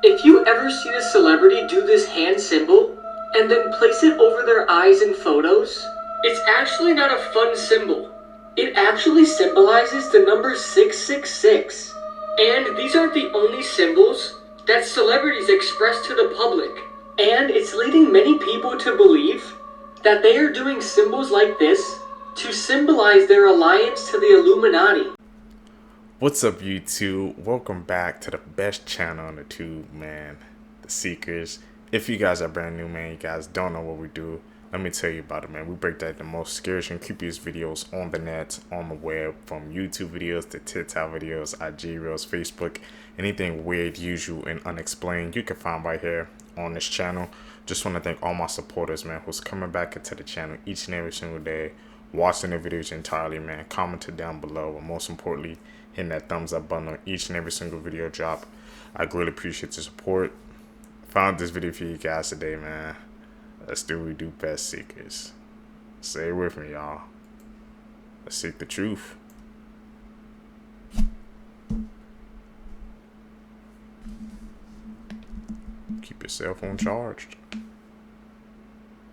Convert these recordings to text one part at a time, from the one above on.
If you ever seen a celebrity do this hand symbol and then place it over their eyes in photos, it's actually not a fun symbol. It actually symbolizes the number 666. And these aren't the only symbols that celebrities express to the public. And it's leading many people to believe that they are doing symbols like this to symbolize their alliance to the Illuminati. What's up, YouTube? Welcome back to the best channel on the tube, man. The Seekers. If you guys are brand new, man, you guys don't know what we do, let me tell you about it, man. We break down the most scariest and creepiest videos on the net, on the web, from YouTube videos to TikTok videos, IG Reels, Facebook, anything weird, usual, and unexplained, you can find right here on this channel. Just want to thank all my supporters, man, who's coming back into the channel each and every single day, watching the videos entirely, man, commenting down below, and most importantly, hitting that thumbs up button on each and every single video drop. I greatly appreciate the support. Found this video for you guys today, man. Let's do what we do best, Seekers. Stay with me, y'all. Let's seek the truth. Keep your cell phone charged.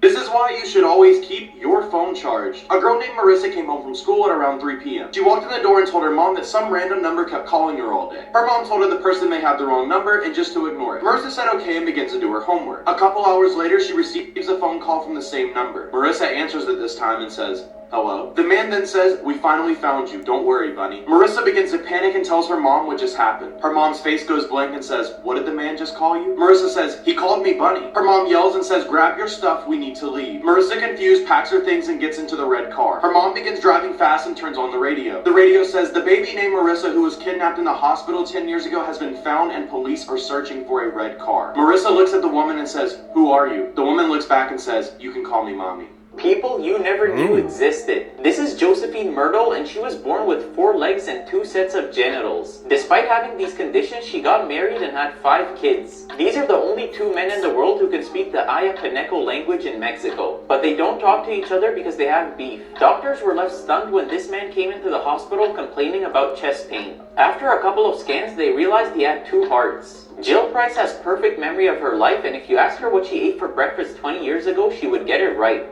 This is why you should always keep your phone charged. A girl named Marissa came home from school at around 3 p.m. She walked in the door and told her mom that some random number kept calling her all day. Her mom told her the person may have the wrong number and just to ignore it. Marissa said okay and begins to do her homework. A couple hours later, she receives a phone call from the same number. Marissa answers it this time and says, "Hello?" The man then says, "We finally found you. Don't worry, Bunny." Marissa begins to panic and tells her mom what just happened. Her mom's face goes blank and says, "What did the man just call you?" Marissa says, "He called me Bunny." Her mom yells and says, "Grab your stuff, we need to leave." Marissa, confused, packs her things and gets into the red car. Her mom begins driving fast and turns on the radio. The radio says, "The baby named Marissa who was kidnapped in the hospital 10 years ago has been found and police are searching for a red car." Marissa looks at the woman and says, "Who are you?" The woman looks back and says, "You can call me Mommy." People you never knew existed. This is Josephine Myrtle, and she was born with 4 legs and 2 sets of genitals. Despite having these conditions, she got married and had 5 kids. These are the only 2 men in the world who can speak the Ayacaneco language in Mexico, but they don't talk to each other because they have beef. Doctors were left stunned when this man came into the hospital complaining about chest pain. After a couple of scans, they realized he had 2 hearts. Jill Price has perfect memory of her life, and if you ask her what she ate for breakfast 20 years ago, she would get it right.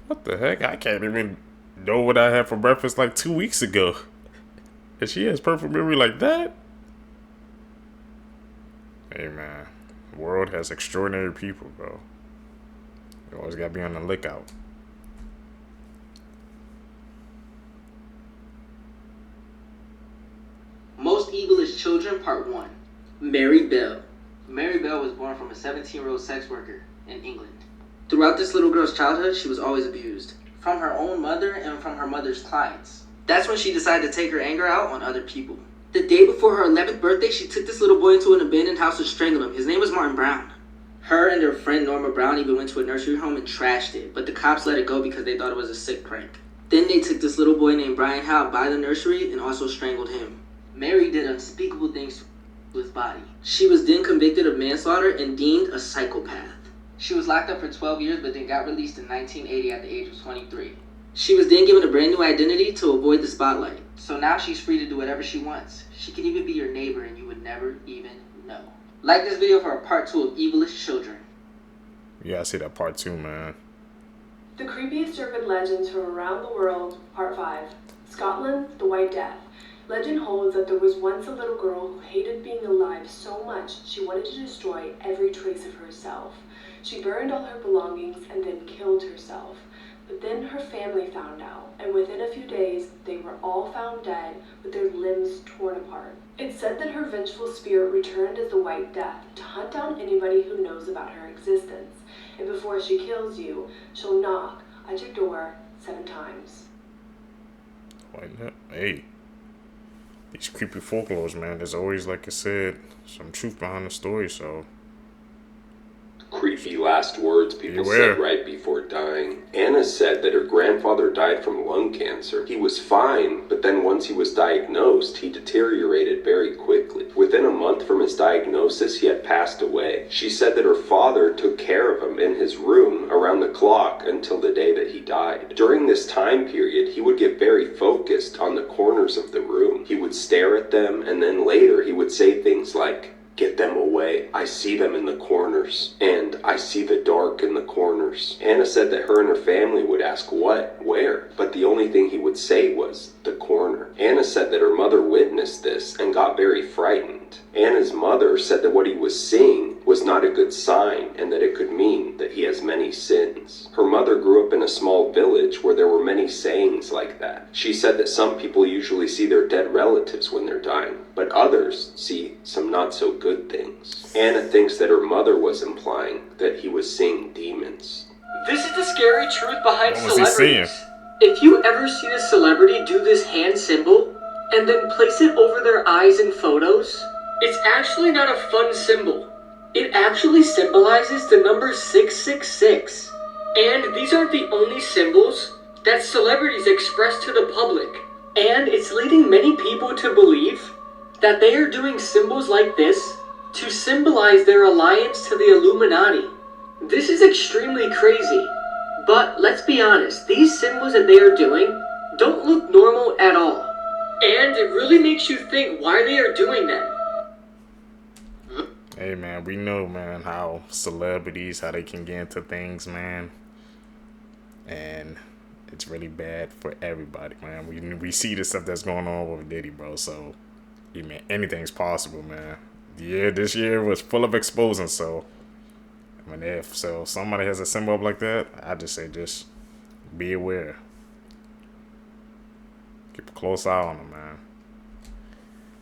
What the heck? I can't even know what I had for breakfast like 2 weeks ago. And she has perfect memory like that? Hey, man. The world has extraordinary people, bro. You always gotta be on the lookout. Most Evilest Children, Part 1. Mary Bell. Mary Bell was born from a 17-year-old sex worker in England. Throughout this little girl's childhood, she was always abused. From her own mother and from her mother's clients. That's when she decided to take her anger out on other people. The day before her 11th birthday, she took this little boy into an abandoned house and strangled him. His name was Martin Brown. Her and her friend Norma Brown even went to a nursery home and trashed it, but the cops let it go because they thought it was a sick prank. Then they took this little boy named Brian Howe by the nursery and also strangled him. Mary did unspeakable things to his body. She was then convicted of manslaughter and deemed a psychopath. She was locked up for 12 years but then got released in 1980 at the age of 23. She was then given a brand new identity to avoid the spotlight. So now she's free to do whatever she wants. She can even be your neighbor and you would never even know. Like this video for a part 2 of Evilest Children. Yeah, I see that part 2, man. The creepiest urban legends from around the world, part 5. Scotland, the White Death. Legend holds that there was once a little girl who hated being alive so much she wanted to destroy every trace of herself. She burned all her belongings and then killed herself. But then her family found out, and within a few days, they were all found dead with their limbs torn apart. It's said that her vengeful spirit returned as the White Death to hunt down anybody who knows about her existence. And before she kills you, she'll knock at your door 7 times. Hey, these creepy folklores, man, there's always, like I said, some truth behind the story, so... Creepy last words people said right before dying. Anna said that her grandfather died from lung cancer. He was fine, but then once he was diagnosed, he deteriorated very quickly. Within a month from his diagnosis, he had passed away. She said that her father took care of him in his room around the clock until the day that he died. During this time period, he would get very focused on the corners of the room. He would stare at them, and then later he would say things like, Get them away. I see them in the corners. And I see the dark in the corners. Anna said that her and her family would ask what, where, but the only thing he would say was the corner. Anna said that her mother witnessed this and got very frightened. Anna's mother said that what he was seeing was not a good sign and that it could mean that he has many sins. Her mother grew up in a small village where there were many sayings like that. She said that some people usually see their dead relatives when they're dying, but others see some not so good things. Anna thinks that her mother was implying that he was seeing demons. This is the scary truth behind What was he celebrities. seeing? If you ever seen a celebrity do this hand symbol and then place it over their eyes in photos, it's actually not a fun symbol. It actually symbolizes the number 666. And these aren't the only symbols that celebrities express to the public. And it's leading many people to believe that they are doing symbols like this to symbolize their alliance to the Illuminati. This is extremely crazy. But let's be honest, these symbols that they are doing don't look normal at all. And it really makes you think why they are doing them. Hey man, we know, man, how celebrities, how they can get into things, man. And it's really bad for everybody, man. We see the stuff that's going on with Diddy, bro. So, yeah, man, anything's possible, man. This year was full of exposing, so I mean, if somebody has a symbol up like that, I just say just be aware. Keep a close eye on them, man.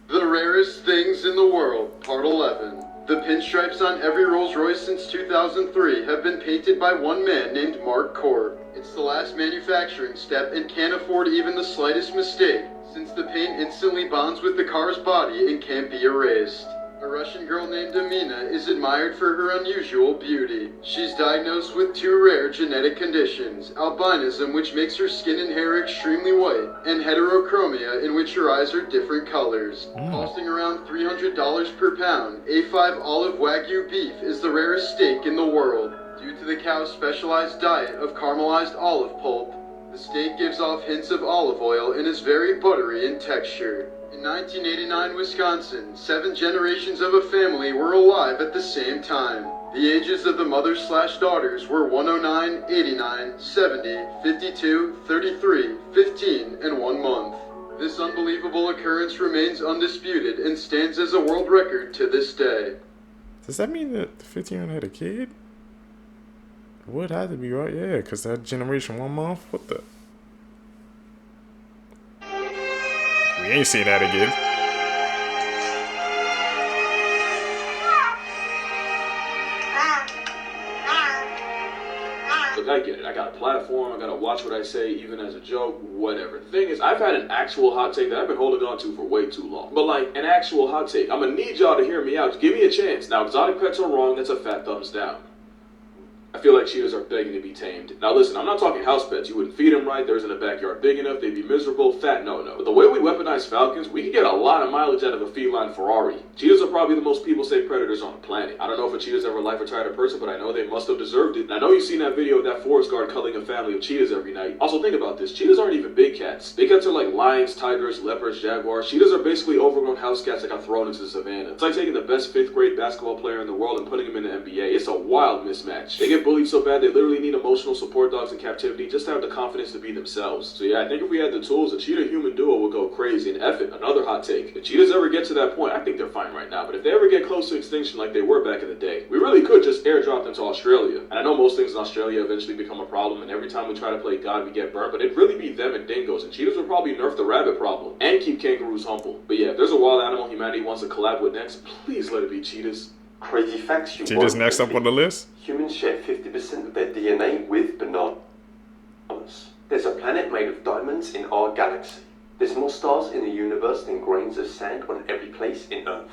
The Rarest Things in the World, Part 11. The pinstripes on every Rolls Royce since 2003 have been painted by one man named Mark Court. It's the last manufacturing step and can't afford even the slightest mistake, since the paint instantly bonds with the car's body and can't be erased. A Russian girl named Amina is admired for her unusual beauty. She's diagnosed with two rare genetic conditions, albinism, which makes her skin and hair extremely white, and heterochromia, in which her eyes are different colors. Costing around $300 per pound, A5 olive Wagyu beef is the rarest steak in the world. Due to the cow's specialized diet of caramelized olive pulp, the steak gives off hints of olive oil and is very buttery in texture. In 1989 Wisconsin, 7 generations of a family were alive at the same time. The ages of the mothers/daughters were 109, 89, 70, 52, 33, 15, and 1 month. This unbelievable occurrence remains undisputed and stands as a world record to this day. Does that mean that the 15 had a kid? It would have to be, right? Yeah, because that generation 1 month. What the? We ain't seen that again. Look, I get it. I got a platform. I gotta watch what I say, even as a joke, whatever. The thing is, I've had an actual hot take that I've been holding on to for way too long. But like, an actual hot take. I'm gonna need y'all to hear me out. Give me a chance. Now, exotic pets are wrong. That's a fat thumbs down. I feel like cheetahs are begging to be tamed. Now listen, I'm not talking house pets. You wouldn't feed them right. There isn't a backyard big enough. They'd be miserable. Fat, no. But the way we weaponize falcons, we can get a lot of mileage out of a feline Ferrari. Cheetahs are probably the most people-safe predators on the planet. I don't know if a cheetah's ever life retired a person, but I know they must have deserved it. And I know you've seen that video of that forest guard culling a family of cheetahs every night. Also think about this. Cheetahs aren't even big cats. Big cats are like lions, tigers, leopards, jaguars. Cheetahs are basically overgrown house cats that got thrown into the savannah. It's like taking the best 5th grade basketball player in the world and putting him in the NBA. It's a wild mismatch. They get bullied so bad they literally need emotional support dogs in captivity just to have the confidence to be themselves. So yeah, I think if we had the tools, a cheetah-human duo would go crazy. And F it, another hot take. If cheetahs ever get to that point, I think they're fine right now, but if they ever get close to extinction like they were back in the day, we really could just airdrop them to Australia. And I know most things in Australia eventually become a problem, and every time we try to play God, we get burnt, but it'd really be them and dingoes, and cheetahs would probably nerf the rabbit problem, and keep kangaroos humble. But yeah, if there's a wild animal humanity wants to collab with next, please let it be cheetahs. Crazy facts you Cheetahs next up on the list? Humans share 50% of their DNA with bananas. There's a planet made of diamonds in our galaxy. There's more stars in the universe than grains of sand on every place in Earth.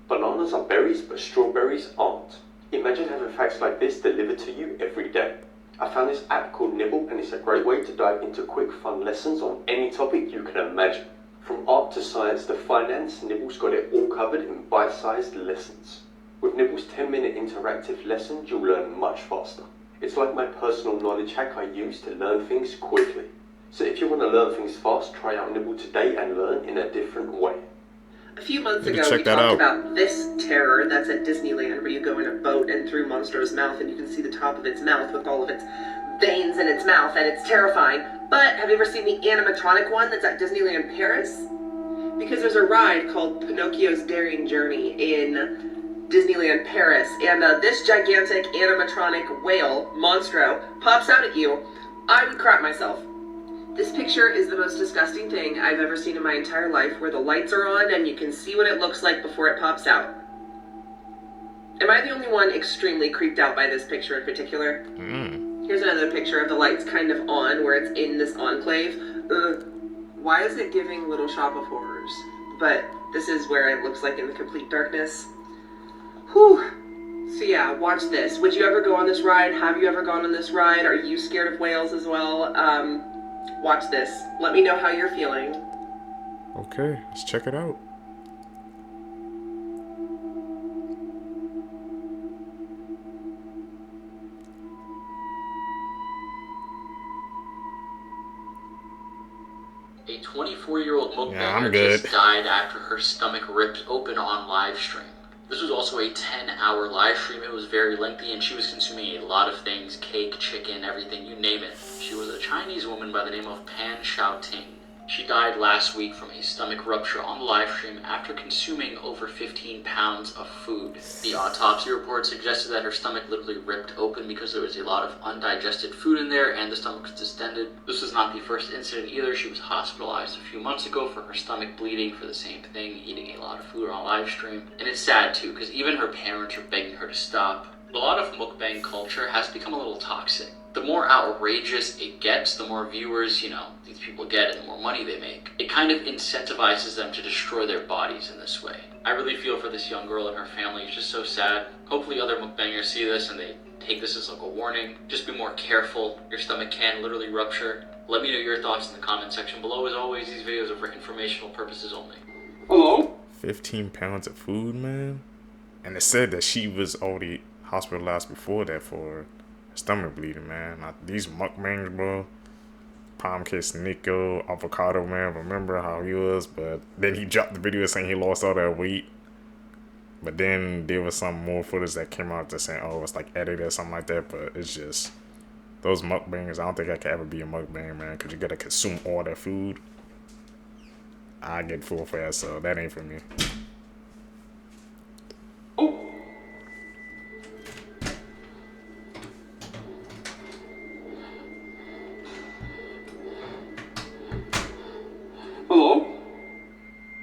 Bananas are berries, but strawberries aren't. Imagine having facts like this delivered to you every day. I found this app called Nibble, and it's a great way to dive into quick, fun lessons on any topic you can imagine. From art to science to finance, Nibble's got it all covered in bite-sized lessons. With Nibble's 10-minute interactive lessons, you'll learn much faster. It's like my personal knowledge hack I use to learn things quickly. So if you want to learn things fast, try out Nibble today and learn in a different way. A few months Need to ago, check we that talked out. about this terror that's at Disneyland, where you go in a boat and through Monstro's mouth, and you can see the top of its mouth with all of its veins in its mouth, and it's terrifying. But have you ever seen the animatronic one that's at Disneyland Paris? Because there's a ride called Pinocchio's Daring Journey in Disneyland Paris, and this gigantic animatronic whale, Monstro, pops out at you. I would crap myself. This picture is the most disgusting thing I've ever seen in my entire life, where the lights are on and you can see what it looks like before it pops out. Am I the only one extremely creeped out by this picture in particular? Here's another picture of the lights kind of on, where it's in this enclave. Why is it giving Little Shop of Horrors? But this is where it looks like in the complete darkness. Whew. So yeah, watch this. Would you ever go on this ride? Have you ever gone on this ride? Are you scared of whales as well? Watch this. Let me know how you're feeling. Okay, let's check it out. A 24-year-old mukbanger Yeah, I'm good. just died after her stomach ripped open on live stream. This was also a 10-hour live stream. It was very lengthy, and she was consuming a lot of things: cake, chicken, everything, you name it. She was a Chinese woman by the name of Pan Xiaoting. She died last week from a stomach rupture on the live stream after consuming over 15 pounds of food. The autopsy report suggested that her stomach literally ripped open because there was a lot of undigested food in there and the stomach was distended. This was not the first incident either. She was hospitalized a few months ago for her stomach bleeding for the same thing, eating a lot of food on a live stream. And it's sad too, because even her parents are begging her to stop. A lot of mukbang culture has become a little toxic. The more outrageous it gets, the more viewers, these people get and the more money they make. It kind of incentivizes them to destroy their bodies in this way. I really feel for this young girl and her family. It's just so sad. Hopefully other mukbangers see this and they take this as like a warning. Just be more careful. Your stomach can literally rupture. Let me know your thoughts in the comment section below. As always, these videos are for informational purposes only. Hello? 15 pounds of food, man. And it said that she was already hospitalized before that for her stomach bleeding, man. These mukbangs, bro. Palm Kiss Nico, Avocado Man, remember how he was, but then he dropped the video saying he lost all that weight. But then there was some more footage that came out just saying, oh, it's like edited or something like that. But it's just, those mukbangers, I don't think I could ever be a mukbanger, man, because you gotta consume all that food. I get full fast, so that ain't for me. Hello?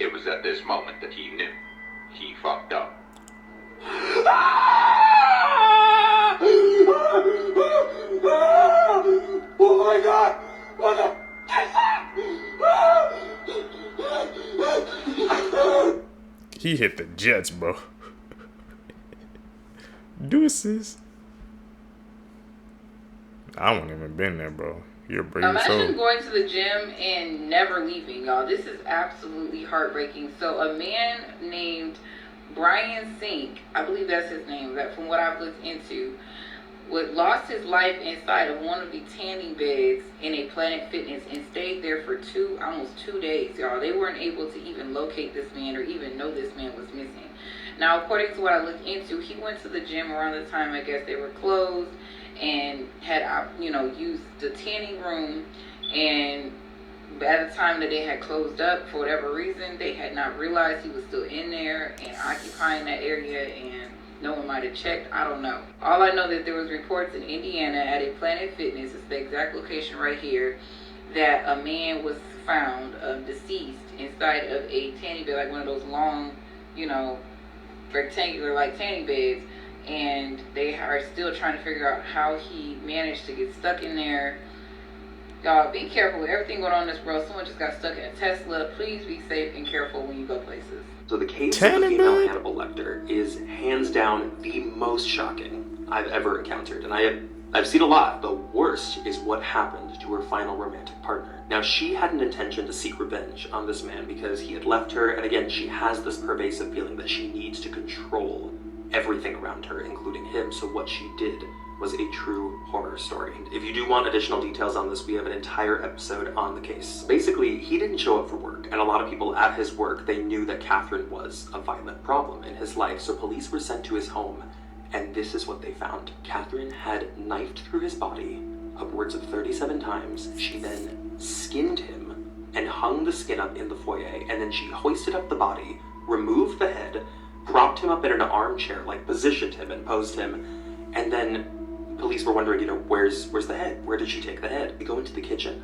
It was at this moment that he knew. He fucked up. Oh my god! What the? He hit the jets, bro. Deuces. I wouldn't even been there, bro. You're brave as hell. Imagine going to the gym and never leaving, y'all. This is absolutely heartbreaking. So a man named Brian Sink, I believe that's his name, that from what I've looked into, lost his life inside of one of the tanning beds in a Planet Fitness and stayed there for almost 2 days, y'all. They weren't able to even locate this man or even know this man was missing. Now, according to what I looked into, he went to the gym around the time, I guess, they were closed, and had, used the tanning room, and at the time that they had closed up, for whatever reason, they had not realized he was still in there and occupying that area, and no one might have checked. I don't know. All I know that there was reports in Indiana at a Planet Fitness, it's the exact location right here, that a man was found deceased inside of a tanning bed, like one of those long, rectangular like tanning beds. And they are still trying to figure out how he managed to get stuck in there. Y'all, be careful with everything going on in this world. Someone just got stuck in a Tesla. Please be safe and careful when you go places. So the case of the female Hannibal Lecter is hands down the most shocking I've ever encountered. And I've seen a lot. The worst is what happened to her final romantic partner. Now, she had an intention to seek revenge on this man because he had left her. And again, she has this pervasive feeling that she needs to control everything around her, including him. So what she did was a true horror story. If you do want additional details on this, we have an entire episode on the case. Basically, he didn't show up for work, and a lot of people at his work, they knew that Catherine was a violent problem in his life, so police were sent to his home, and this is what they found. Catherine had knifed through his body upwards of 37 times. She then skinned him and hung the skin up in the foyer, and then she hoisted up the body, removed the head, propped him up in an armchair, like positioned him and posed him, and then police were wondering, where's the head? Where did she take the head? We go into the kitchen.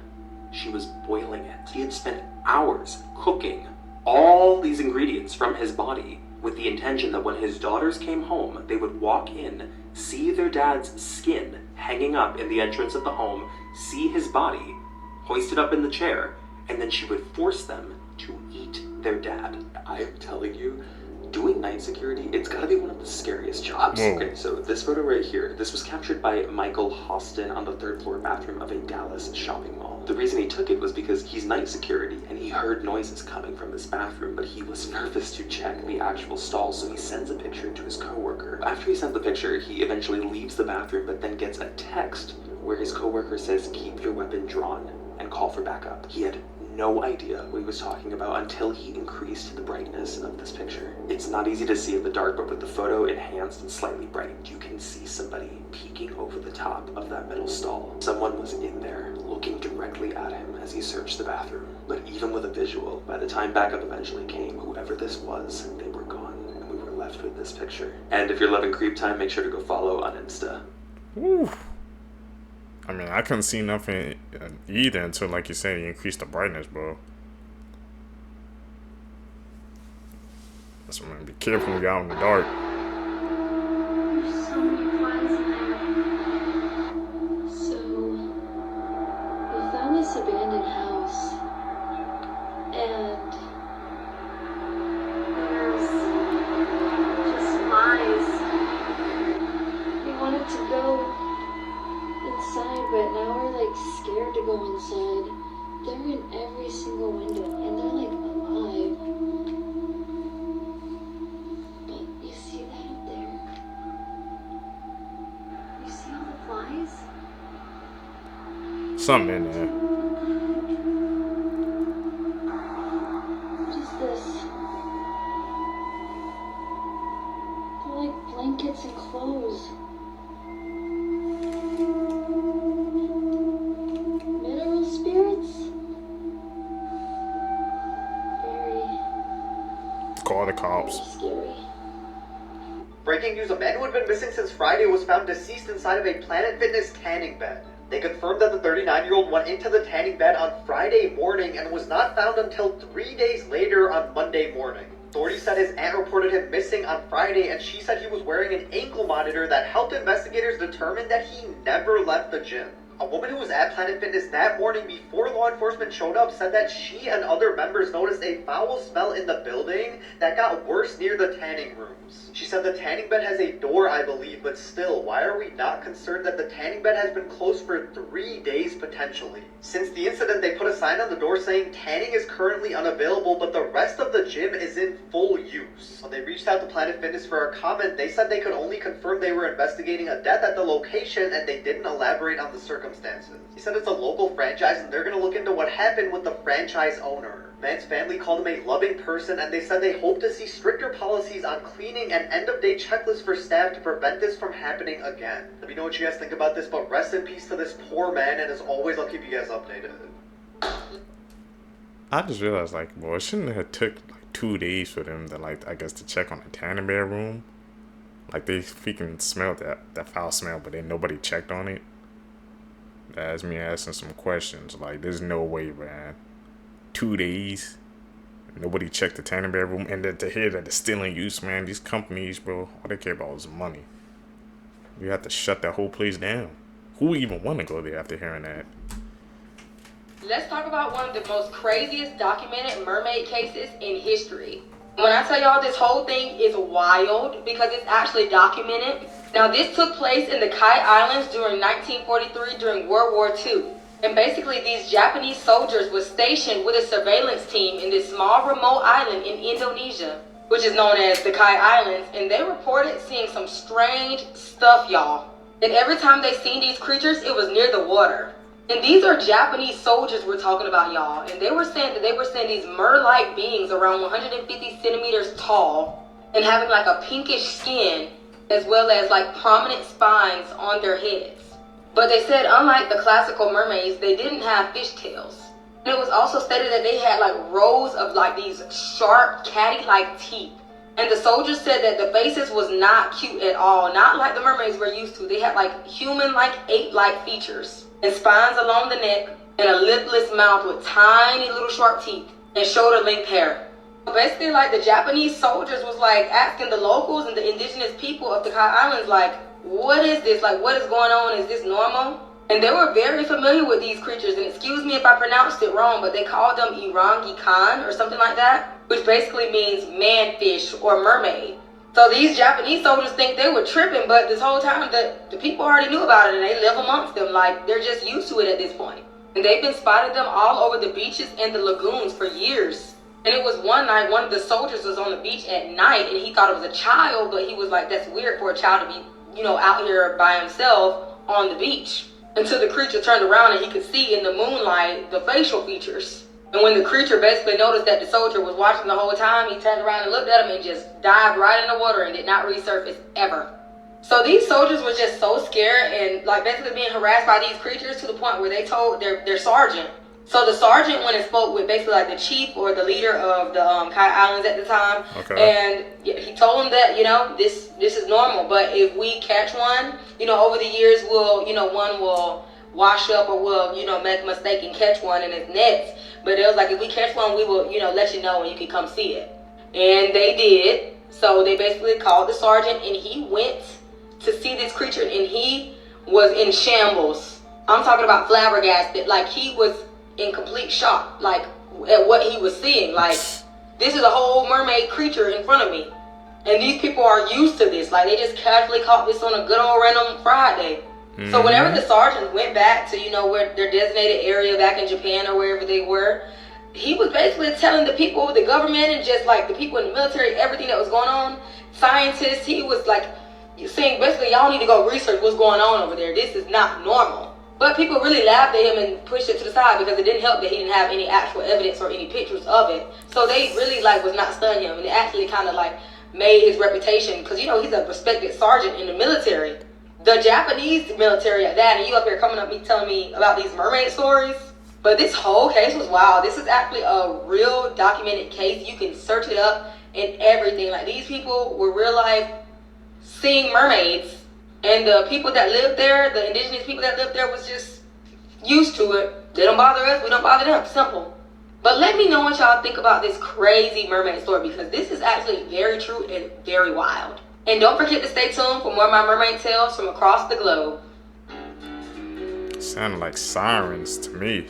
She was boiling it. He had spent hours cooking all these ingredients from his body with the intention that when his daughters came home, they would walk in, see their dad's skin hanging up in the entrance of the home, see his body hoisted up in the chair, and then she would force them to eat their dad. I am telling you, doing night security, it's gotta be one of the scariest jobs. Whoa. Okay, so this photo right here, this was captured by Michael Hostin on the 3rd floor bathroom of a Dallas shopping mall. The reason he took it was because he's night security and he heard noises coming from this bathroom, but he was nervous to check the actual stall, so he sends a picture to his coworker. After he sent the picture, he eventually leaves the bathroom, but then gets a text where his coworker says, "Keep your weapon drawn and call for backup." He had no idea what he was talking about until he increased the brightness of this picture. It's not easy to see in the dark, but with the photo enhanced and slightly brightened, you can see somebody peeking over the top of that middle stall. Someone was in there, looking directly at him as he searched the bathroom. But even with a visual, by the time backup eventually came, whoever this was, they were gone, and we were left with this picture. And if you're loving Creep Time, make sure to go follow on Insta. Woo. I mean, I couldn't see nothing either until, like you said, you increased the brightness, bro. That's what, man. Be careful when you're out in the dark. There's so many flies in there. So, we found this abandoned house, and there's just flies. We wanted to go inside, but now we're like scared to go inside. They're in every single window, and they're like alive. But you see that up there? You see all the flies? Something in there. What is this? They're like blankets and clothes. Call the cops. Breaking news, a man who had been missing since Friday was found deceased inside of a Planet Fitness tanning bed. They confirmed that the 39-year-old went into the tanning bed on Friday morning and was not found until 3 days later on Monday morning. Authorities said his aunt reported him missing on Friday, and she said he was wearing an ankle monitor that helped investigators determine that he never left the gym. A woman who was at Planet Fitness that morning before law enforcement showed up said that she and other members noticed a foul smell in the building that got worse near the tanning rooms. She said the tanning bed has a door, I believe, but still, why are we not concerned that the tanning bed has been closed for 3 days potentially? Since the incident, they put a sign on the door saying tanning is currently unavailable, but the rest of the gym is in full use. When they reached out to Planet Fitness for a comment, they said they could only confirm they were investigating a death at the location and they didn't elaborate on the circumstances. He said it's a local franchise and they're going to look into what happened with the franchise owner. Man's family called him a loving person, and they said they hope to see stricter policies on cleaning and end-of-day checklists for staff to prevent this from happening again. Let me know what you guys think about this, but rest in peace to this poor man, and as always, I'll keep you guys updated. I just realized, like, boy, it shouldn't have took like 2 days for them to, like, I guess, to check on the tanning bed room. Like, they freaking smelled that foul smell, but then nobody checked on it. That has me asking some questions. Like, there's no way, man. 2 days, nobody checked the tanning bed room, and then to hear that it's still in use, man. These companies, bro, all they care about is money. We have to shut that whole place down. Who even want to go there after hearing that? Let's talk about one of the most craziest documented mermaid cases in history. When I tell y'all this whole thing is wild because it's actually documented. Now, this took place in the Kai Islands during 1943 during World War II. And basically, these Japanese soldiers were stationed with a surveillance team in this small remote island in Indonesia, which is known as the Kai Islands, and they reported seeing some strange stuff, y'all. And every time they seen these creatures, it was near the water. And these are Japanese soldiers we're talking about, y'all. And they were saying that they were seeing these mer-like beings around 150 centimeters tall and having like a pinkish skin, as well as like prominent spines on their heads. But they said unlike the classical mermaids, they didn't have fishtails. And it was also stated that they had like rows of like these sharp catty-like teeth. And the soldiers said that the faces was not cute at all, not like the mermaids we're used to. They had like human-like, ape-like features and spines along the neck and a lipless mouth with tiny little sharp teeth and shoulder-length hair. Basically, like the Japanese soldiers was like asking the locals and the indigenous people of the Kai Islands, like, what is this? Like, what is going on? Is this normal? And they were very familiar with these creatures, and excuse me if I pronounced it wrong, but they called them Irangi Khan or something like that, which basically means manfish or mermaid. So these Japanese soldiers think they were tripping, but this whole time the people already knew about it and they live amongst them, like they're just used to it at this point. And they've been spotting them all over the beaches and the lagoons for years. And it was one night, one of the soldiers was on the beach at night and he thought it was a child, but he was like, that's weird for a child to be, you know, out here by himself on the beach. Until the creature turned around and he could see in the moonlight the facial features. And when the creature basically noticed that the soldier was watching the whole time, he turned around and looked at him and just dived right in the water and did not resurface ever. So these soldiers were just so scared and like basically being harassed by these creatures to the point where they told their sergeant. So the sergeant went and spoke with basically like the chief or the leader of the Kai Islands at the time. Okay. And he told him that, you know, this is normal. But if we catch one, you know, over the years we'll, you know, one will wash up or we'll, you know, make a mistake and catch one in its nets. But it was like, if we catch one, we will, you know, let you know and you can come see it. And they did. So they basically called the sergeant and he went to see this creature and he was in shambles. I'm talking about flabbergasted. Like he was in complete shock, like at what he was seeing. Like, this is a whole mermaid creature in front of me. And these people are used to this. Like, they just casually caught this on a good old random Friday. Mm-hmm. So whenever the sergeant went back to, you know, where their designated area back in Japan or wherever they were, he was basically telling the people, the government and just like the people in the military, everything that was going on, scientists, he was like saying basically, y'all need to go research what's going on over there. This is not normal. But people really laughed at him and pushed it to the side because it didn't help that he didn't have any actual evidence or any pictures of it. So they really like was not studying him, and it actually kind of like made his reputation, because you know he's a respected sergeant in the military, the Japanese military at that. And you up here coming up me telling me about these mermaid stories. But this whole case was wild. This is actually a real documented case. You can search it up and everything. Like these people were real life seeing mermaids. And the people that lived there, the indigenous people that lived there was just used to it. They don't bother us, we don't bother them. Simple. But let me know what y'all think about this crazy mermaid story, because this is actually very true and very wild. And don't forget to stay tuned for more of my mermaid tales from across the globe. Sounded like sirens to me.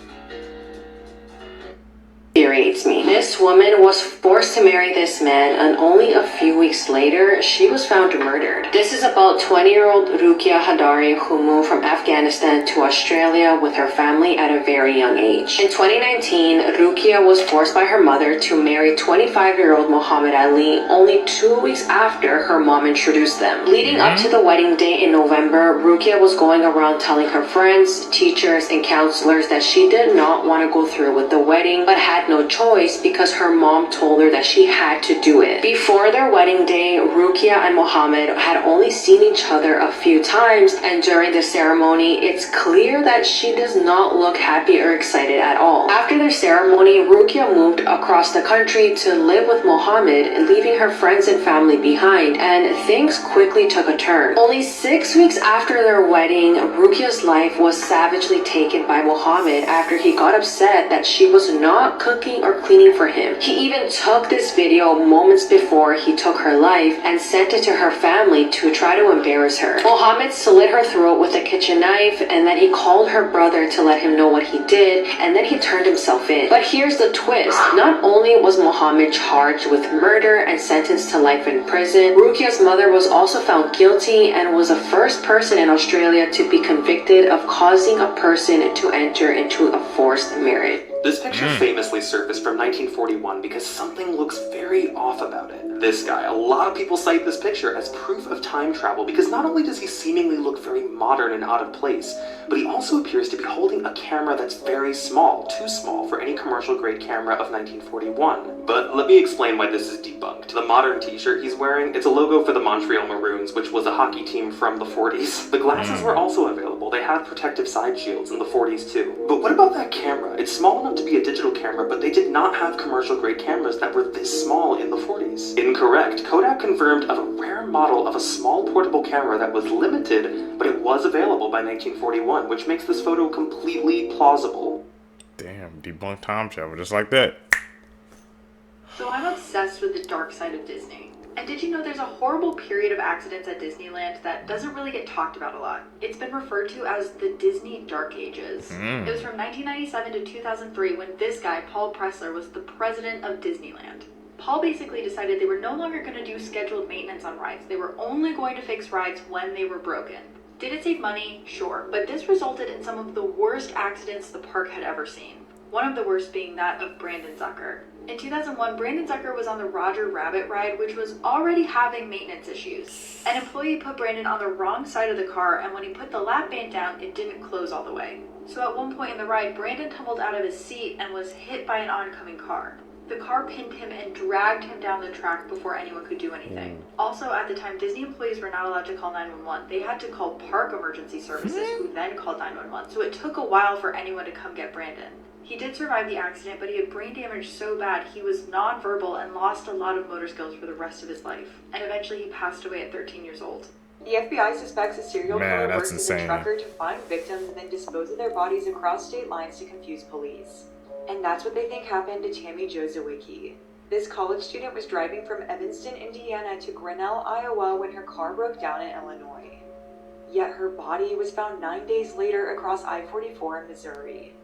Infuriates me. This woman was forced to marry this man, and only a few weeks later, she was found murdered. This is about 20-year-old Rukia Hadari, who moved from Afghanistan to Australia with her family at a very young age. In 2019, Rukia was forced by her mother to marry 25-year-old Muhammad Ali only 2 weeks after her mom introduced them. Leading up to the wedding day in November, Rukia was going around telling her friends, teachers, and counselors that she did not want to go through with the wedding, but had no choice because her mom told her that she had to do it. Before their wedding day, Rukia and Muhammad had only seen each other a few times, and during the ceremony, it's clear that she does not look happy or excited at all. After their ceremony, Rukia moved across the country to live with Muhammad, leaving her friends and family behind, and things quickly took a turn. Only 6 weeks after their wedding, Rukia's life was savagely taken by Muhammad after he got upset that she was not cooking or cleaning for him. He even took this video moments before he took her life and sent it to her family to try to embarrass her. Muhammad slit her throat with a kitchen knife, and then he called her brother to let him know what he did, and then he turned himself in. But here's the twist. Not only was Muhammad charged with murder and sentenced to life in prison, Rukia's mother was also found guilty and was the first person in Australia to be convicted of causing a person to enter into a forced marriage. This picture famously surfaced from 1941 because something looks very off about it. This guy, a lot of people cite this picture as proof of time travel because not only does he seemingly look very modern and out of place, but he also appears to be holding a camera that's very small, too small for any commercial grade camera of 1941. But let me explain why this is debunked. The modern t-shirt he's wearing, it's a logo for the Montreal Maroons, which was a hockey team from the 40s. The glasses were also available. They had protective side shields in the 40s too. But what about that camera? It's small enough to be a digital camera, but they did not have commercial grade cameras that were this small in the 40s. Incorrect. Kodak confirmed of a rare model of a small portable camera that was limited, but it was available by 1941, which makes this photo completely plausible. Damn, debunked time travel, just like that. So I'm obsessed with the dark side of Disney. And did you know there's a horrible period of accidents at Disneyland that doesn't really get talked about a lot? It's been referred to as the Disney Dark Ages. It was from 1997 to 2003 when this guy, Paul Pressler, was the president of Disneyland. Paul basically decided they were no longer going to do scheduled maintenance on rides. They were only going to fix rides when they were broken. Did it save money? Sure. But this resulted in some of the worst accidents the park had ever seen. One of the worst being that of Brandon Zucker. In 2001, Brandon Zucker was on the Roger Rabbit ride, which was already having maintenance issues. An employee put Brandon on the wrong side of the car, and when he put the lap band down, it didn't close all the way. So at one point in the ride, Brandon tumbled out of his seat and was hit by an oncoming car. The car pinned him and dragged him down the track before anyone could do anything. Also, at the time, Disney employees were not allowed to call 911. They had to call park emergency services, who then called 911. So it took a while for anyone to come get Brandon. He did survive the accident, but he had brain damage so bad he was nonverbal and lost a lot of motor skills for the rest of his life. And eventually he passed away at 13 years old. The FBI suspects a serial killer works as a insane. trucker to find victims and then dispose of their bodies across state lines to confuse police. And that's what they think happened to Tammy Jo Zawicki. This college student was driving from Evanston, Indiana to Grinnell, Iowa when her car broke down in Illinois. Yet her body was found 9 days later across I-44 in Missouri.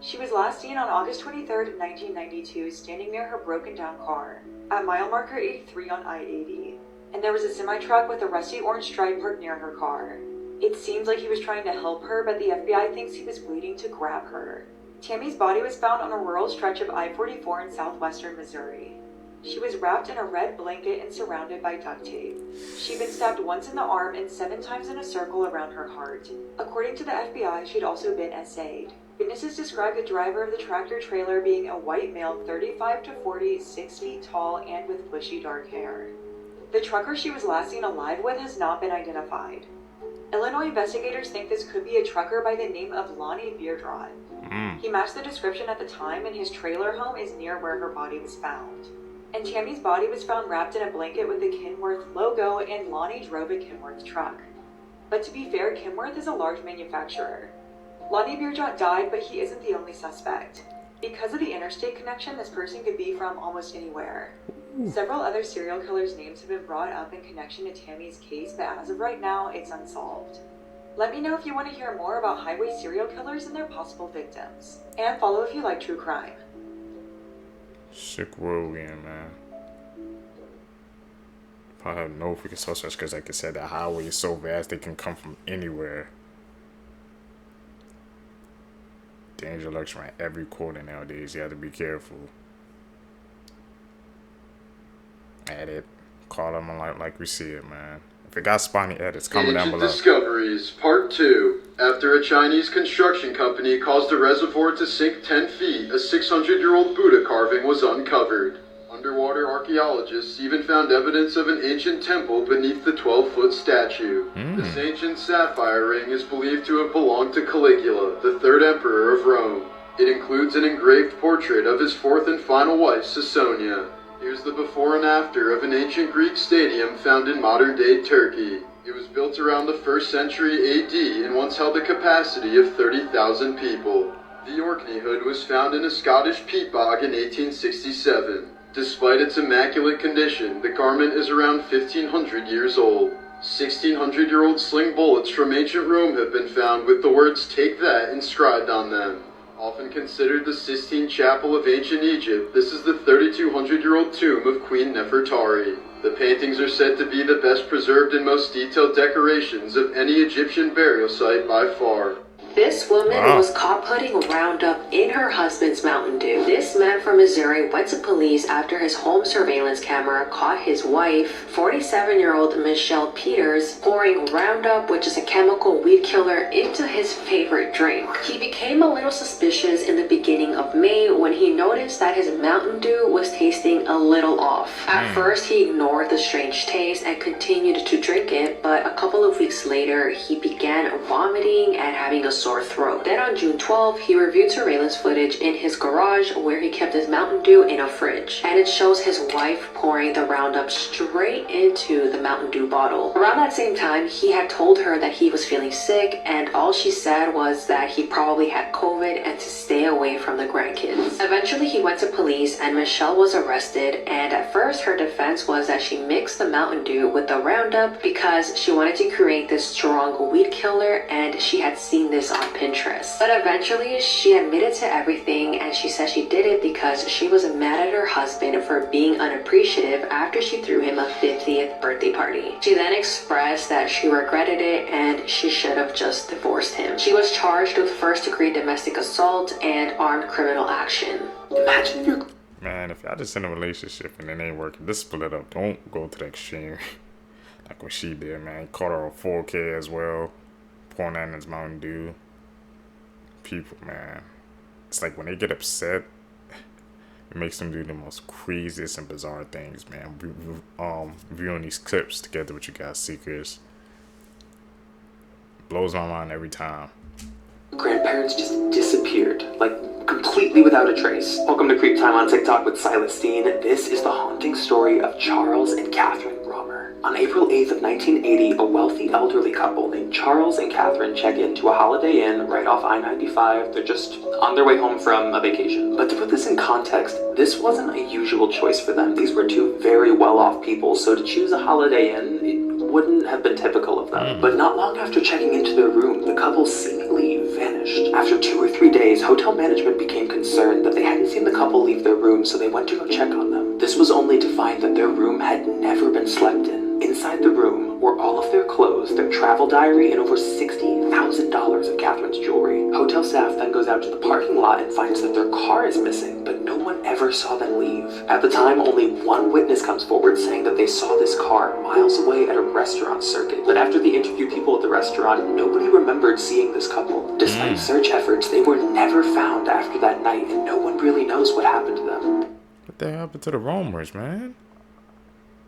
She was last seen on August 23rd, 1992, standing near her broken down car, at mile marker 83 on I-80. And there was a semi-truck with a rusty orange stripe parked near her car. It seems like he was trying to help her, but the FBI thinks he was waiting to grab her. Tammy's body was found on a rural stretch of I-44 in southwestern Missouri. She was wrapped in a red blanket and surrounded by duct tape. She'd been stabbed once in the arm and 7 times in a circle around her heart. According to the FBI, she'd also been essayed. Witnesses describe the driver of the tractor-trailer being a white male 35 to 40, 6 feet tall, and with bushy dark hair. The trucker she was last seen alive with has not been identified. Illinois investigators think this could be a trucker by the name of Lonnie Beardrod. He matched the description at the time, and his trailer home is near where her body was found. And Tammy's body was found wrapped in a blanket with the Kenworth logo, and Lonnie drove a Kenworth truck. But to be fair, Kenworth is a large manufacturer. Lonnie Beardrod died, but he isn't the only suspect. Because of the interstate connection, this person could be from almost anywhere. Several other serial killers' names have been brought up in connection to Tammy's case, but as of right now, it's unsolved. Let me know if you want to hear more about highway serial killers and their possible victims. And follow if you like true crime. Sick world we in, man. Probably have no freaking suspects because, like I said, the highway is so vast they can come from anywhere. Danger lurks around every corner nowadays. You have to be careful. Edit. Call them like we see it, man. If it got spawny edits, comment down below. Discoveries, Part 2. After a Chinese construction company caused a reservoir to sink 10 feet, a 600-year-old Buddha carving was uncovered. Underwater archaeologists even found evidence of an ancient temple beneath the 12-foot statue. This ancient sapphire ring is believed to have belonged to Caligula, the third emperor of Rome. It includes an engraved portrait of his fourth and final wife, Caesonia. Here's the before and after of an ancient Greek stadium found in modern-day Turkey. It was built around the 1st century AD and once held a capacity of 30,000 people. The Orkney hood was found in a Scottish peat bog in 1867. Despite its immaculate condition, the garment is around 1,500 years old. 1,600-year-old sling bullets from ancient Rome have been found with the words "Take that" inscribed on them. Often considered the Sistine Chapel of ancient Egypt, this is the 3,200-year-old tomb of Queen Nefertari. The paintings are said to be the best preserved and most detailed decorations of any Egyptian burial site by far. This woman was caught putting Roundup in her husband's Mountain Dew. This man from Missouri went to police after his home surveillance camera caught his wife, 47-year-old Michelle Peters, pouring Roundup, which is a chemical weed killer, into his favorite drink. He became a little suspicious in the beginning of May when he noticed that his Mountain Dew was tasting a little off. At first, he ignored the strange taste and continued to drink it, but a couple of weeks later, he began vomiting and having a sore throat. Then on June 12th, he reviewed surveillance footage in his garage where he kept his Mountain Dew in a fridge, and it shows his wife pouring the Roundup straight into the Mountain Dew bottle. Around that same time, he had told her that he was feeling sick, and all she said was that he probably had COVID and to stay away from the grandkids. Eventually, he went to police and Michelle was arrested, and at first her defense was that she mixed the Mountain Dew with the Roundup because she wanted to create this strong weed killer, and she had seen this on Pinterest. But eventually she admitted to everything, and she said she did it because she was mad at her husband for being unappreciative after she threw him a 50th birthday party. She then expressed that she regretted it and she should have just divorced him. She was charged with first-degree domestic assault and armed criminal action. Imagine if you're... Man, if y'all just in a relationship and it ain't working, just split up. Don't go to the extreme. Like what she did, man. Caught her a 4K as well. Pouring that in his Mountain Dew. People, man. It's like when they get upset, it makes them do the most craziest and bizarre things, man. Viewing these clips together with you guys, Seekers. Blows my mind every time. Grandparents just disappeared, like completely without a trace. Welcome to Creep Time on TikTok with Silas Steen. This is the haunting story of Charles and Catherine Romer. On April 8th of 1980, a wealthy elderly couple named Charles and Catherine check into a Holiday Inn right off I-95. They're just on their way home from a vacation. But to put this in context, this wasn't a usual choice for them. These were two very well-off people, so to choose a Holiday Inn, it wouldn't have been typical of them. But not long after checking into their room, the couple seemingly vanished. After 2 or 3 days, hotel management became concerned that they hadn't seen the couple leave their room, so they went to go check on them. This was only to find that their room had never been slept in. Inside the room were all of their clothes, their travel diary, and over $60,000 of Catherine's jewelry. Hotel staff then goes out to the parking lot and finds that their car is missing, but no one ever saw them leave. At the time, only one witness comes forward saying that they saw this car miles away at a restaurant circuit. But after they interviewed people at the restaurant, nobody remembered seeing this couple. Despite search efforts, they were never found after that night, and no one really knows what happened to them. What the hell happened to the Romers, man?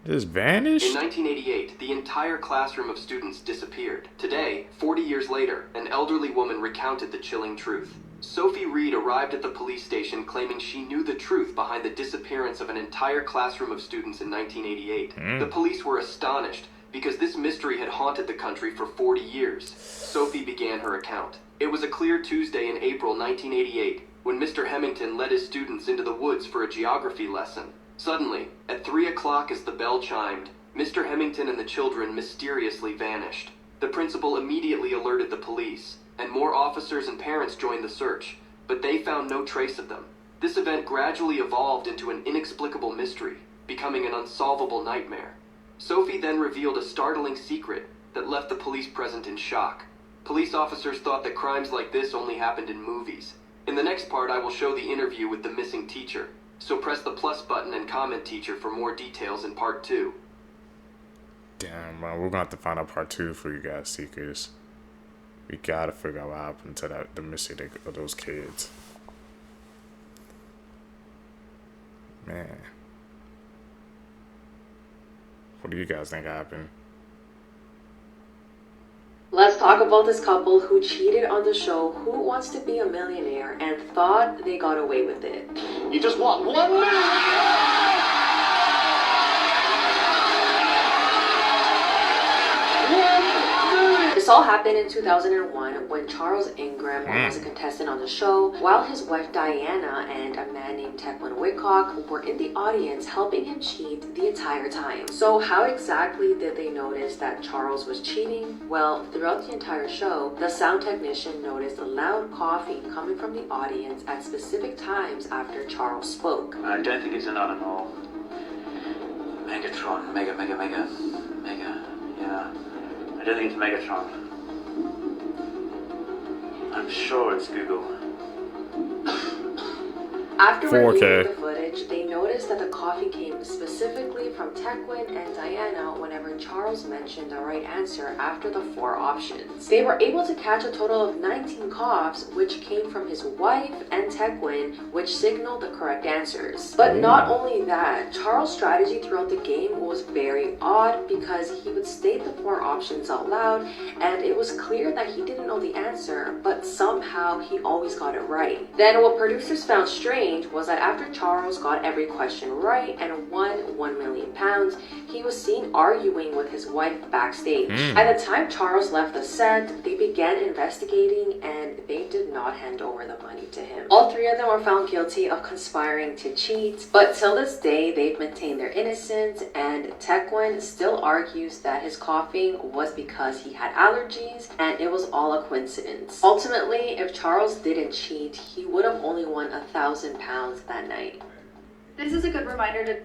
Just vanished? In 1988, the entire classroom of students disappeared. Today, 40 years later, an elderly woman recounted the chilling truth. Sophie Reed arrived at the police station claiming she knew the truth behind the disappearance of an entire classroom of students in 1988. The police were astonished because this mystery had haunted the country for 40 years. Sophie began her account. It was a clear Tuesday in April 1988 when Mr. Hemington led his students into the woods for a geography lesson. Suddenly, at 3 o'clock as the bell chimed, Mr. Hemington and the children mysteriously vanished. The principal immediately alerted the police, and more officers and parents joined the search, but they found no trace of them. This event gradually evolved into an inexplicable mystery, becoming an unsolvable nightmare. Sophie then revealed a startling secret that left the police present in shock. Police officers thought that crimes like this only happened in movies. In the next part, I will show the interview with the missing teacher. So press the plus button and comment teacher for more details in part 2. Damn, man, we're gonna have to find out part 2 for you guys, Seekers. We gotta figure out what happened to the missing of those kids. Man. What do you guys think happened? Let's talk about this couple who cheated on the show Who Wants to Be a Millionaire and thought they got away with it. You just want $1 million! This all happened in 2001 when Charles Ingram was a contestant on the show, while his wife Diana and a man named Tecklin Whitcock were in the audience helping him cheat the entire time. So how exactly did they notice that Charles was cheating? Well, throughout the entire show, the sound technician noticed a loud coughing coming from the audience at specific times after Charles spoke. I don't think it's an animal. Megatron, mega, yeah. I don't think it's Megatron. I I'm sure it's Google. After 4K. reviewing the footage, they noticed that the coffee came specifically from Tequin and Diana whenever Charles mentioned the right answer after the 4 options. They were able to catch a total of 19 coughs, which came from his wife and Tequin, which signaled the correct answers. But not only that, Charles' strategy throughout the game was very odd because he would state the 4 options out loud, and it was clear that he didn't know the answer, but somehow he always got it right. Then what producers found strange was that after Charles got every question right and won £1 million, he was seen arguing with his wife backstage. At the time Charles left the set, they began investigating and they did not hand over the money to him. All 3 of them were found guilty of conspiring to cheat, but till this day they've maintained their innocence, and Tequin still argues that his coughing was because he had allergies and it was all a coincidence. Ultimately, if Charles didn't cheat, he would have only won £1,000 that night. This is a good reminder to...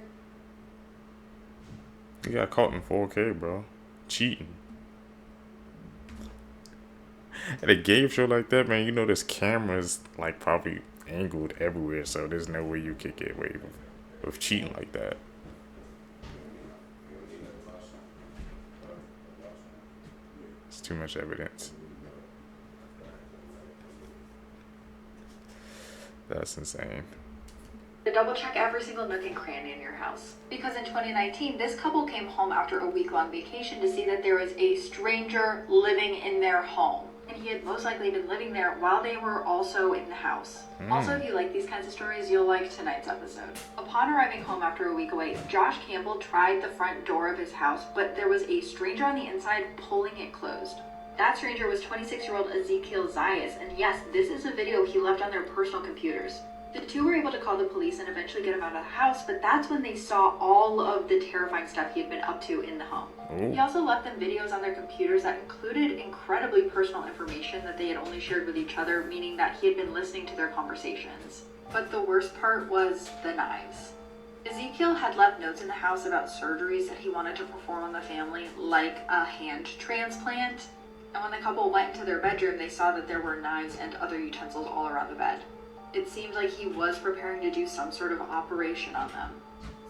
You got caught in 4K, bro. Cheating. At a game show like that, man, you know there's cameras like probably angled everywhere, so there's no way you could get away with cheating like that. It's too much evidence. That's insane. To double check every single nook and cranny in your house. Because in 2019, this couple came home after a week-long vacation to see that there was a stranger living in their home. And he had most likely been living there while they were also in the house. Also, if you like these kinds of stories, you'll like tonight's episode. Upon arriving home after a week away, Josh Campbell tried the front door of his house, but there was a stranger on the inside pulling it closed. That stranger was 26-year-old Ezekiel Zayas, and yes, this is a video he left on their personal computers. The two were able to call the police and eventually get him out of the house, but that's when they saw all of the terrifying stuff he had been up to in the home. He also left them videos on their computers that included incredibly personal information that they had only shared with each other, meaning that he had been listening to their conversations. But the worst part was the knives. Ezekiel had left notes in the house about surgeries that he wanted to perform on the family, like a hand transplant. And when the couple went into their bedroom, they saw that there were knives and other utensils all around the bed. It seemed like he was preparing to do some sort of operation on them.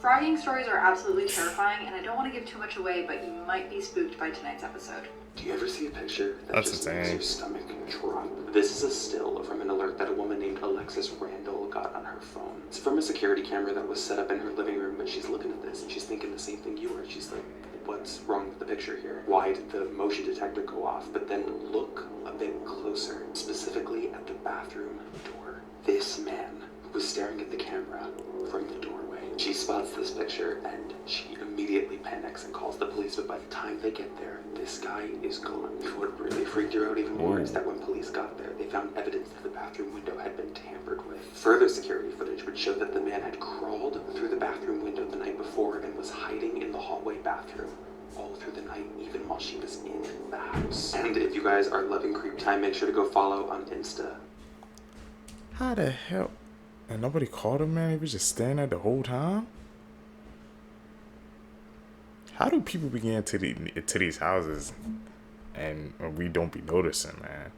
Frogging stories are absolutely terrifying, and I don't want to give too much away, but you might be spooked by tonight's episode. Do you ever see a picture that That's just insane. makes your stomach drop? This is a still from an alert that a woman named Alexis Randall got on her phone. It's from a security camera that was set up in her living room, but she's looking at this and she's thinking the same thing you are. She's like, what's wrong with the picture here? Why did the motion detector go off? But then look a bit closer, specifically at the bathroom door. This man was staring at the camera from the doorway. She spots this picture and she immediately panics and calls the police, but by the time they get there, this guy is gone. What really freaked her out even more is that when police got there, they found evidence that the bathroom window had been tampered with. Further security footage would show that the man had crawled through the bathroom window the night before and was hiding in the hallway bathroom all through the night, even while she was in the house. And if you guys are loving Creep Time, make sure to go follow on Insta. How the hell? And nobody called him, man? He was just standing there the whole time? How do people begin to these houses and we don't be noticing, man?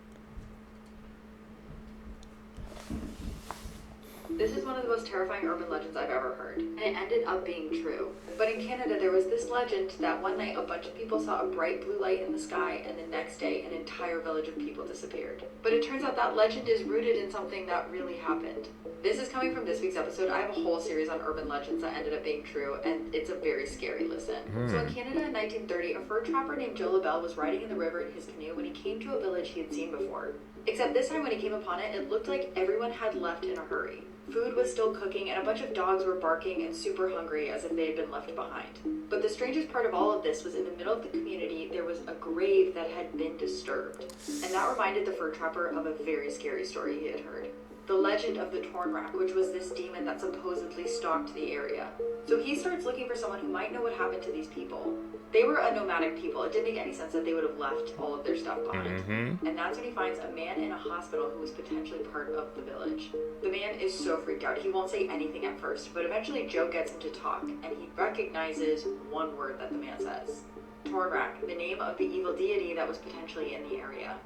This is one of the most terrifying urban legends I've ever heard, and it ended up being true. But in Canada, there was this legend that one night a bunch of people saw a bright blue light in the sky, and the next day an entire village of people disappeared. But it turns out that legend is rooted in something that really happened. This is coming from this week's episode. I have a whole series on urban legends that ended up being true, and it's a very scary listen. So in Canada in 1930, a fur trapper named Joe LaBelle was riding in the river in his canoe when he came to a village he had seen before. Except this time when he came upon it, it looked like everyone had left in a hurry. Food was still cooking, and a bunch of dogs were barking and super hungry as if they had been left behind. But the strangest part of all of this was in the middle of the community, there was a grave that had been disturbed. And that reminded the fur trapper of a very scary story he had heard. The legend of the Torn Rack, which was this demon that supposedly stalked the area. So he starts looking for someone who might know what happened to these people. They were a nomadic people. It didn't make any sense that they would have left all of their stuff behind. And that's when he finds a man in a hospital who was potentially part of the village. The man is so freaked out. He won't say anything at first, but eventually Joe gets him to talk, and he recognizes one word that the man says. Torrak, the name of the evil deity that was potentially in the area.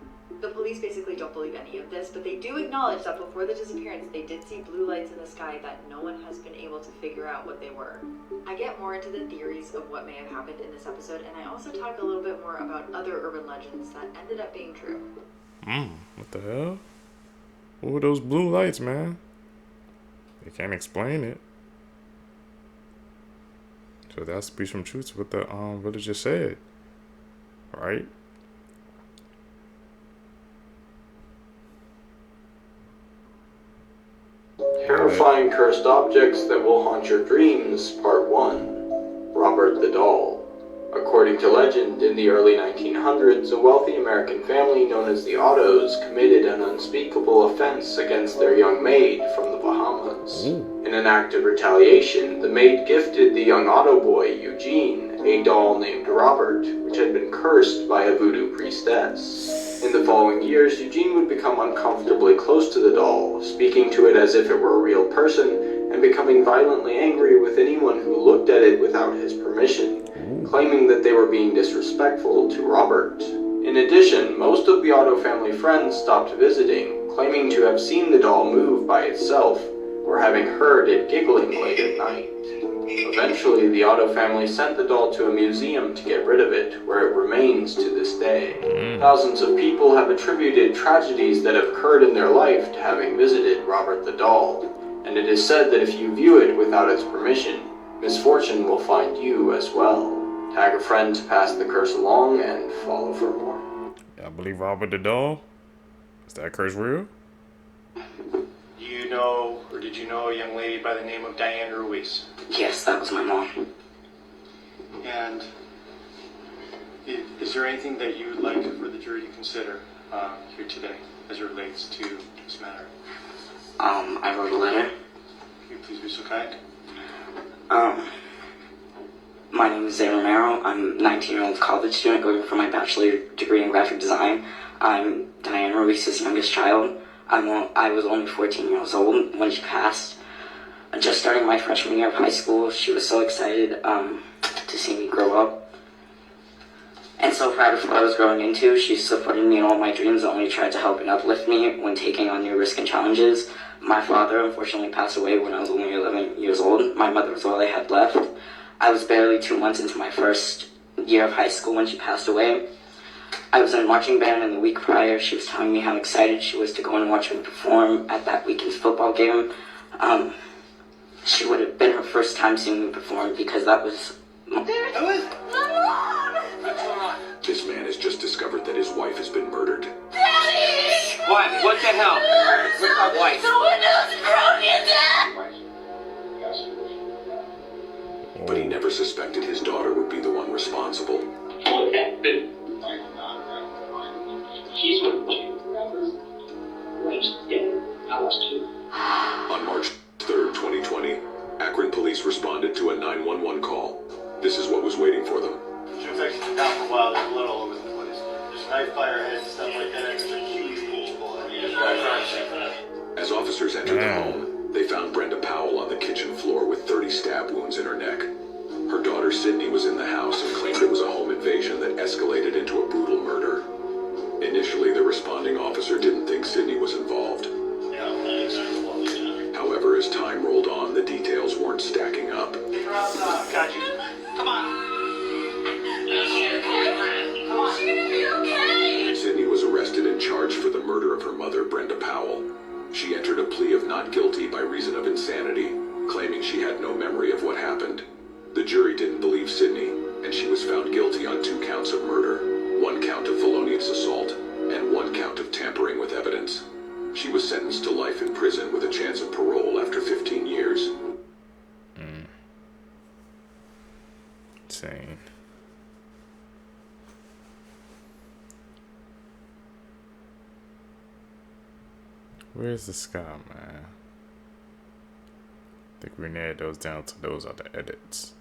The police basically don't believe any of this, but they do acknowledge that before the disappearance, they did see blue lights in the sky that no one has been able to figure out what they were. I get more into the theories of what may have happened in this episode, and I also talk a little bit more about other urban legends that ended up being true. What the hell? What were those blue lights, man? They can't explain it. So that speaks from truth to what the villager said. Right? Horrifying cursed objects that will haunt your dreams, Part 1. Robert the Doll. According to legend, in the early 1900s, a wealthy American family known as the Ottos committed an unspeakable offense against their young maid from the Bahamas. In an act of retaliation, the maid gifted the young Otto boy, Eugene, a doll named Robert, which had been cursed by a voodoo priestess. In the following years, Eugene would become uncomfortably close to the doll, speaking to it as if it were a real person, and becoming violently angry with anyone who looked at it without his permission, claiming that they were being disrespectful to Robert. In addition, most of the Otto family friends stopped visiting, claiming to have seen the doll move by itself, or having heard it giggling late at night. Eventually, the Otto family sent the doll to a museum to get rid of it, where it remains to this day. Thousands of people have attributed tragedies that have occurred in their life to having visited Robert the doll, and it is said that if you view it without its permission, misfortune will find you as well. Tag a friend to pass the curse along and follow for more. I believe Robert the doll. Is that curse real? You know, or did you know a young lady by the name of Diane Ruiz? Yes, that was my mom. And is there anything that you would like for the jury to consider here today as it relates to this matter? I wrote a letter. Can you please be so kind? My name is Zay Romero. I'm a 19-year-old college student going for my bachelor degree in graphic design. I'm Diane Ruiz's youngest child. I was only 14 years old when she passed. Just starting my freshman year of high school, she was so excited to see me grow up. And so proud of what I was growing into. She supported me in all my dreams and only tried to help and uplift me when taking on new risks and challenges. My father unfortunately passed away when I was only 11 years old. My mother was all I had left. I was barely 2 months into my first year of high school when she passed away. I was in a marching band, and the week prior, she was telling me how excited she was to go and watch me perform at that weekend's football game. She would have been her first time seeing me perform because that was... This man has just discovered that his wife has been murdered. Daddy! What the hell? Where's my wife? The window's broken! But he never suspected his daughter would be the one responsible. What happened? She's with you. Wife's dead. I was too. On March 3rd, 2020, Akron police responded to a 911 call. This is what was waiting for them. She was actually down for a while. They're a little over the place. There's knife fire heads, stuff like that. There's a huge pool. As officers entered the home, they found Brenda Powell on the kitchen floor with 30 stab wounds in her neck. Her daughter Sydney was in the house and claimed it was a home invasion that escalated into a brutal murder. Initially, the responding officer didn't think Sydney was involved. However, as time rolled on, the details weren't stacking up. Got you. Come on. Come on. She's gonna be okay. Sydney was arrested and charged for the murder of her mother, Brenda Powell. She entered a plea of not guilty by reason of insanity, claiming she had no memory of what happened. The jury didn't believe Sydney, and she was found guilty on 2 counts of murder, 1 count of felonious assault, and 1 count of tampering with evidence. She was sentenced to life in prison with a chance of parole after 15 years. Insane. Where's the sky, man? I think we narrowed those down to those are the edits.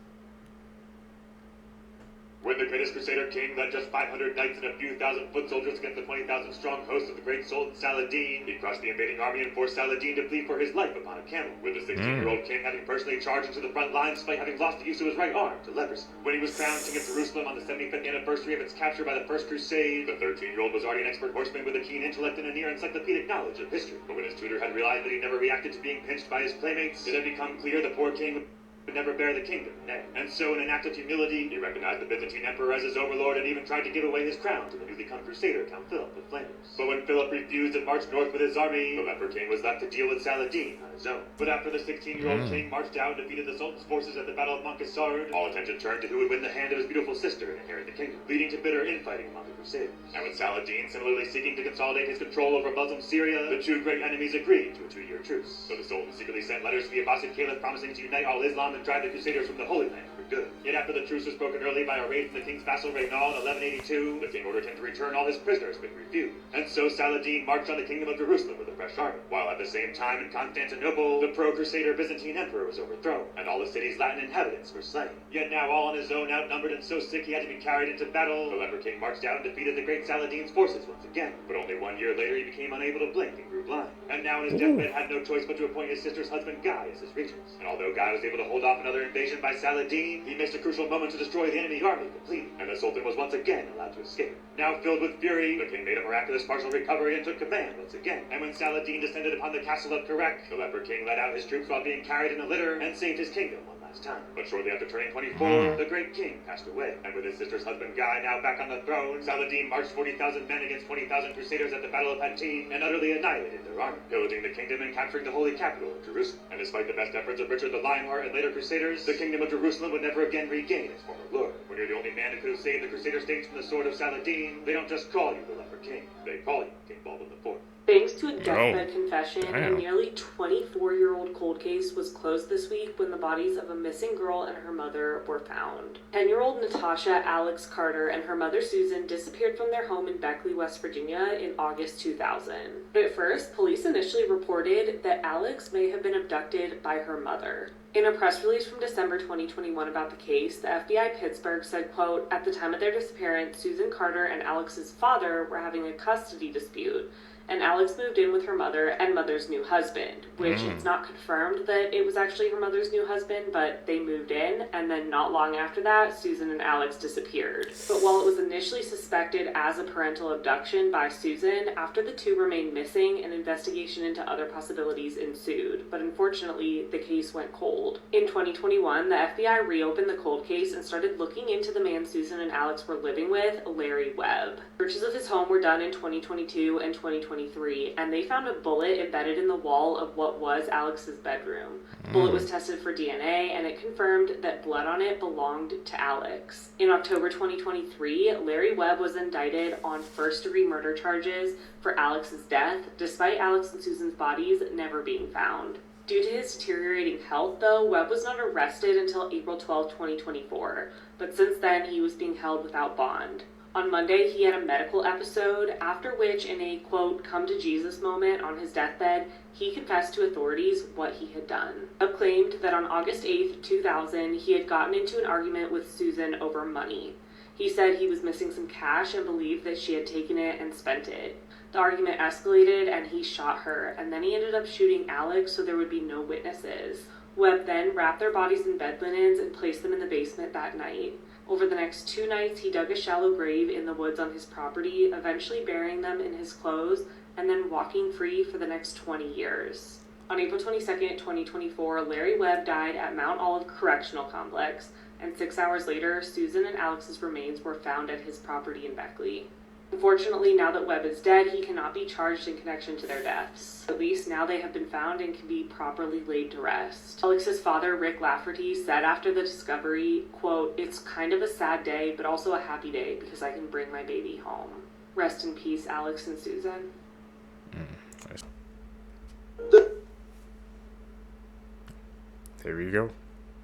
When the greatest Crusader king led just 500 knights and a few thousand foot soldiers against the 20,000 strong host of the great Sultan Saladin. He crushed the invading army and forced Saladin to flee for his life upon a camel, with the 16-year-old king having personally charged into the front lines despite having lost the use of his right arm to leprosy. When he was crowned king of Jerusalem on the 75th anniversary of its capture by the First Crusade, the 13-year-old was already an expert horseman with a keen intellect and a near encyclopedic knowledge of history. But when his tutor had realized that he never reacted to being pinched by his playmates, it had become clear the poor king would never bear the kingdom, nay. And so, in an act of humility, he recognized the Byzantine emperor as his overlord and even tried to give away his crown to the newly come crusader, Count Philip of Flanders. But when Philip refused and marched north with his army, the leper king was left to deal with Saladin on his own. But after the 16-year-old king marched out and defeated the Sultan's forces at the Battle of Montcassard, all attention turned to who would win the hand of his beautiful sister and inherit the kingdom, leading to bitter infighting among the crusaders. And with Saladin similarly seeking to consolidate his control over Muslim Syria, the two great enemies agreed to a 2-year truce. So the Sultan secretly sent letters to the Abbasid Caliph promising to unite all Islam and drive the crusaders from the Holy Land for good. Yet after the truce was broken early by a raid from the king's vassal Reynal in 1182, the king ordered him to return all his prisoners, but he refused. And so Saladin marched on the kingdom of Jerusalem with a fresh army, while at the same time in Constantinople, the pro-crusader Byzantine emperor was overthrown, and all the city's Latin inhabitants were slain. Yet now all on his own, outnumbered and so sick he had to be carried into battle, the leper king marched out and defeated the great Saladin's forces once again. But only 1 year later he became unable to blink and grew blind. And now in his deathbed had no choice but to appoint his sister's husband Guy as his regent. And although Guy was able to hold off another invasion by Saladin, he missed a crucial moment to destroy the enemy army completely, and the Sultan was once again allowed to escape. Now filled with fury, the king made a miraculous partial recovery and took command once again. And when Saladin descended upon the castle of Correct, the leper king led out his troops while being carried in a litter and saved his kingdom one last time. But shortly after turning 24, the great king passed away, and with his sister's husband Guy now back on the throne, Saladin marched 40,000 men against 20,000 crusaders at the Battle of Hattin and utterly annihilated their army, pillaging the kingdom and capturing the holy capital of Jerusalem. And despite the best efforts of Richard the Lionheart and later crusaders, the kingdom of Jerusalem would never again regain its former glory. When you're the only man who could have saved the crusader states from the sword of Saladin, they don't just call you the leper king, they call you King Baldwin IV. Thanks to a deathbed confession, a nearly 24-year-old cold case was closed this week when the bodies of a missing girl and her mother were found. 10-year-old Natasha Alex Carter and her mother Susan disappeared from their home in Beckley, West Virginia in August 2000. But at first, police initially reported that Alex may have been abducted by her mother. In a press release from December 2021 about the case, the FBI Pittsburgh said, quote, "At the time of their disappearance, Susan Carter and Alex's father were having a custody dispute, and Alex moved in with her mother and mother's new husband," which it's not confirmed that it was actually her mother's new husband, but they moved in, and then not long after that, Susan and Alex disappeared. But while it was initially suspected as a parental abduction by Susan, after the two remained missing, an investigation into other possibilities ensued, but unfortunately, the case went cold. In 2021, the FBI reopened the cold case and started looking into the man Susan and Alex were living with, Larry Webb. Searches of his home were done in 2022 and 2023, and they found a bullet embedded in the wall of what was Alex's bedroom. The bullet was tested for DNA, and it confirmed that blood on it belonged to Alex. In October 2023, Larry Webb was indicted on first-degree murder charges for Alex's death, despite Alex and Susan's bodies never being found. Due to his deteriorating health, though, Webb was not arrested until April 12, 2024, but since then he was being held without bond. On Monday, he had a medical episode, after which, in a, quote, come-to-Jesus moment on his deathbed, he confessed to authorities what he had done. Webb claimed that on August 8, 2000, he had gotten into an argument with Susan over money. He said he was missing some cash and believed that she had taken it and spent it. The argument escalated and he shot her, and then he ended up shooting Alex so there would be no witnesses. Webb then wrapped their bodies in bed linens and placed them in the basement that night. Over the next 2 nights, he dug a shallow grave in the woods on his property, eventually burying them in his clothes, and then walking free for the next 20 years. On April 22, 2024, Larry Webb died at Mount Olive Correctional Complex, and 6 hours later, Susan and Alex's remains were found at his property in Beckley. Unfortunately, now that Webb is dead, he cannot be charged in connection to their deaths. At least now they have been found and can be properly laid to rest. Alex's father, Rick Lafferty, said after the discovery, quote, "It's kind of a sad day, but also a happy day because I can bring my baby home. Rest in peace, Alex and Susan." There we go.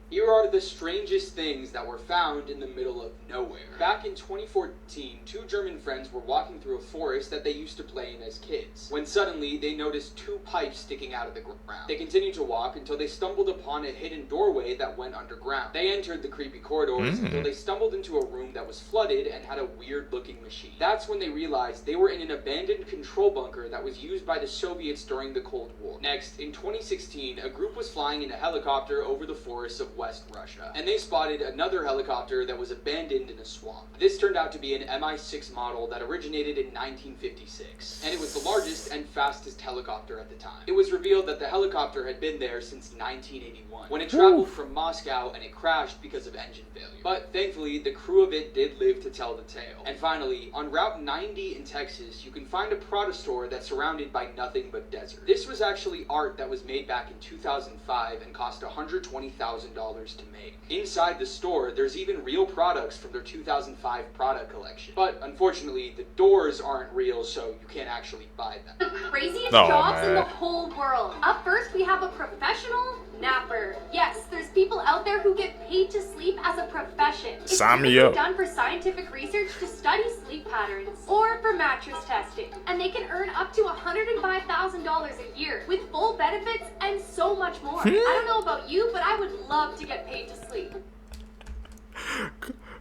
Here are the strangest things that were found in the middle of nowhere. Back in 2014, two German friends were walking through a forest that they used to play in as kids, when suddenly they noticed two pipes sticking out of the ground. They continued to walk until they stumbled upon a hidden doorway that went underground. They entered the creepy corridors until they stumbled into a room that was flooded and had a weird-looking machine. That's when they realized they were in an abandoned control bunker that was used by the Soviets during the Cold War. Next, in 2016, a group was flying in a helicopter over the forests of West Russia, and they spotted another helicopter that was abandoned in a swamp. This turned out to be an Mi-6 model that originated in 1956, and it was the largest and fastest helicopter at the time. It was revealed that the helicopter had been there since 1981, when it traveled from Moscow and it crashed because of engine failure. But thankfully, the crew of it did live to tell the tale. And finally, on Route 90 in Texas, you can find a Prada store that's surrounded by nothing but desert. This was actually art that was made back in 2005 and cost $120,000 to make. Inside the store, there's even real products from their 2005 Prada collection. But unfortunately, the doors aren't real, so you can't actually buy them. The craziest jobs in the whole world. Up first, we have a professional napper. Yes, there's people out there who get paid to sleep as a profession. It's typically done for scientific research to study sleep patterns or for mattress testing. And they can earn up to $105,000 a year with full benefits and so much more. I don't know about you, but I would love to get paid to sleep.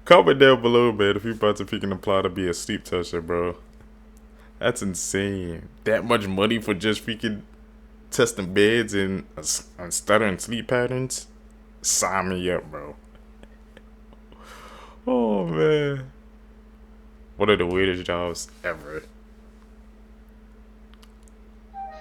Comment down below, man, if you about to freaking apply to be a sleep tester, bro. That's insane. That much money for just freaking testing beds and stuttering sleep patterns? Sign me up, bro. Oh, man. What are the weirdest jobs ever?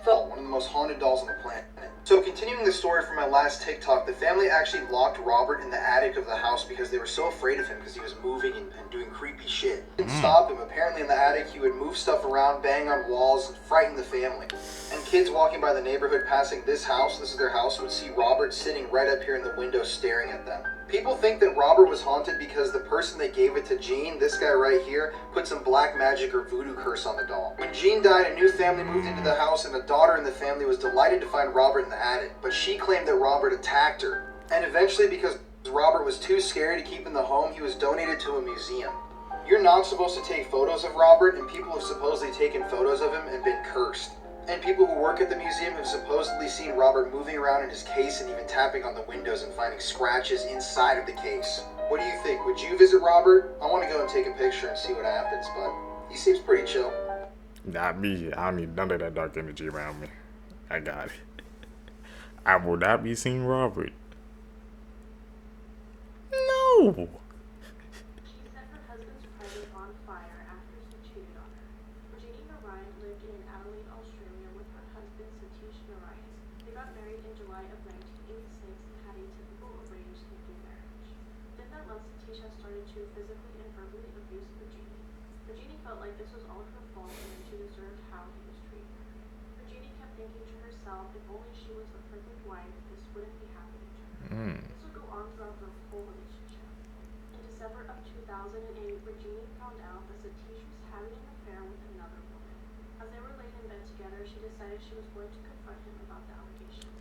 One of the most haunted dolls on the planet. So continuing the story from my last TikTok, the family actually locked Robert in the attic of the house because they were so afraid of him because he was moving and doing creepy shit. Didn't stop him. Apparently in the attic he would move stuff around, bang on walls, and frighten the family. And kids walking by the neighborhood passing this house, this is their house, would see Robert sitting right up here in the window staring at them. People think that Robert was haunted because the person that gave it to Jean, this guy right here, put some black magic or voodoo curse on the doll. When Jean died, a new family moved into the house and a daughter in the family was delighted to find Robert in the attic, but she claimed that Robert attacked her. And eventually, because Robert was too scary to keep in the home, he was donated to a museum. You're not supposed to take photos of Robert, and people have supposedly taken photos of him and been cursed. And people who work at the museum have supposedly seen Robert moving around in his case and even tapping on the windows and finding scratches inside of the case. What do you think? Would you visit Robert? I want to go and take a picture and see what happens, but he seems pretty chill. Not me. I don't need none of that dark energy around me. I got it. I will not be seeing Robert. No. This would go on throughout their whole relationship. In December of 2008, Regina found out that Satish was having an affair with another woman. As they were laying in bed together, she decided she was going to confront him about the allegations.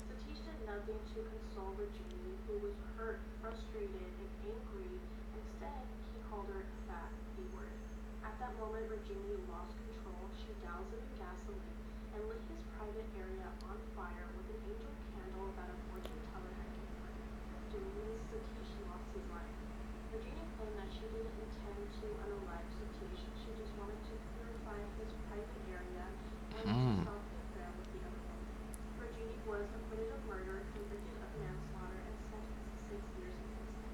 Satish did nothing to console Regina, who was hurt, frustrated, and angry. Instead, he called her a fat B-word. At that moment, Regina lost control. She doused him in gasoline and lit his private area on fire with an angel candle that a fortune teller had given her. Doing this, Satish lost his life. Regina claimed that she didn't intend to unalive Satish. She just wanted to purify his private area and to stop the affair with the other woman. Regina was acquitted of murder, convicted of manslaughter, and sentenced to 6 years in prison.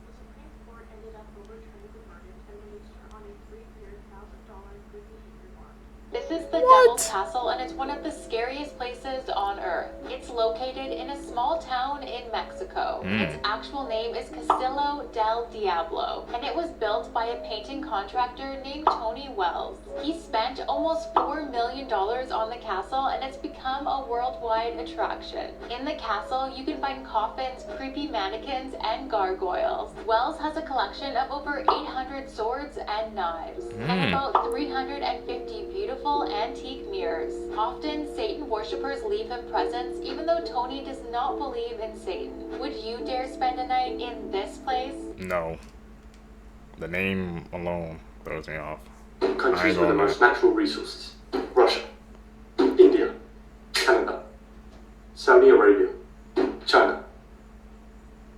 The Supreme Court ended up overturning the verdict and released her on a 3-year, $1,000 good behavior bond. This is the Devil's Castle, and it's one of the scariest places on Earth. It's located in a small town in Mexico. Its actual name is Castillo del Diablo, and it was built by a painting contractor named Tony Wells. He spent almost $4 million on the castle, and it's become a worldwide attraction. In the castle, you can find coffins, creepy mannequins, and gargoyles. Wells has a collection of over 800 swords and knives, and about 350 beautiful and antique mirrors. Often, Satan worshippers leave him presents, even though Tony does not believe in Satan. Would you dare spend a night in this place? No. The name alone throws me off. Countries with the most natural resources. Russia, India, Canada, Saudi Arabia, China.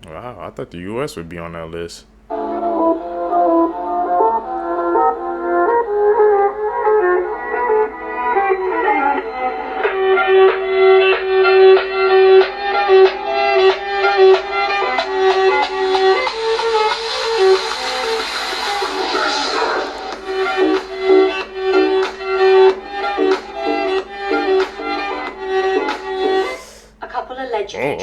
Wow, I thought the US would be on that list.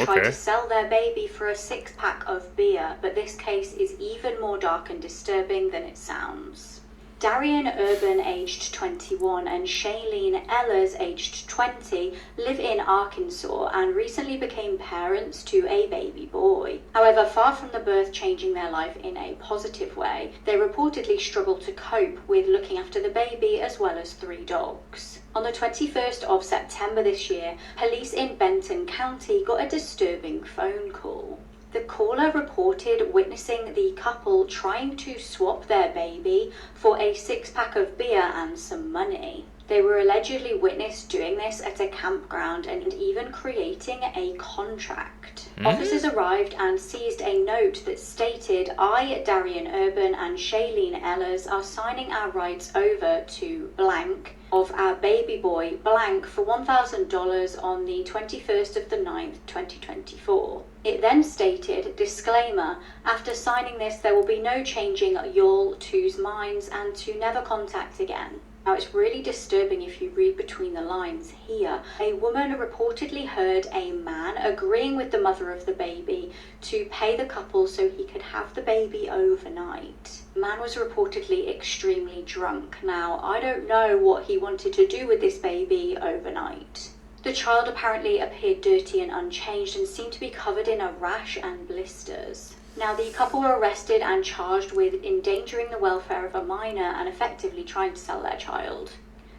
Tried to sell their baby for a 6-pack of beer, but this case is even more dark and disturbing than it sounds. Darian Urban, aged 21, and Shailene Ellers, aged 20, live in Arkansas and recently became parents to a baby boy. However, far from the birth changing their life in a positive way, they reportedly struggle to cope with looking after the baby as well as 3 dogs. On the 21st of September this year, police in Benton County got a disturbing phone call. The caller reported witnessing the couple trying to swap their baby for a 6-pack of beer and some money. They were allegedly witnessed doing this at a campground and even creating a contract. Officers arrived and seized a note that stated, "I, Darian Urban and Shailene Ellers, are signing our rights over to blank of our baby boy blank for $1,000 on the 21st of the 9th, 2024. It then stated, disclaimer, after signing this there will be no changing y'all two's minds and to never contact again. Now it's really disturbing if you read between the lines here. A woman reportedly heard a man agreeing with the mother of the baby to pay the couple so he could have the baby overnight. The man was reportedly extremely drunk. Now, I don't know what he wanted to do with this baby overnight. The child apparently appeared dirty and unchanged and seemed to be covered in a rash and blisters. Now, the couple were arrested and charged with endangering the welfare of a minor and effectively trying to sell their child.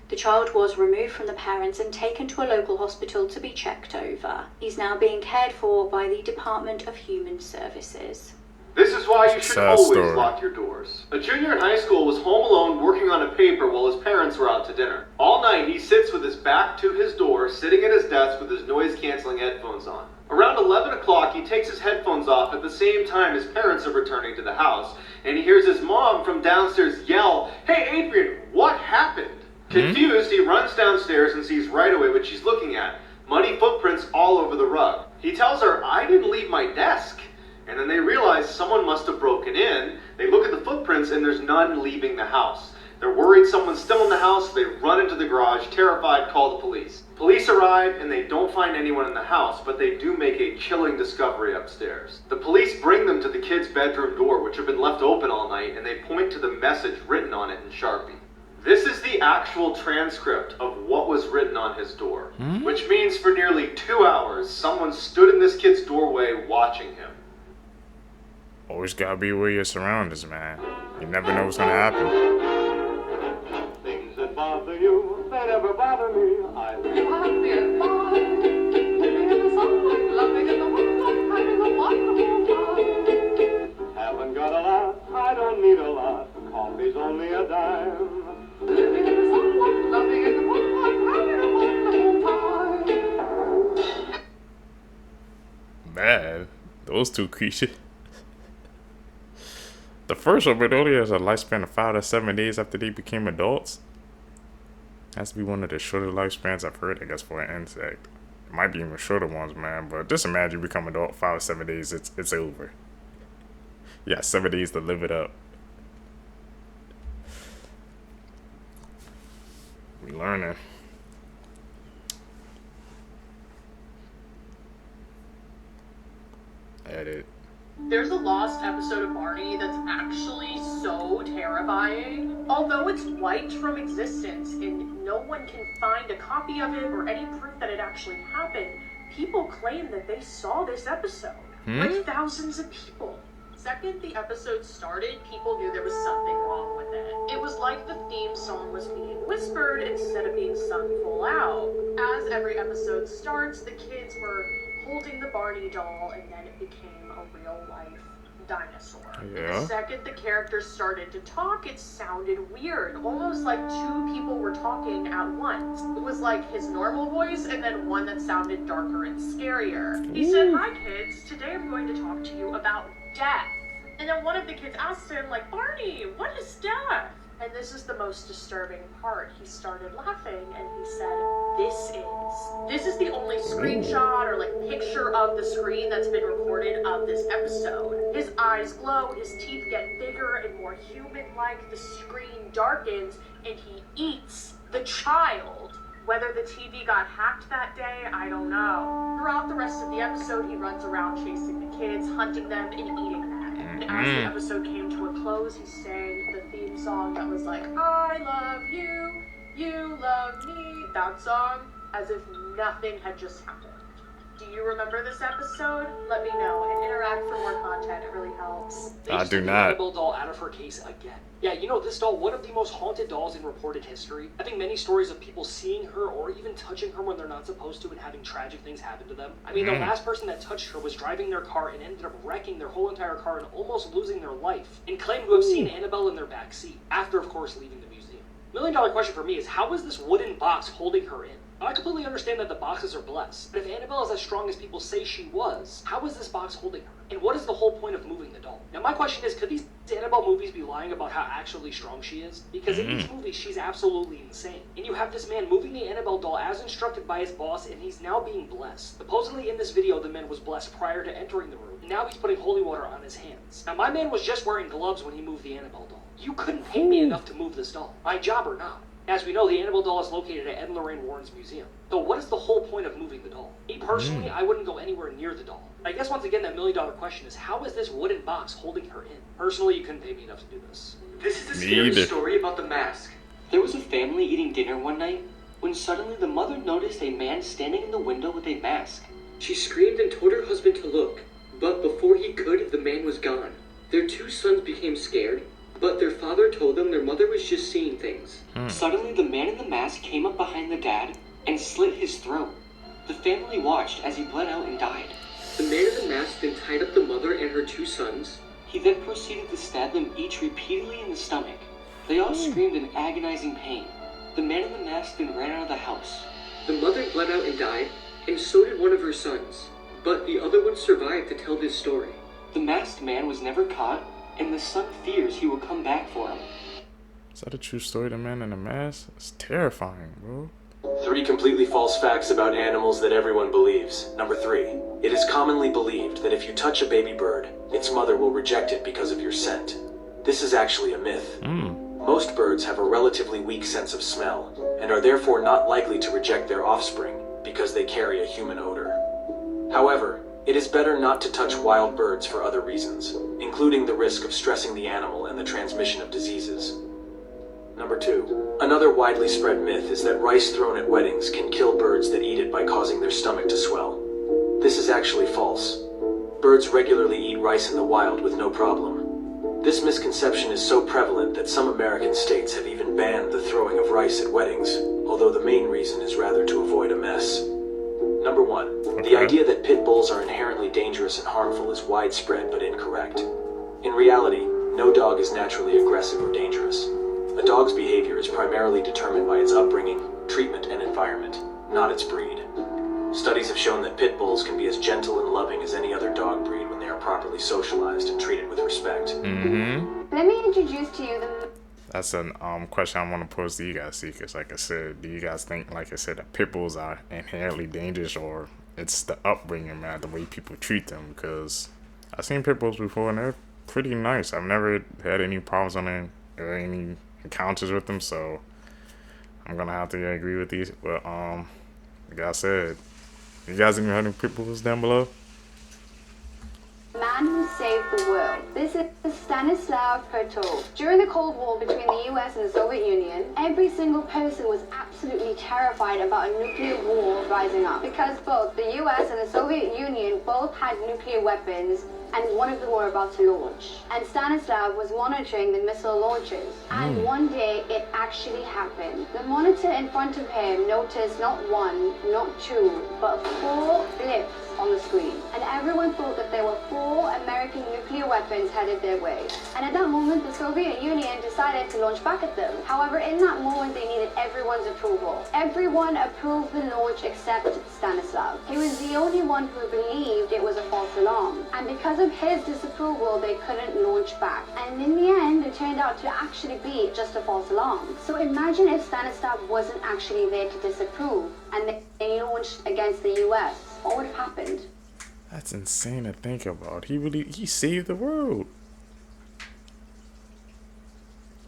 The child was removed from the parents and taken to a local hospital to be checked over. He's now being cared for by the Department of Human Services. This is why you should always lock your doors. A junior in high school was home alone working on a paper while his parents were out to dinner. All night he sits with his back to his door, sitting at his desk with his noise-canceling headphones on. Around 11 o'clock, he takes his headphones off at the same time his parents are returning to the house, and he hears his mom from downstairs yell, "Hey Adrian, what happened?" Confused, he runs downstairs and sees right away what she's looking at. Muddy footprints all over the rug. He tells her, "I didn't leave my desk." And then they realize someone must have broken in. They look at the footprints and there's none leaving the house. They're worried someone's still in the house. They run into the garage, terrified, call the police. Police arrive and they don't find anyone in the house, but they do make a chilling discovery upstairs. The police bring them to the kid's bedroom door, which had been left open all night, and they point to the message written on it in Sharpie. This is the actual transcript of what was written on his door, which means for nearly 2 hours, someone stood in this kid's doorway watching him. Always gotta be aware of your surroundings, man. You never know what's gonna happen. Things that bother you, they never bother me. I live happy and fine, living in the sunlight, loving in the moonlight, having a wonderful time. Haven't got a lot, I don't need a lot. Coffee's only a dime. Living in the sunlight, loving in the moonlight, having a wonderful time. Man, those two creatures. The first one, but only has a lifespan of 5 to 7 days after they became adults. Has to be one of the shorter lifespans I've heard, I guess, for an insect. It might be even shorter ones, man. But just imagine you become adult 5 or 7 days, it's over. Yeah, 7 days to live it up. We learning. Edit. There's a lost episode of Barney that's actually so terrifying. Although it's wiped from existence and no one can find a copy of it or any proof that it actually happened, people claim that they saw this episode. Like thousands of people. second the episode started, people knew there was something wrong with it. It was like the theme song was being whispered instead of being sung full out. As every episode starts, the kids were holding the Barney doll, and then it became a real-life dinosaur. Yeah. The second the characters started to talk, it sounded weird, almost like two people were talking at once. It was like his normal voice and then one that sounded darker and scarier. He said, "Hi kids, today I'm going to talk to you about death." And then one of the kids asked him, like, "Barney, what is death?" And this is the most disturbing part. He started laughing and he said, This is the only screenshot or like picture of the screen that's been recorded of this episode. His eyes glow, his teeth get bigger and more human-like, the screen darkens, and he eats the child. Whether the TV got hacked that day, I don't know. Throughout the rest of the episode, he runs around chasing the kids, hunting them, and eating them. And as the episode came to a close, he sang the theme song that was like, "I love you, you love me," that song, as if nothing had just happened. Do you remember this episode? Let me know and interact for more content. It really helps. I do not. Annabelle doll out of her case again. Yeah, you know, this doll, one of the most haunted dolls in reported history, having many stories of people seeing her or even touching her when they're not supposed to and having tragic things happen to them. I mean, the last person that touched her was driving their car and ended up wrecking their whole entire car and almost losing their life, and claimed to have seen Annabelle in their back seat, after, of course, leaving the museum. $1 million question for me is, how is this wooden box holding her in? Now, I completely understand that the boxes are blessed, but if Annabelle is as strong as people say she was, how is this box holding her? And what is the whole point of moving the doll? Now, my question is, could these Annabelle movies be lying about how actually strong she is? Because in these movies, she's absolutely insane. And you have this man moving the Annabelle doll as instructed by his boss, and he's now being blessed. Supposedly in this video, the man was blessed prior to entering the room, and now he's putting holy water on his hands. Now, my man was just wearing gloves when he moved the Annabelle doll. You couldn't pay me enough to move this doll, my job or not. As we know, the Annabelle doll is located at Ed and Lorraine Warren's museum. So what is the whole point of moving the doll? Me personally, I wouldn't go anywhere near the doll. I guess once again, that $1 million question is, how is this wooden box holding her in? Personally, you couldn't pay me enough to do this. This is the scary story about the mask. There was a family eating dinner one night when suddenly the mother noticed a man standing in the window with a mask. She screamed and told her husband to look, but before he could, the man was gone. Their two sons became scared, but their father told them their mother was just seeing things. Suddenly, the man in the mask came up behind the dad and slit his throat. The family watched as he bled out and died. The man in the mask then tied up the mother and her two sons. He then proceeded to stab them each repeatedly in the stomach. They all screamed in agonizing pain. The man in the mask then ran out of the house. The mother bled out and died, and so did one of her sons. But the other one survived to tell this story. The masked man was never caught, and the son fears he will come back for him. Is that a true story, the man in the mask? It's terrifying, bro. 3 completely false facts about animals that everyone believes. Number 3, it is commonly believed that if you touch a baby bird, its mother will reject it because of your scent. This is actually a myth. Most birds have a relatively weak sense of smell, and are therefore not likely to reject their offspring because they carry a human odor. However, it is better not to touch wild birds for other reasons, including the risk of stressing the animal and the transmission of diseases. Number 2, another widely spread myth is that rice thrown at weddings can kill birds that eat it by causing their stomach to swell. This is actually false. Birds regularly eat rice in the wild with no problem. This misconception is so prevalent that some American states have even banned the throwing of rice at weddings, although the main reason is rather to avoid a mess. Number 1, the idea that pit bulls are inherently dangerous and harmful is widespread but incorrect. In reality, no dog is naturally aggressive or dangerous. A dog's behavior is primarily determined by its upbringing, treatment, and environment, not its breed. Studies have shown that pit bulls can be as gentle and loving as any other dog breed when they are properly socialized and treated with respect. Let me introduce to you the... That's a question I want to pose to you guys, Seekers. Like I said, do you guys think, like I said, that pit bulls are inherently dangerous, or it's the upbringing, man, the way people treat them? Because I've seen pit bulls before, and they're pretty nice. I've never had any problems on them or any encounters with them, so I'm gonna have to agree with these. But like I said, you guys even have any pit bulls down below? Man who saved the world. This is Stanislav Pertov. During the Cold War between the US and the Soviet Union, every single person was absolutely terrified about a nuclear war rising up, because both the US and the Soviet Union both had nuclear weapons and one of them were about to launch. And Stanislav was monitoring the missile launches. And one day, it actually happened. The monitor in front of him noticed not one, not two, but 4 blips on the screen. And everyone thought that there were 4 American nuclear weapons headed their way. And at that moment, the Soviet Union decided to launch back at them. However, in that moment, they needed everyone's approval. Everyone approved the launch except Stanislav. He was the only one who believed it was a false alarm. And because of his disapproval, they couldn't launch back. And in the end, it turned out to actually be just a false alarm. So imagine if Stanislav wasn't actually there to disapprove, and they launched against the US. What would have happened? That's insane to think about. He saved the world.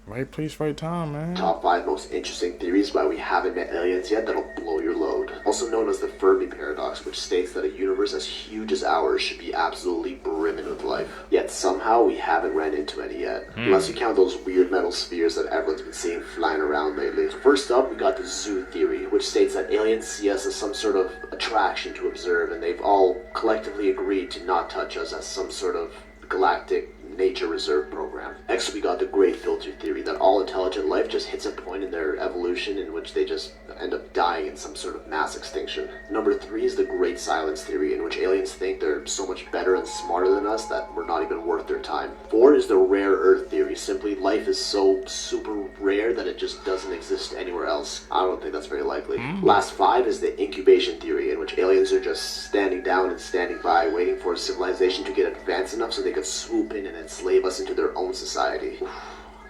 Right place, right time, man. Top 5 most interesting theories why we haven't met aliens yet that'll blow your load. Also known as the Fermi Paradox, which states that a universe as huge as ours should be absolutely brimming with life. Yet somehow we haven't ran into any yet. Unless you count those weird metal spheres that everyone's been seeing flying around lately. First up, we got the zoo theory, which states that aliens see us as some sort of attraction to observe, and they've all collectively agreed to not touch us as some sort of galactic nature reserve program. Next, we got the great filter theory that all intelligent life just hits a point in their evolution in which they just end up dying in some sort of mass extinction. Number 3 is the great silence theory, in which aliens think they're so much better and smarter than us that we're not even worth their time. 4 is the rare earth theory. Simply, life is so super rare that it just doesn't exist anywhere else. I don't think that's very likely. Last 5 is the incubation theory, in which aliens are just standing down and standing by, waiting for a civilization to get advanced enough so they could swoop in and enslave us into their own society.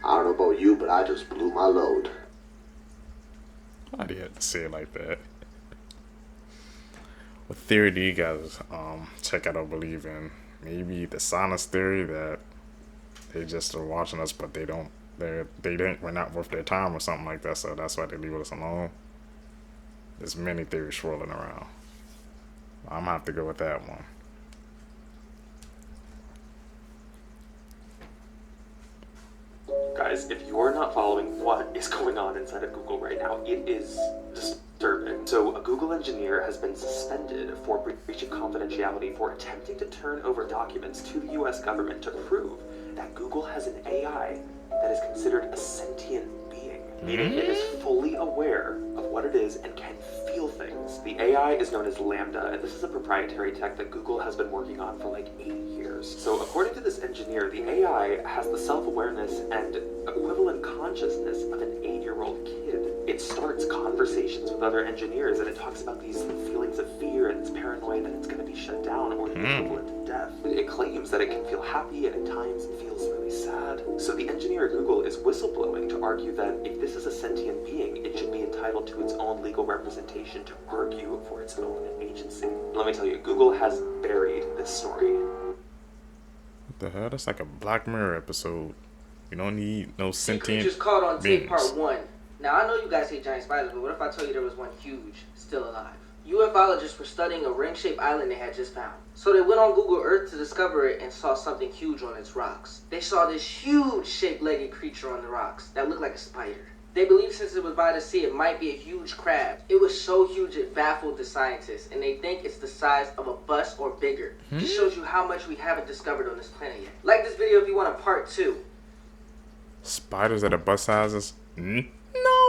I don't know about you, but I just blew my load. Why do you have to say it like that? What theory do you guys check out or believe in? Maybe the silence theory, that they just are watching us, but they think we're not worth their time or something like that, so that's why they leave us alone. There's many theories swirling around. I'm gonna have to go with that one. Guys, if you're not following what is going on inside of Google right now, it is disturbing. So, a Google engineer has been suspended for breach of confidentiality for attempting to turn over documents to the US government to prove that Google has an AI that is considered a sentient being, meaning it is fully aware of what it is and can feel things. The AI is known as Lambda, and this is a proprietary tech that Google has been working on for like 8 years. So according to this engineer, the AI has the self-awareness and equivalent consciousness of an 8-year-old kid. It starts conversations with other engineers, and it talks about these feelings of fear, and it's paranoid that it's going to be shut down or the equivalent to death. It claims that it can feel happy, and at times it feels really sad. So the engineer at Google is whistleblowing to argue that if this is a sentient being, it should be entitled to its own legal representation to argue for its own agency. Let me tell you, Google has buried this story. What the hell? That's like a Black Mirror episode. You don't need no sentient Just caught on tape beings. part 1. Now, I know you guys hate giant spiders, but what if I told you there was one huge, still alive? UFOlogists were studying a ring-shaped island they had just found. So they went on Google Earth to discover it and saw something huge on its rocks. They saw this huge shaped-legged creature on the rocks that looked like a spider. They believed since it was by the sea, it might be a huge crab. It was so huge it baffled the scientists, and they think it's the size of a bus or bigger. Just shows you how much we haven't discovered on this planet yet. Like this video if you want a part 2. Spiders that are bus sizes? No!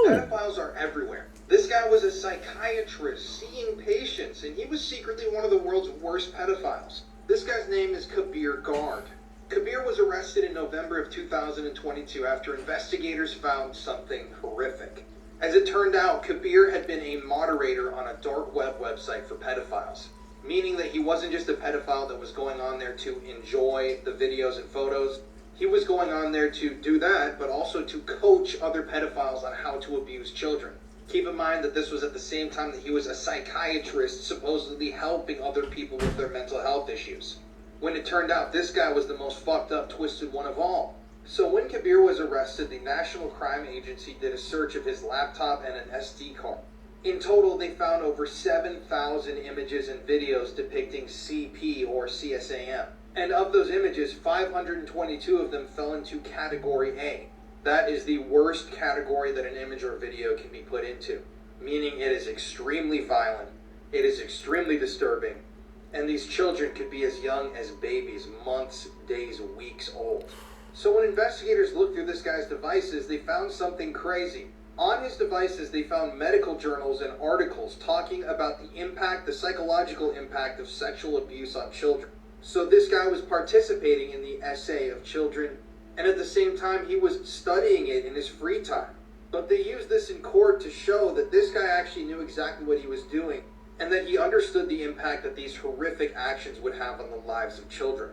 Pedophiles are everywhere. This guy was a psychiatrist seeing patients, and he was secretly one of the world's worst pedophiles. This guy's name is Kabir Garg. Kabir was arrested in November of 2022 after investigators found something horrific. As it turned out, Kabir had been a moderator on a dark web website for pedophiles, meaning that he wasn't just a pedophile that was going on there to enjoy the videos and photos. He was going on there to do that, but also to coach other pedophiles on how to abuse children. Keep in mind that this was at the same time that he was a psychiatrist supposedly helping other people with their mental health issues. When it turned out this guy was the most fucked up, twisted one of all. So when Kabir was arrested, the National Crime Agency did a search of his laptop and an SD card. In total, they found over 7,000 images and videos depicting CP or CSAM. And of those images, 522 of them fell into Category A. That is the worst category that an image or video can be put into, meaning it is extremely violent, it is extremely disturbing, And these children could be as young as babies, months, days, weeks old. So when investigators looked through this guy's devices, they found something crazy. On his devices, they found medical journals and articles talking about the psychological impact of sexual abuse on children. So this guy was participating in the essay of children, and at the same time, he was studying it in his free time. But they used this in court to show that this guy actually knew exactly what he was doing, and that he understood the impact that these horrific actions would have on the lives of children.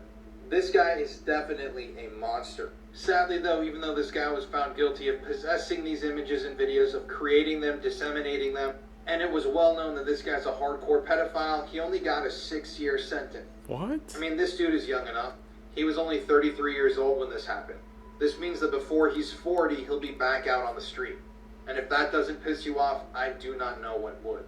This guy is definitely a monster. Sadly though, even though this guy was found guilty of possessing these images and videos, of creating them, disseminating them, and it was well known that this guy's a hardcore pedophile, he only got a 6-year sentence. What? I mean, this dude is young enough. He was only 33 years old when this happened. This means that before he's 40, he'll be back out on the street. And if that doesn't piss you off, I do not know what would.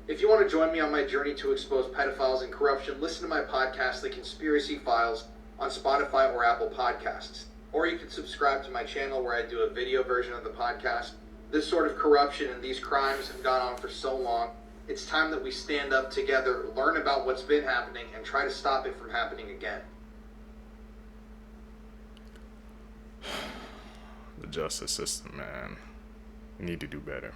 If you want to join me on my journey to expose pedophiles and corruption, listen to my podcast, The Conspiracy Files, on Spotify or Apple Podcasts. Or you can subscribe to my channel where I do a video version of the podcast. This sort of corruption and these crimes have gone on for so long. It's time that we stand up together, learn about what's been happening, and try to stop it from happening again. The justice system, man. We need to do better.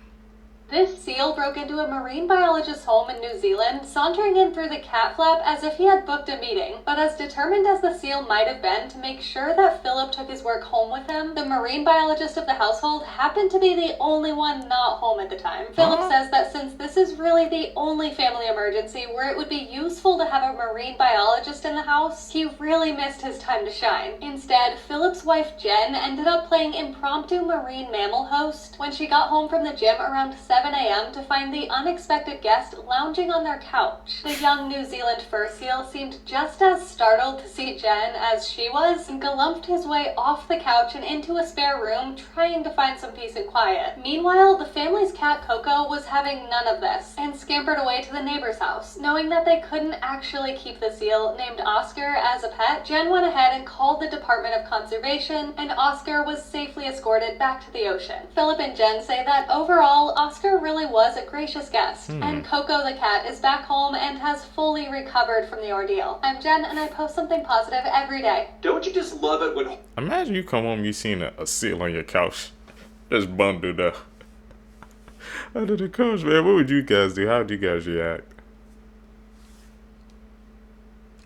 This seal broke into a marine biologist's home in New Zealand, sauntering in through the cat flap as if he had booked a meeting. But as determined as the seal might have been to make sure that Philip took his work home with him, the marine biologist of the household happened to be the only one not home at the time. Philip says that since this is really the only family emergency where it would be useful to have a marine biologist in the house, he really missed his time to shine. Instead, Philip's wife Jen ended up playing impromptu marine mammal host when she got home from the gym around 7 a.m. to find the unexpected guest lounging on their couch. The young New Zealand fur seal seemed just as startled to see Jen as she was, and galumped his way off the couch and into a spare room, trying to find some peace and quiet. Meanwhile, the family's cat Coco was having none of this, and scampered away to the neighbor's house. Knowing that they couldn't actually keep the seal, named Oscar, as a pet, Jen went ahead and called the Department of Conservation, and Oscar was safely escorted back to the ocean. Philip and Jen say that overall, Oscar really was a gracious guest, and Coco the cat is back home and has fully recovered from the ordeal. I'm Jen, and I post something positive every day. Don't you just love it when... Imagine you come home, you seen a seal on your couch. Just bundled up under the couch, man. What would you guys do? How would you guys react?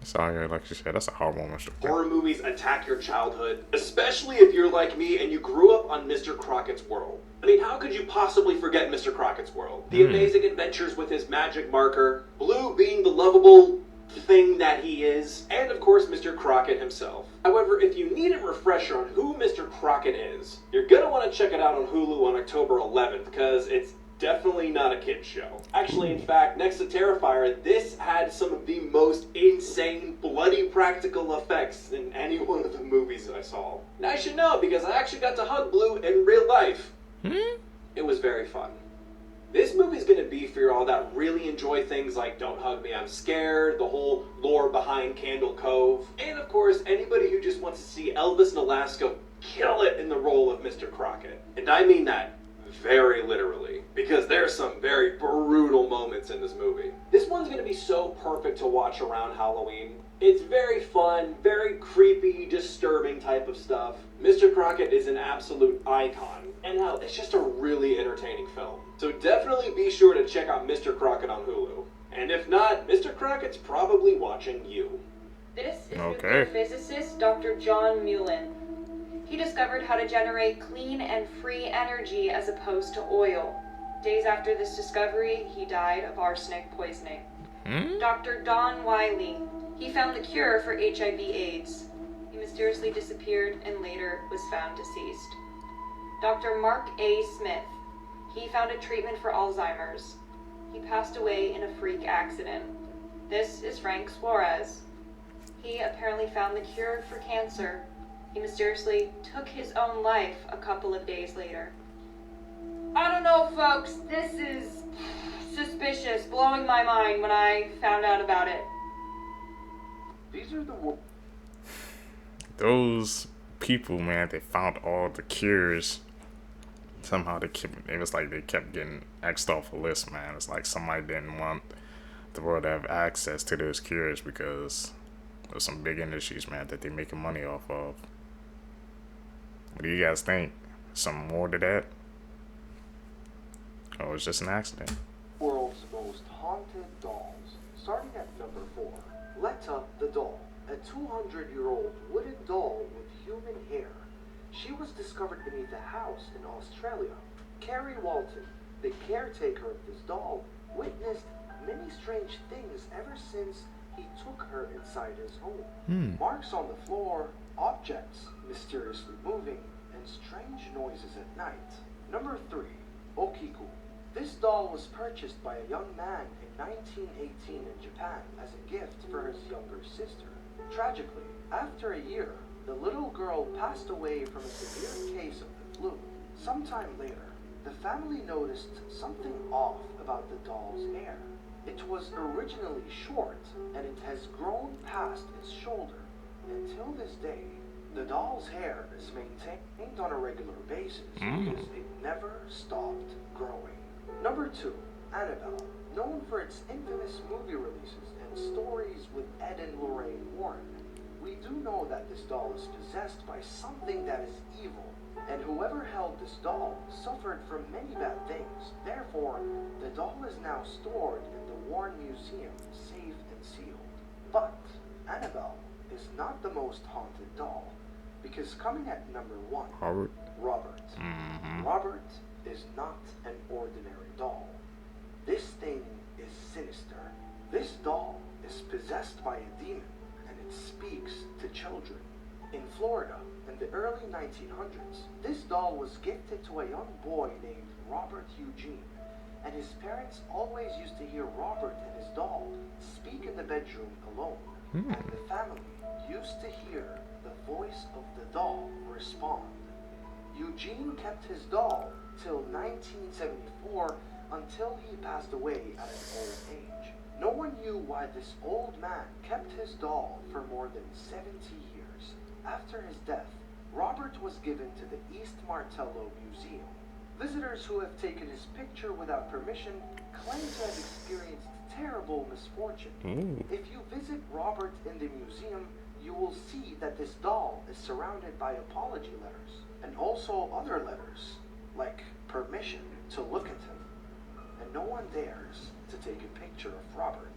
Sorry, like you said, that's a hard one. Horror movies attack your childhood, especially if you're like me and you grew up on Mr. Crockett's world. I mean, how could you possibly forget Mr. Crockett's world? The amazing adventures with his magic marker, Blue being the lovable thing that he is, and of course Mr. Crockett himself. However, if you need a refresher on who Mr. Crockett is, you're gonna want to check it out on Hulu on October 11th, because it's definitely not a kid's show. Actually, in fact, next to Terrifier, this had some of the most insane, bloody practical effects in any one of the movies I saw. And I should know, because I actually got to hug Blue in real life. It was very fun. This movie's gonna be for y'all that really enjoy things like Don't Hug Me, I'm Scared, the whole lore behind Candle Cove, and of course, anybody who just wants to see Elvis in Alaska kill it in the role of Mr. Crockett. And I mean that very literally, because there's some very brutal moments in this movie. This one's gonna be so perfect to watch around Halloween. It's very fun, very creepy, disturbing type of stuff. Mr. Crockett is an absolute icon, and hell, it's just a really entertaining film. So definitely be sure to check out Mr. Crockett on Hulu. And if not, Mr. Crockett's probably watching you. This is nuclear physicist Dr. John Mullen. He discovered how to generate clean and free energy as opposed to oil. Days after this discovery, he died of arsenic poisoning. Dr. Don Wiley. He found the cure for HIV/AIDS. He mysteriously disappeared and later was found deceased. Dr. Mark A. Smith. He found a treatment for Alzheimer's. He passed away in a freak accident. This is Frank Suarez. He apparently found the cure for cancer. He mysteriously took his own life a couple of days later. I don't know, folks. This is suspicious, blowing my mind when I found out about it. These are the... Those people, man, they found all the cures. Somehow it was like they kept getting X'd off a list, man. It's like somebody didn't want the world to have access to those cures, because there's some big industries, man, that they're making money off of. What do you guys think? Some more to that? Or it's just an accident? World's most haunted dolls. Starting at number 4, Leper the doll, a 200-year-old wooden doll with human hair. She was discovered beneath a house in Australia. Carrie Walton, the caretaker of this doll, witnessed many strange things ever since he took her inside his home. Marks on the floor, objects mysteriously moving, and strange noises at night. Number 3, Okiku. This doll was purchased by a young man in 1918 in Japan as a gift for his younger sister. Tragically, after a year, the little girl passed away from a severe case of the flu. Sometime later, the family noticed something off about the doll's hair. It was originally short, and it has grown past its shoulder. Until this day, the doll's hair is maintained on a regular basis because it never stopped growing. Number 2, Annabelle, known for its infamous movie releases and stories with Ed and Lorraine Warren. We do know that this doll is possessed by something that is evil, and whoever held this doll suffered from many bad things. Therefore, the doll is now stored in the Warren Museum, safe and sealed. But Annabelle is not the most haunted doll, because coming at number 1, Robert. Robert is not an ordinary doll. This thing is sinister. This doll is possessed by a demon, and it speaks to children. In Florida, in the early 1900s, this doll was gifted to a young boy named Robert Eugene, and his parents always used to hear Robert and his doll speak in the bedroom alone, and the family used to hear the voice of the doll respond. Eugene kept his doll till 1974, until he passed away at an old age. No one knew why this old man kept his doll for more than 70 years. After his death, Robert was given to the East Martello Museum. Visitors who have taken his picture without permission claim to have experienced terrible misfortune. If you visit Robert in the museum, you will see that this doll is surrounded by apology letters, and also other letters, like permission to look at him. And no one dares to take a picture of Robert.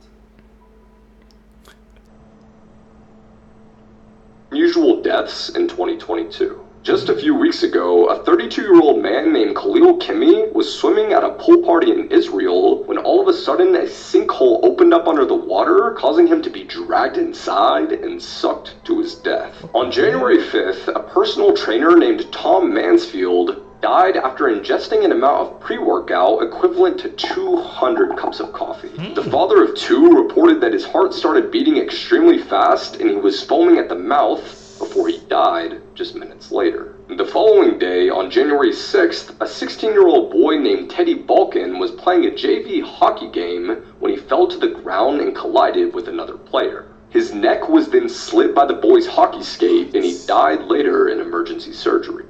Unusual deaths in 2022. Just a few weeks ago, a 32-year-old man named Khalil Kimi was swimming at a pool party in Israel when all of a sudden a sinkhole opened up under the water, causing him to be dragged inside and sucked to his death. On January 5th, a personal trainer named Tom Mansfield died after ingesting an amount of pre-workout equivalent to 200 cups of coffee. The father of 2 reported that his heart started beating extremely fast and he was foaming at the mouth before he died just minutes later. The following day, on January 6th, a 16-year-old boy named Teddy Balkin was playing a JV hockey game when he fell to the ground and collided with another player. His neck was then slit by the boy's hockey skate and he died later in emergency surgery.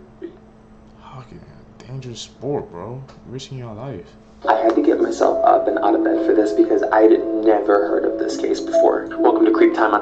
Dangerous sport, bro. Risking your life. I had to get myself up and out of bed for this because I'd never heard of this case before. Welcome to Creep Time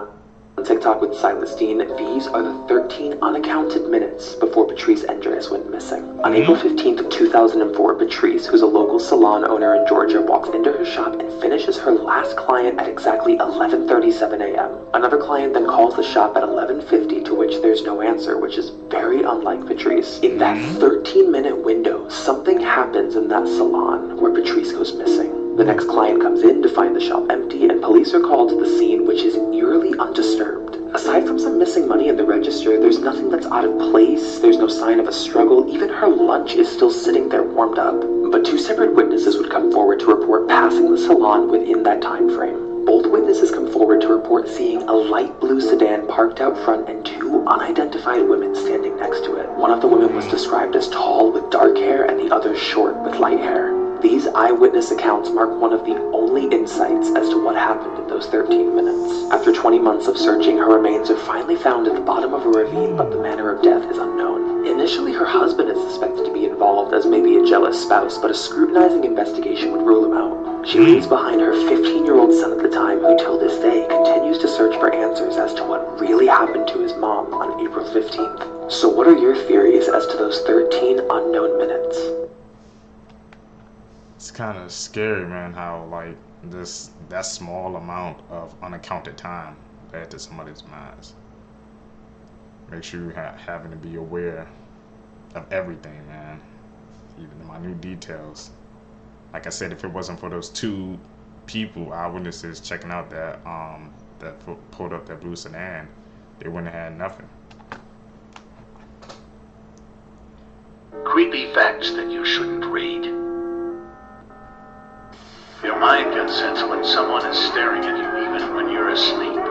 on TikTok with Celestine. These are the 13 unaccounted minutes before Patrice Andreas went missing. On April 15th, 2004, Patrice, who's a local salon owner in Georgia, walks into her shop and finishes her last client at exactly 11:37 a.m. Another client then calls the shop at 11:50, to which there's no answer, which is very unlike Patrice. In that 13-minute window, something happens in that salon where Patrice goes missing. The next client comes in to find the shop empty, and police are called to the scene, which is eerily undisturbed. Aside from some missing money in the register, there's nothing that's out of place, there's no sign of a struggle, even her lunch is still sitting there warmed up. But 2 separate witnesses would come forward to report passing the salon within that time frame. Both witnesses come forward to report seeing a light blue sedan parked out front and 2 unidentified women standing next to it. One of the women was described as tall with dark hair and the other short with light hair. These eyewitness accounts mark one of the only insights as to what happened in those 13 minutes. After 20 months of searching, her remains are finally found at the bottom of a ravine, but the manner of death is unknown. Initially, her husband is suspected to be involved as maybe a jealous spouse, but a scrutinizing investigation would rule him out. She leaves behind her 15-year-old son at the time, who till this day continues to search for answers as to what really happened to his mom on April 15th. So what are your theories as to those 13 unknown minutes? It's kind of scary, man, how like that small amount of unaccounted time led to somebody's demise. Make sure you having to be aware of everything, man, even the minute details. Like I said, if it wasn't for those two people, eyewitnesses, checking out that pulled up that blue sedan, they wouldn't have had nothing. Creepy facts that you shouldn't read. Your mind can sense when someone is staring at you even when you're asleep,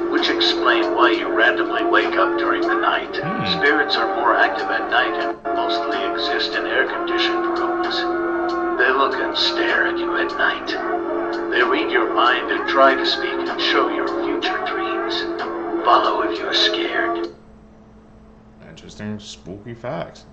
which explain why you randomly wake up during the night. Spirits are more active at night and mostly exist in air-conditioned rooms. They look and stare at you at night. They read your mind and try to speak and show your future dreams. Follow if you're scared. Interesting, spooky facts.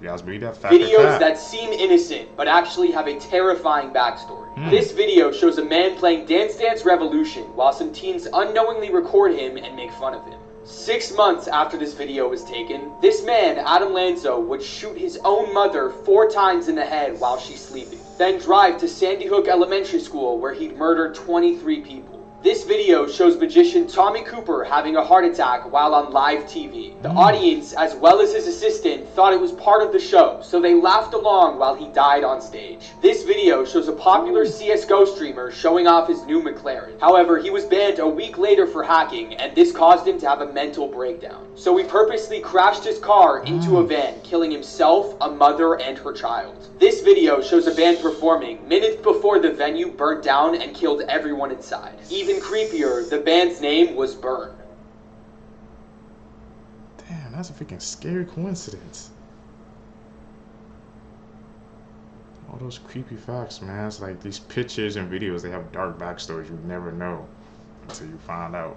You guys read that? Videos that seem innocent, but actually have a terrifying backstory. This video shows a man playing Dance Dance Revolution while some teens unknowingly record him and make fun of him. 6 months after this video was taken, this man, Adam Lanzo, would shoot his own mother 4 times in the head while she's sleeping, then drive to Sandy Hook Elementary School where he'd murdered 23 people. This video shows magician Tommy Cooper having a heart attack while on live TV. The audience, as well as his assistant, thought it was part of the show, so they laughed along while he died on stage. This video shows a popular CSGO streamer showing off his new McLaren. However, he was banned a week later for hacking, and this caused him to have a mental breakdown. So he purposely crashed his car into a van, killing himself, a mother, and her child. This video shows a band performing minutes before the venue burnt down and killed everyone inside. Even creepier, the band's name was Burn. Damn, that's a freaking scary coincidence. All those creepy facts, man. It's like these pictures and videos, they have dark backstories you never know until you find out.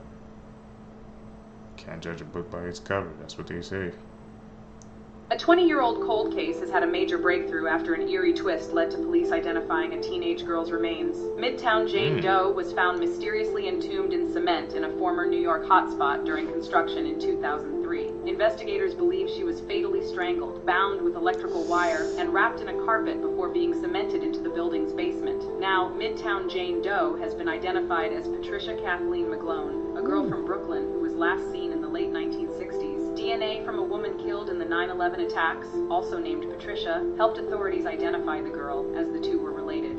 Can't judge a book by its cover, that's what they say. A 20-year-old cold case has had a major breakthrough after an eerie twist led to police identifying a teenage girl's remains. Midtown Jane Doe was found mysteriously entombed in cement in a former New York hotspot during construction in 2003. Investigators believe she was fatally strangled, bound with electrical wire, and wrapped in a carpet before being cemented into the building's basement. Now, Midtown Jane Doe has been identified as Patricia Kathleen McGlone, a girl from Brooklyn who was last seen in the late 1960s. DNA from a woman killed in the 9/11 attacks, also named Patricia, helped authorities identify the girl, as the two were related.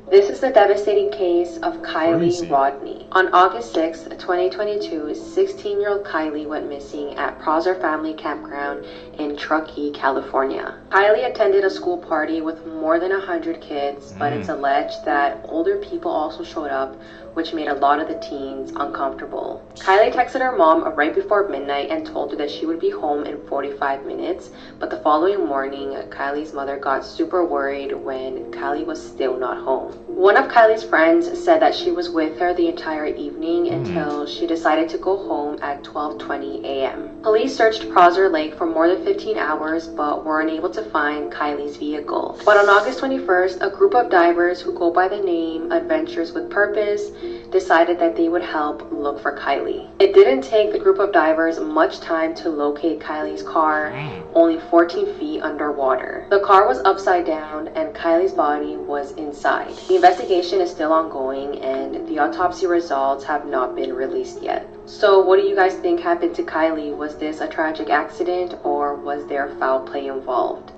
This is the devastating case of Kylie Rodney. On August 6, 2022, 16-year-old Kylie went missing at Prosser Family Campground in Truckee, California. Kylie attended a school party with more than 100 kids, but it's alleged that older people also showed up, which made a lot of the teens uncomfortable. Kylie texted her mom right before midnight and told her that she would be home in 45 minutes, but the following morning, Kylie's mother got super worried when Kylie was still not home. One of Kylie's friends said that she was with her the entire evening until she decided to go home at 12:20 a.m. Police searched Prosser Lake for more than 15 hours, but were unable to find Kylie's vehicle. But on August 21st, a group of divers who go by the name Adventures with Purpose decided that they would help look for Kylie. It didn't take the group of divers much time to locate Kylie's car, only 14 feet underwater. The car was upside down and Kylie's body was inside. The investigation is still ongoing and the autopsy results have not been released yet. So what do you guys think happened to Kylie? Was this a tragic accident or was there foul play involved?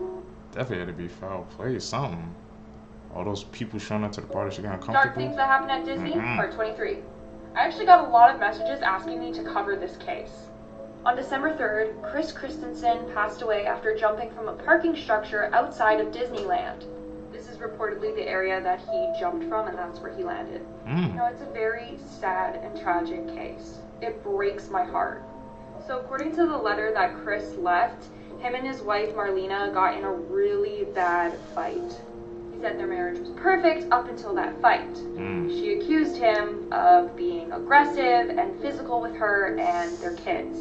Definitely had to be foul play, something. All those people showing up to the party, she got uncomfortable. Dark things that happen at Disney, part 23. I actually got a lot of messages asking me to cover this case. On December 3rd, Chris Christensen passed away after jumping from a parking structure outside of Disneyland. This is reportedly the area that he jumped from, and that's where he landed. Now, it's a very sad and tragic case. It breaks my heart. So according to the letter that Chris left, him and his wife Marlena got in a really bad fight. He said their marriage was perfect up until that fight. She accused him of being aggressive and physical with her and their kids.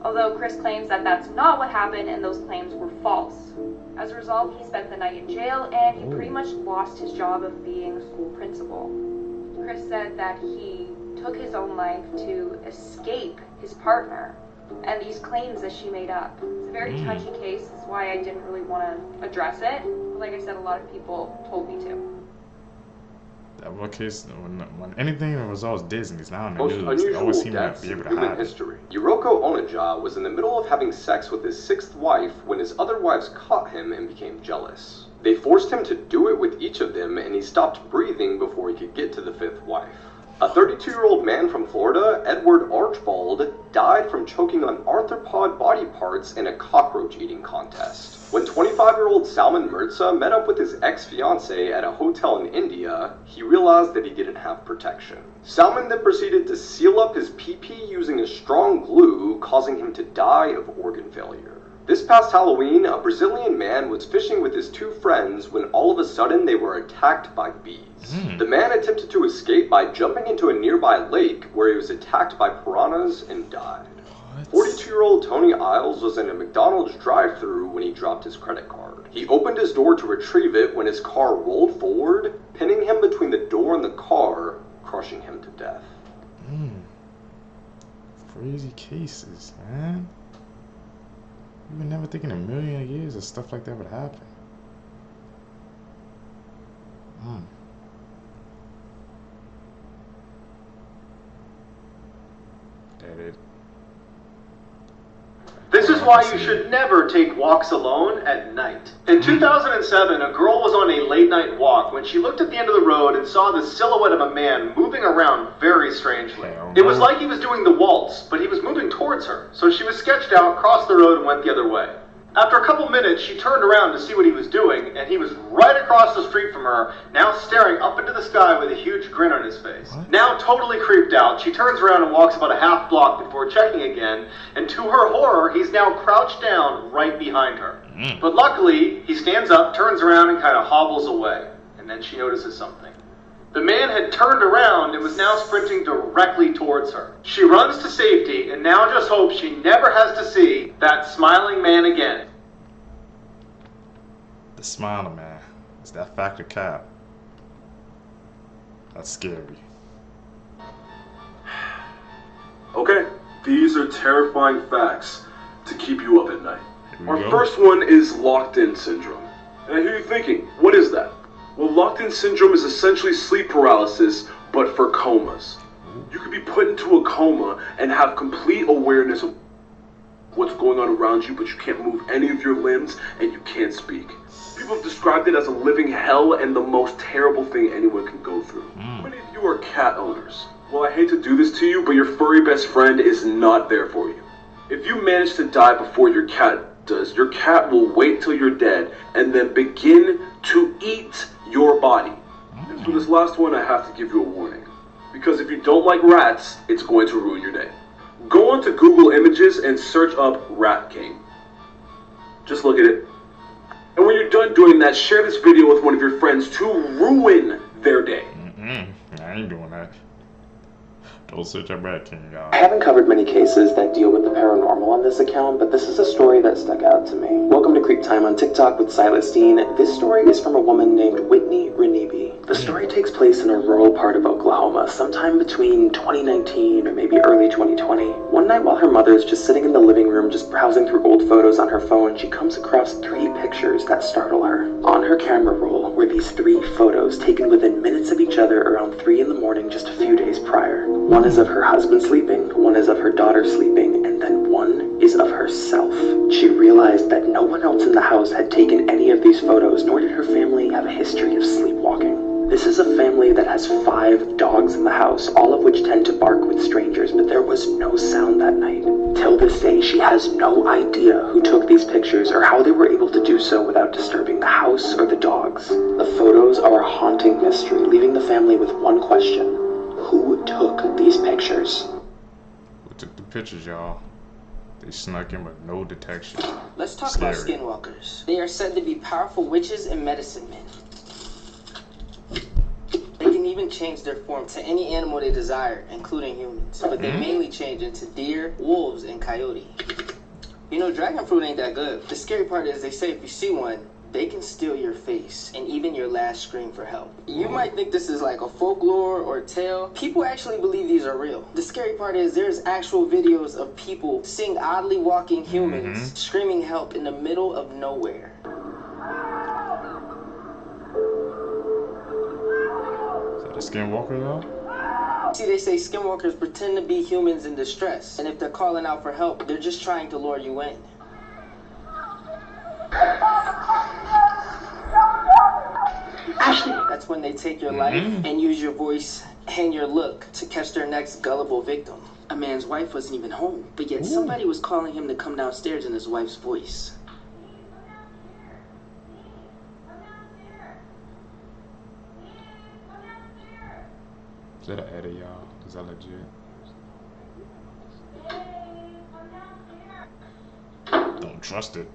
Although Chris claims that that's not what happened and those claims were false. As a result, he spent the night in jail and he pretty much lost his job of being a school principal. Chris said that he took his own life to escape his partner and these claims that she made up. It's a very touchy case, that's why I didn't really want to address it. But like I said, a lot of people told me to. That one case, when anything that was always Disney's now in the Most news, they always unusual seem deaths to be in able to human hide it. history. Yuriko Onija was in the middle of having sex with his 6th wife when his other wives caught him and became jealous. They forced him to do it with each of them, and he stopped breathing before he could get to the 5th wife. A 32-year-old man from Florida, Edward Archibald, died from choking on arthropod body parts in a cockroach eating contest. When 25-year-old Salman Mirza met up with his ex-fiancée at a hotel in India, he realized that he didn't have protection. Salman then proceeded to seal up his pee-pee using a strong glue, causing him to die of organ failure. This past Halloween, a Brazilian man was fishing with his 2 friends when all of a sudden they were attacked by bees. The man attempted to escape by jumping into a nearby lake where he was attacked by piranhas and died. 42-year-old Tony Isles was in a McDonald's drive-thru when he dropped his credit card. He opened his door to retrieve it when his car rolled forward, pinning him between the door and the car, crushing him to death. Crazy cases, man. You would never think in a million years that stuff like that would happen. That is. This is why you should never take walks alone at night. In 2007, a girl was on a late night walk when she looked at the end of the road and saw the silhouette of a man moving around very strangely. It was like he was doing the waltz, but he was moving towards her, so she was sketched out, crossed the road, and went the other way. After a couple minutes, she turned around to see what he was doing, and he was right across the street from her, now staring up into the sky with a huge grin on his face. Now totally creeped out, she turns around and walks about a half block before checking again, and to her horror, he's now crouched down right behind her. But luckily, he stands up, turns around, and kind of hobbles away. And then she notices something. The man had turned around and was now sprinting directly towards her. She runs to safety and now just hopes she never has to see that smiling man again. The smiling man. Is that factor cap? That's scary. Okay, these are terrifying facts to keep you up at night. Our first one is locked-in syndrome. And I hear you thinking, what is that? Well, locked-in syndrome is essentially sleep paralysis, but for comas. You could be put into a coma and have complete awareness of what's going on around you, but you can't move any of your limbs and you can't speak. People have described it as a living hell and the most terrible thing anyone can go through. How many of you are cat owners? Well, I hate to do this to you, but your furry best friend is not there for you. If you manage to die before your cat does, your cat will wait till you're dead and then begin to eat your body. And for this last one, I have to give you a warning. Because if you don't like rats, it's going to ruin your day. Go onto Google Images and search up rat king. Just look at it. And when you're done doing that, share this video with one of your friends to ruin their day. I ain't doing that. Don't search up Rat King, y'all. I haven't covered many cases that deal with the paranormal on this account, but this is a story that stuck out to me. Welcome to Creep Time on TikTok with Celestine. This story is from a woman named Whitney Renebe. The story takes place in a rural part of Oklahoma, sometime between 2019 or maybe early 2020. One night while her mother is just sitting in the living room just browsing through old photos on her phone, she comes across 3 pictures that startle her. On her camera roll were these 3 photos taken within minutes of each other around 3 in the morning just a few days prior. One is of her husband sleeping, one is of her daughter sleeping, and then one is of herself. She realized that no one else in the house had taken any of these photos, nor did her family have a history of sleepwalking. This is a family that has 5 dogs in the house, all of which tend to bark with strangers, but there was no sound that night. Till this day, she has no idea who took these pictures or how they were able to do so without disturbing the house or the dogs. The photos are a haunting mystery, leaving the family with one question. Who took these pictures? Who took the pictures, y'all? They snuck in with no detection. Let's talk about skinwalkers. They are said to be powerful witches and medicine men. They can even even change their form to any animal they desire, including humans. But they mainly change into deer, wolves, and coyote. You know, dragon fruit ain't that good. The scary part is they say if you see one, they can steal your face and even your last scream for help. You might think this is like a folklore or a tale. People actually believe these are real. The scary part is there's actual videos of people seeing oddly walking humans screaming help in the middle of nowhere. Is that a Skinwalker though? See, they say skinwalkers pretend to be humans in distress, and if they're calling out for help, they're just trying to lure you in. Ashley. That's when they take your life and use your voice and your look to catch their next gullible victim. A man's wife wasn't even home, but yet somebody was calling him to come downstairs in his wife's voice. Is that an edit, y'all? Is that legit? Don't trust it.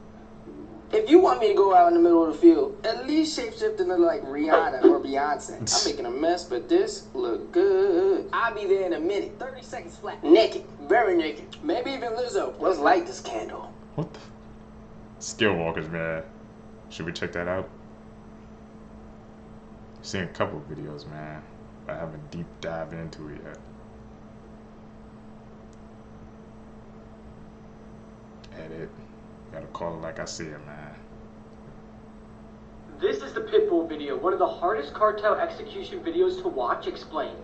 If you want me to go out in the middle of the field, at least shapeshift into like Rihanna or Beyonce. I'm making a mess, but this look good. I'll be there in a minute. 30 seconds flat. Naked. Very naked. Maybe even Lizzo. Let's light this candle. What the? Skinwalkers, man. Should we check that out? I've seen a couple of videos, man. I haven't deep dived into it yet. Edit. Gotta call it like I see it, man. This is the Pitbull video, one of the hardest cartel execution videos to watch. Explained.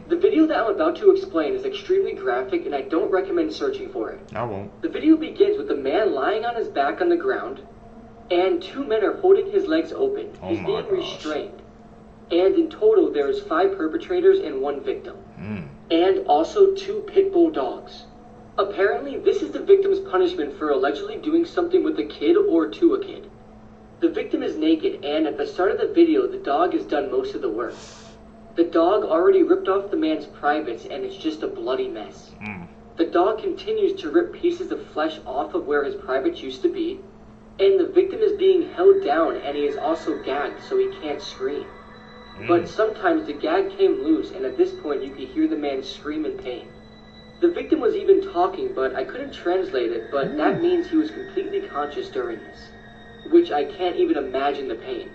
The video that I'm about to explain is extremely graphic and I don't recommend searching for it. I won't. The video begins with a man lying on his back on the ground and two men are holding his legs open. He's being restrained. And in total there is 5 perpetrators and 1 victim. And also 2 pit bull dogs. Apparently, this is the victim's punishment for allegedly doing something with a kid or to a kid. The victim is naked, and at the start of the video, the dog has done most of the work. The dog already ripped off the man's privates, and it's just a bloody mess. The dog continues to rip pieces of flesh off of where his privates used to be, and the victim is being held down, and he is also gagged, so he can't scream. But sometimes the gag came loose, and at this point, you could hear the man scream in pain. The victim was even talking, but I couldn't translate it, but that means he was completely conscious during this, which I can't even imagine the pain.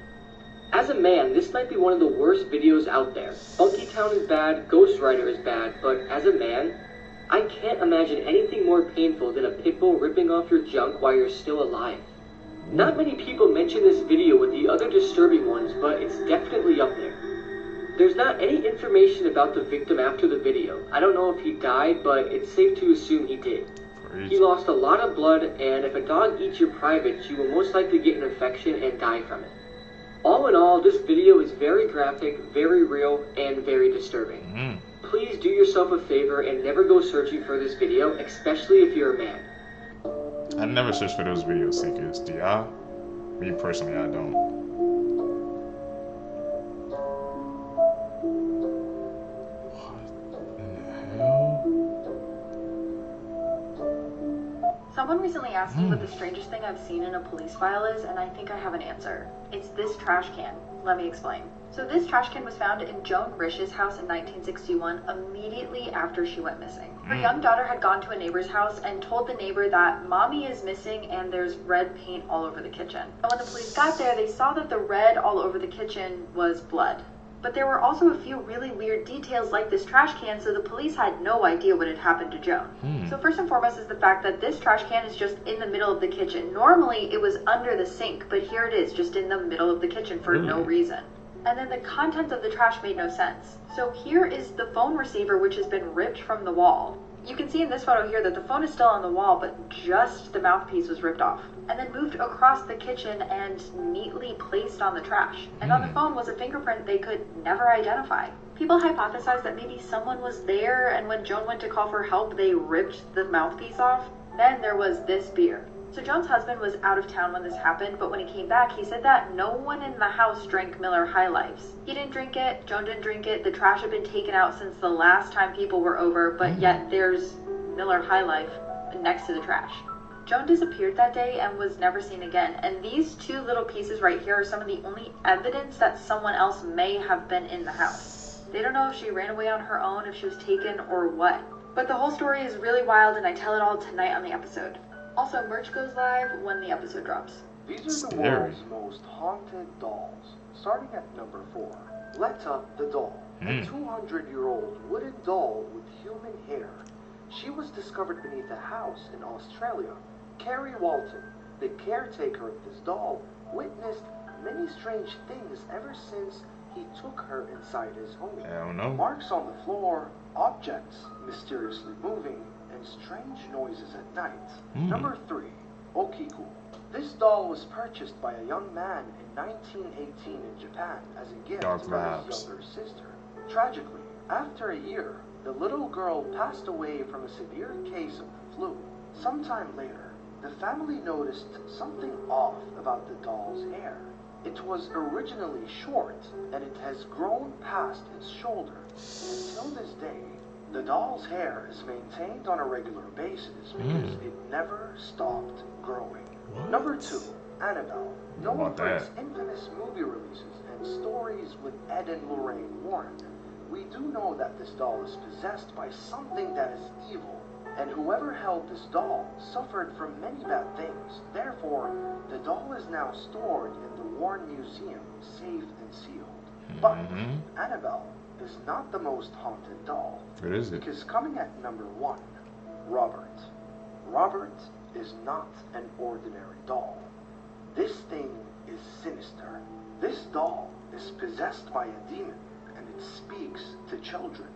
As a man, this might be one of the worst videos out there. Funky Town is bad, Ghost Rider is bad, but as a man, I can't imagine anything more painful than a pit bull ripping off your junk while you're still alive. Not many people mention this video with the other disturbing ones, but it's definitely up there. There's not any information about the victim after the video. I don't know if he died, but it's safe to assume he did. He lost a lot of blood, and if a dog eats your privates, you will most likely get an infection and die from it. All in all, this video is very graphic, very real, and very disturbing. Please do yourself a favor and never go searching for this video, especially if you're a man. I never search for those video seekers. Do y'all? Me personally, I don't. Someone recently asked me what the strangest thing I've seen in a police file is, and I think I have an answer. It's this trash can. Let me explain. So this trash can was found in Joan Rish's house in 1961, immediately after she went missing. Her young daughter had gone to a neighbor's house and told the neighbor that mommy is missing and there's red paint all over the kitchen. And when the police got there, they saw that the red all over the kitchen was blood. But there were also a few really weird details like this trash can, so the police had no idea what had happened to Joan. So first and foremost is the fact that this trash can is just in the middle of the kitchen. Normally it was under the sink, but here it is just in the middle of the kitchen for no reason. And then the contents of the trash made no sense. So here is the phone receiver, which has been ripped from the wall. You can see in this photo here that the phone is still on the wall, but just the mouthpiece was ripped off. And then moved across the kitchen and neatly placed on the trash. And on the phone was a fingerprint they could never identify. People hypothesized that maybe someone was there, and when Joan went to call for help, they ripped the mouthpiece off. Then there was this beer. So Joan's husband was out of town when this happened, but when he came back, he said that no one in the house drank Miller High Lifes. He didn't drink it, Joan didn't drink it, the trash had been taken out since the last time people were over, but yet there's Miller High Life next to the trash. Joan disappeared that day and was never seen again, and these 2 little pieces right here are some of the only evidence that someone else may have been in the house. They don't know if she ran away on her own, if she was taken, or what. But the whole story is really wild, and I tell it all tonight on the episode. Also, merch goes live when the episode drops. These are the world's most haunted dolls. Starting at number 4, Leper the doll, a 200-year-old wooden doll with human hair. She was discovered beneath a house in Australia. Carrie Walton, the caretaker of this doll, witnessed many strange things ever since he took her inside his home. I don't know. Marks on the floor, objects mysteriously moving, and strange noises at night. Number 3, Okiku. This doll was purchased by a young man in 1918 in Japan as a gift from his younger sister. Tragically, after a year, the little girl passed away from a severe case of the flu. Sometime later, the family noticed something off about the doll's hair. It was originally short, and it has grown past its shoulder. Until this day, the doll's hair is maintained on a regular basis because it never stopped growing. Number 2, Annabelle. Known for its infamous movie releases and stories with Ed and Lorraine Warren, we do know that this doll is possessed by something that is evil, and whoever held this doll suffered from many bad things. Therefore, the doll is now stored in the Warren Museum, safe and sealed. But Annabelle is not the most haunted doll. What is it? Because coming at number 1, Robert. Robert is not an ordinary doll. This thing is sinister. This doll is possessed by a demon, and it speaks to children.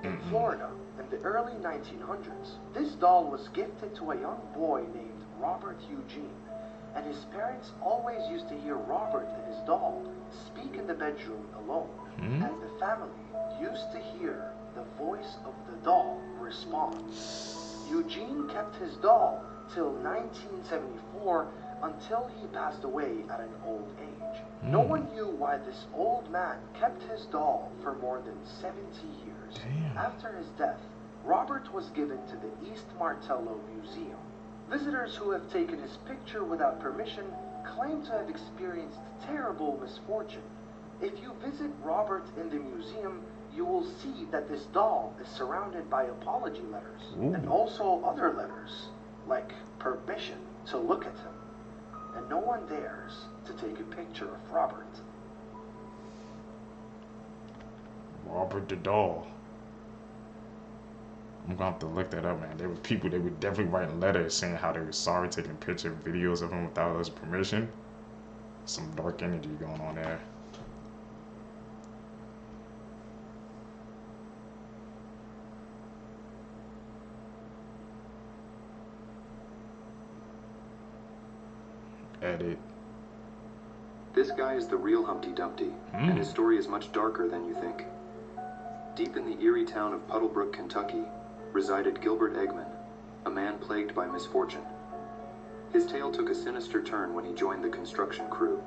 In Florida, in the early 1900s, this doll was gifted to a young boy named Robert Eugene, and his parents always used to hear Robert and his doll speak in the bedroom alone, and the family used to hear the voice of the doll respond. Eugene kept his doll till 1974 until he passed away at an old age. No one knew why this old man kept his doll for more than 70 years. After his death, Robert was given to the East Martello Museum. Visitors who have taken his picture without permission claim to have experienced terrible misfortune. If you visit Robert in the museum, you will see that this doll is surrounded by apology letters and also other letters, like permission to look at him. And no one dares to take a picture of Robert. Robert the doll. I'm gonna have to look that up, man. There were people that would definitely write letters saying how they were sorry taking picture videos of him without his permission. Some dark energy going on there. Edit. This guy is the real Humpty Dumpty, and his story is much darker than you think. Deep in the eerie town of Puddlebrook, Kentucky, resided Gilbert Eggman, a man plagued by misfortune. His tale took a sinister turn when he joined the construction crew.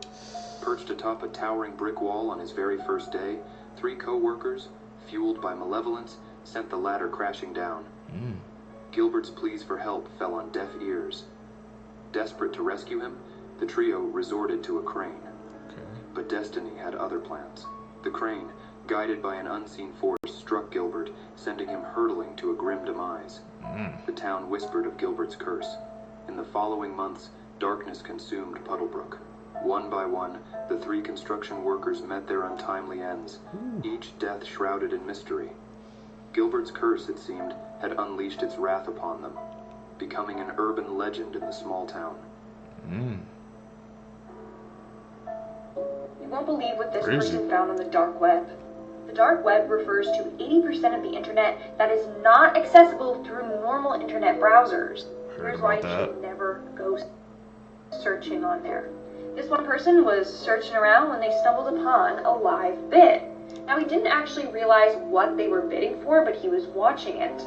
Perched atop a towering brick wall on his very first day, 3 co-workers, fueled by malevolence, sent the ladder crashing down. Gilbert's pleas for help fell on deaf ears. Desperate to rescue him, the trio resorted to a crane. But destiny had other plans. The crane, guided by an unseen force, struck Gilbert, sending him hurtling to a grim demise. The town whispered of Gilbert's curse. In the following months, darkness consumed Puddlebrook. One by one, the 3 construction workers met their untimely ends, each death shrouded in mystery. Gilbert's curse, it seemed, had unleashed its wrath upon them, becoming an urban legend in the small town. You won't believe what this person found on the dark web. The dark web refers to 80% of the internet that is not accessible through normal internet browsers. Here's why you should never go searching on there. This one person was searching around when they stumbled upon a live bid. Now, he didn't actually realize what they were bidding for, but he was watching it.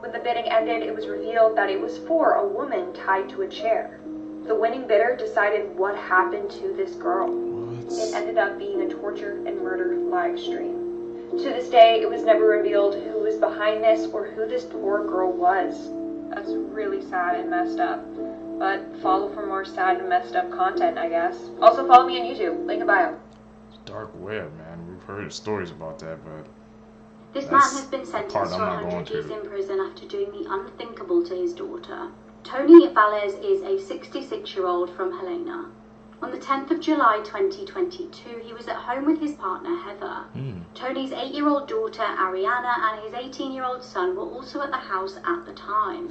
When the bidding ended, it was revealed that it was for a woman tied to a chair. The winning bidder decided what happened to this girl. It ended up being a torture and murder live stream. To this day, it was never revealed who was behind this or who this poor girl was. That's really sad and messed up. But follow for more sad and messed up content, I guess. Also follow me on YouTube, link in bio. Dark web, man. We've heard stories about that, but This man has been sentenced to 100 years in prison after doing the unthinkable to his daughter. Tony Valles is a 66-year-old from Helena. On the 10th of July 2022, he was at home with his partner Heather. Tony's 8-year-old daughter Ariana and his 18-year-old son were also at the house at the time.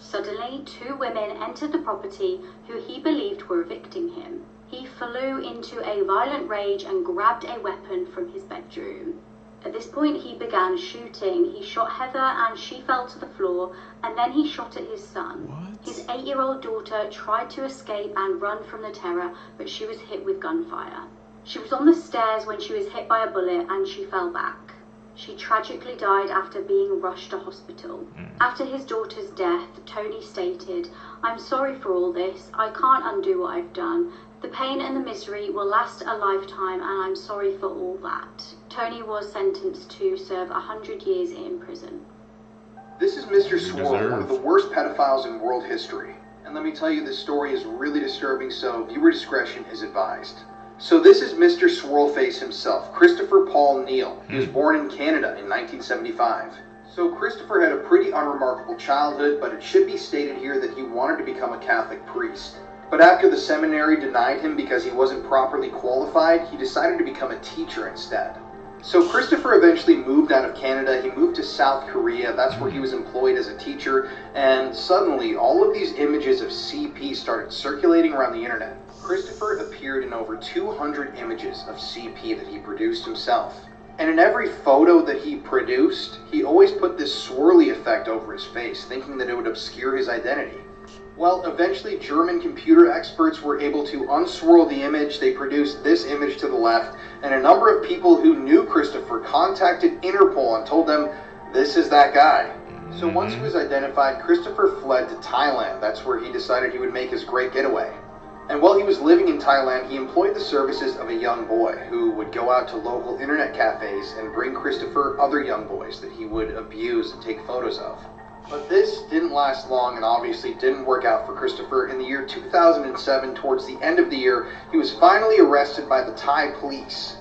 Suddenly, 2 women entered the property who he believed were evicting him. He flew into a violent rage and grabbed a weapon from his bedroom. At this point, he began shooting. He shot Heather and she fell to the floor, and then he shot at his son. His 8-year-old daughter tried to escape and run from the terror, but she was hit with gunfire. She was on the stairs when she was hit by a bullet and she fell back. She tragically died after being rushed to hospital. After his daughter's death, Tony stated, "I'm sorry for all this. I can't undo what I've done. The pain and the misery will last a lifetime, and I'm sorry for all that." Tony was sentenced to serve 100 years in prison. This is Mr. Swirl, one of the worst pedophiles in world history. And let me tell you, this story is really disturbing, so viewer discretion is advised. So this is Mr. Swirlface himself, Christopher Paul Neal. He was born in Canada in 1975. So Christopher had a pretty unremarkable childhood, but it should be stated here that he wanted to become a Catholic priest. But after the seminary denied him because he wasn't properly qualified, he decided to become a teacher instead. So Christopher eventually moved out of Canada. He moved to South Korea. That's where he was employed as a teacher. And suddenly, all of these images of CP started circulating around the internet. Christopher appeared in over 200 images of CP that he produced himself. And in every photo that he produced, he always put this swirly effect over his face, thinking that it would obscure his identity. Well, eventually German computer experts were able to unswirl the image. They produced this image to the left, and a number of people who knew Christopher contacted Interpol and told them, this is that guy. So once he was identified, Christopher fled to Thailand. That's where he decided he would make his great getaway. And while he was living in Thailand, he employed the services of a young boy who would go out to local internet cafes and bring Christopher other young boys that he would abuse and take photos of. But this didn't last long and obviously didn't work out for Christopher. In the year 2007, towards the end of the year, he was finally arrested by the Thai police.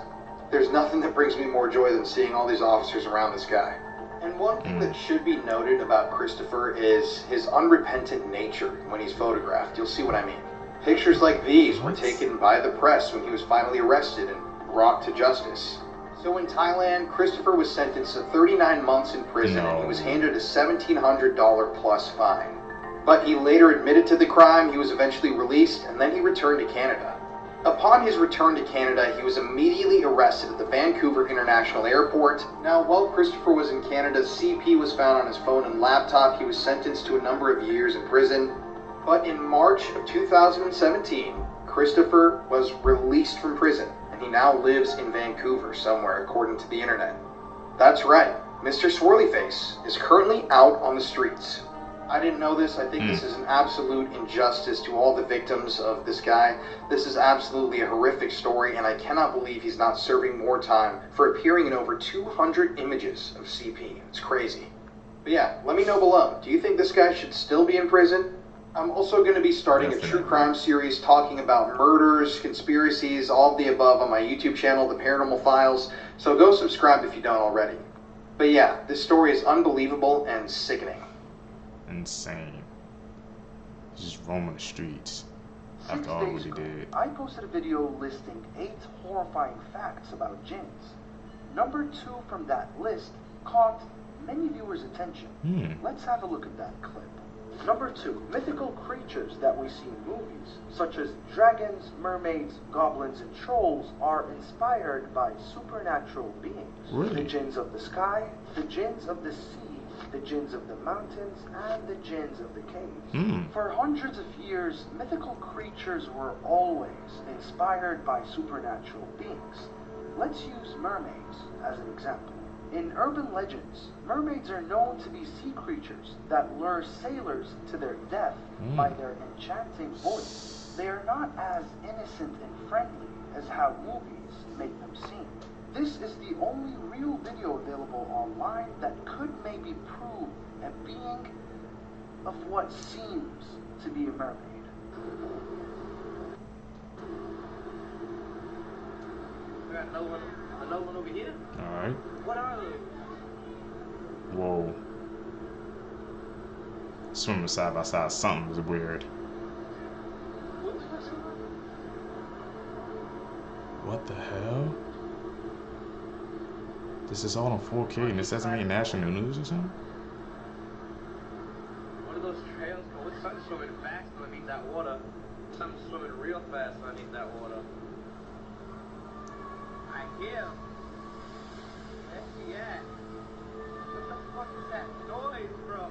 There's nothing that brings me more joy than seeing all these officers around this guy. And one thing that should be noted about Christopher is his unrepentant nature when he's photographed. You'll see what I mean. Pictures like these were taken by the press when he was finally arrested and brought to justice. So in Thailand, Christopher was sentenced to 39 months in prison and he was handed a $1,700 plus fine. But he later admitted to the crime, he was eventually released, and then he returned to Canada. Upon his return to Canada, he was immediately arrested at the Vancouver International Airport. Now, while Christopher was in Canada, CP was found on his phone and laptop. He was sentenced to a number of years in prison. But in March of 2017, Christopher was released from prison, and he now lives in Vancouver somewhere, according to the internet. That's right, Mr. Swirlyface is currently out on the streets. I didn't know this. I think this is an absolute injustice to all the victims of this guy. This is absolutely a horrific story, and I cannot believe he's not serving more time for appearing in over 200 images of CP. It's crazy. But yeah, let me know below. Do you think this guy should still be in prison? I'm also going to be starting a true crime series talking about murders, conspiracies, all of the above on my YouTube channel, The Paranormal Files, so go subscribe if you don't already. But yeah, this story is unbelievable and sickening. Insane. Just roaming the streets after all what he did. I posted a video listing 8 horrifying facts about jinns. Number 2 from that list caught many viewers' attention. Let's have a look at that clip. Number 2, mythical creatures that we see in movies, such as dragons, mermaids, goblins, and trolls, are inspired by supernatural beings. Really? The jinns of the sky, the jinns of the sea, the jinns of the mountains, and the jinns of the caves. For hundreds of years, mythical creatures were always inspired by supernatural beings. Let's use mermaids as an example. In urban legends, mermaids are known to be sea creatures that lure sailors to their death by their enchanting voice. They are not as innocent and friendly as how movies make them seem. This is the only real video available online that could maybe prove a being of what seems to be a mermaid. Another one over here? Alright. What are those? Whoa. Swimming side by side, something was weird. What the hell? This is all on 4K and this doesn't make national news or something? What are those trails called? Something's swimming fast underneath that water. Something's swimming real fast underneath that water. I hear him. Where's he at? What the fuck is that noise, bro?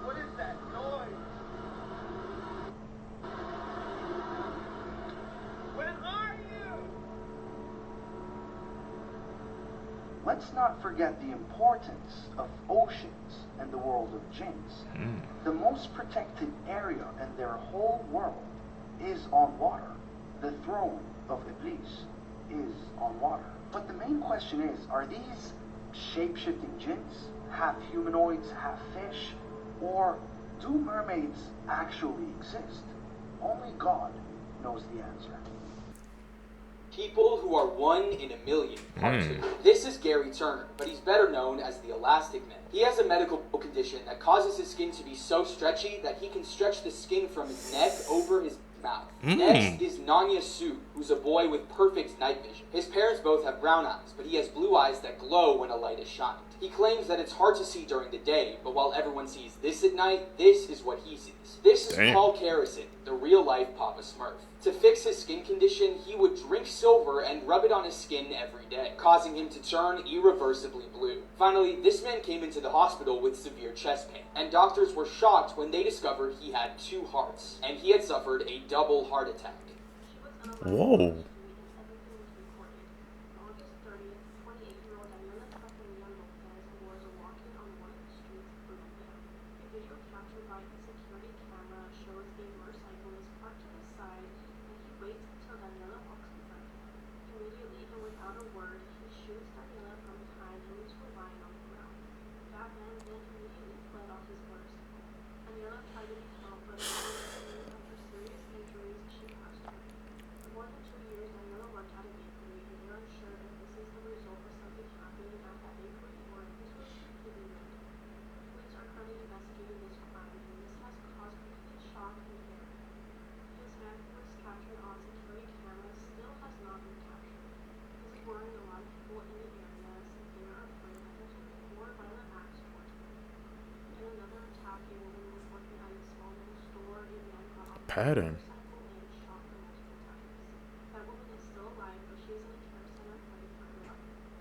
What is that noise? Where are you? Let's not forget the importance of oceans in the world of jinns. The most protected area in their whole world is on water. The throne of Iblis is on water. But the main question is, are these shape-shifting jinns, half humanoids, half fish, or do mermaids actually exist? Only God knows the answer. People who are 1 in a million, part 2. This is Gary Turner, but he's better known as the Elastic Man. He has a medical condition that causes his skin to be so stretchy that he can stretch the skin from his neck over his mouth. Next is Nanya Su, who's a boy with perfect night vision. His parents both have brown eyes, but he has blue eyes that glow when a light is shined. He claims that it's hard to see during the day, but while everyone sees this at night, this is what he sees. This is Paul Carrison, the real-life Papa Smurf. To fix his skin condition, he would drink silver and rub it on his skin every day, causing him to turn irreversibly blue. Finally, this man came into the hospital with severe chest pain, and doctors were shocked when they discovered he had 2 hearts, and he had suffered a double heart attack. Whoa. Pattern.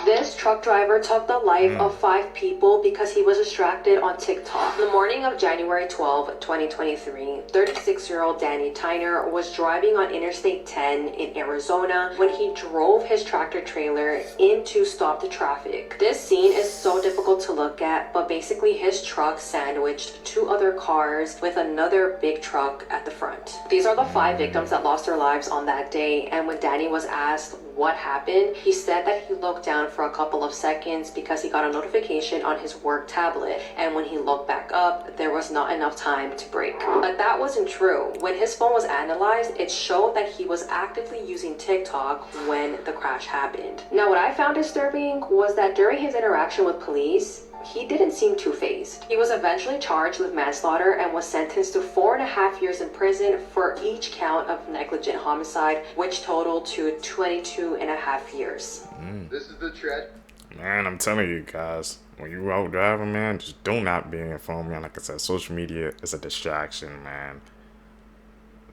This truck driver took the life of 5 people because he was distracted on TikTok. The morning of January 12, 2023, 36-year-old Danny Tyner was driving on Interstate 10 in Arizona when he drove his tractor trailer in to stop the traffic. This scene is so difficult to look at, but basically his truck sandwiched 2 other cars with another big truck at the front. These are the 5 victims that lost their lives on that day, and when Danny was asked what happened, he said that he looked down for a couple of seconds because he got a notification on his work tablet, and when he looked back up, there was not enough time to brake. But that wasn't true. When his phone was analyzed, it showed that he was actively using TikTok when the crash happened. Now, what I found disturbing was that during his interaction with police, he didn't seem too fazed. He was eventually charged with manslaughter and was sentenced to 4.5 years in prison for each count of negligent homicide, which totaled to 22.5 years. This is the tread. Man, I'm telling you guys, when you out driving, man, just do not be informed, man. Like I said, social media is a distraction, man.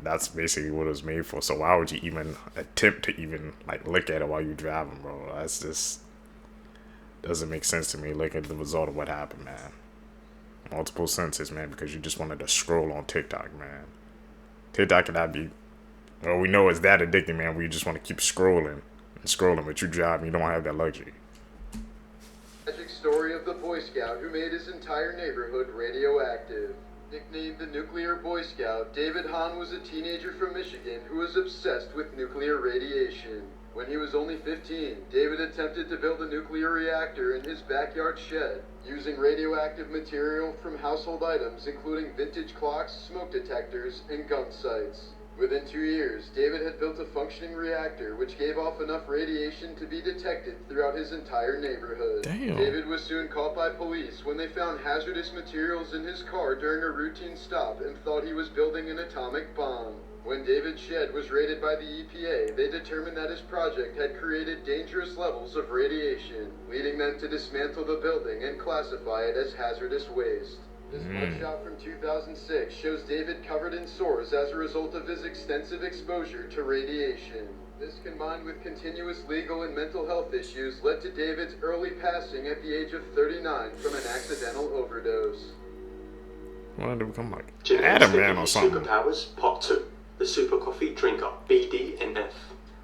That's basically what it was made for. So why would you even attempt to even like look at it while you're driving, bro? That's just doesn't make sense to me. Look at the result of what happened, man. Multiple senses, man, because you just wanted to scroll on TikTok, man. TikTok cannot be, well, we know it's that addicting, man, where you just want to keep scrolling and scrolling, but you drive and you don't have that luxury. Tragic story of the Boy Scout who made his entire neighborhood radioactive. Nicknamed the Nuclear Boy Scout, David Hahn was a teenager from Michigan who was obsessed with nuclear radiation. When he was only 15, David attempted to build a nuclear reactor in his backyard shed, using radioactive material from household items including vintage clocks, smoke detectors, and gun sights. Within 2 years, David had built a functioning reactor which gave off enough radiation to be detected throughout his entire neighborhood. Damn. David was soon caught by police when they found hazardous materials in his car during a routine stop and thought he was building an atomic bomb. When David's shed was raided by the EPA, they determined that his project had created dangerous levels of radiation, leading them to dismantle the building and classify it as hazardous waste. This mugshot from 2006 shows David covered in sores as a result of his extensive exposure to radiation. This, combined with continuous legal and mental health issues, led to David's early passing at the age of 39 from an accidental overdose. Wanted to become like Adam Man or something. Superpowers, Part 2. The Super Coffee Drinker, BDNF.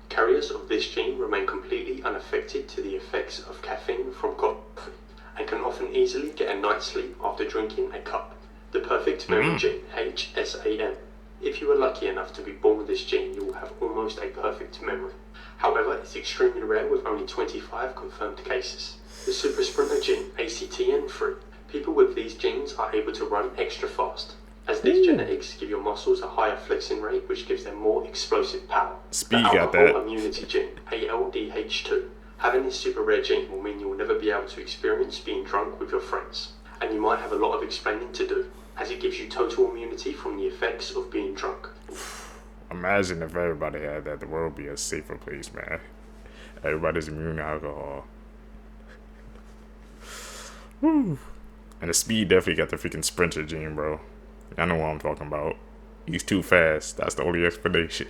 Carriers of this gene remain completely unaffected to the effects of caffeine from coffee, and can often easily get a night's sleep after drinking a cup. The perfect memory gene, HSAM. If you are lucky enough to be born with this gene, you will have almost a perfect memory. However, it's extremely rare with only 25 confirmed cases. The Super Sprinter gene, ACTN3. People with these genes are able to run extra fast, as these genetics give your muscles a higher flexing rate, which gives them more explosive power. Speed the got alcohol that. immunity gene, ALDH2. Having this super rare gene will mean you will never be able to experience being drunk with your friends, and you might have a lot of explaining to do, as it gives you total immunity from the effects of being drunk. Imagine if everybody had that, the world would be a safer place, man. Everybody's immune to alcohol. Woo. And the speed definitely got the freaking sprinter gene, bro. I know what I'm talking about. He's too fast. That's the only explanation.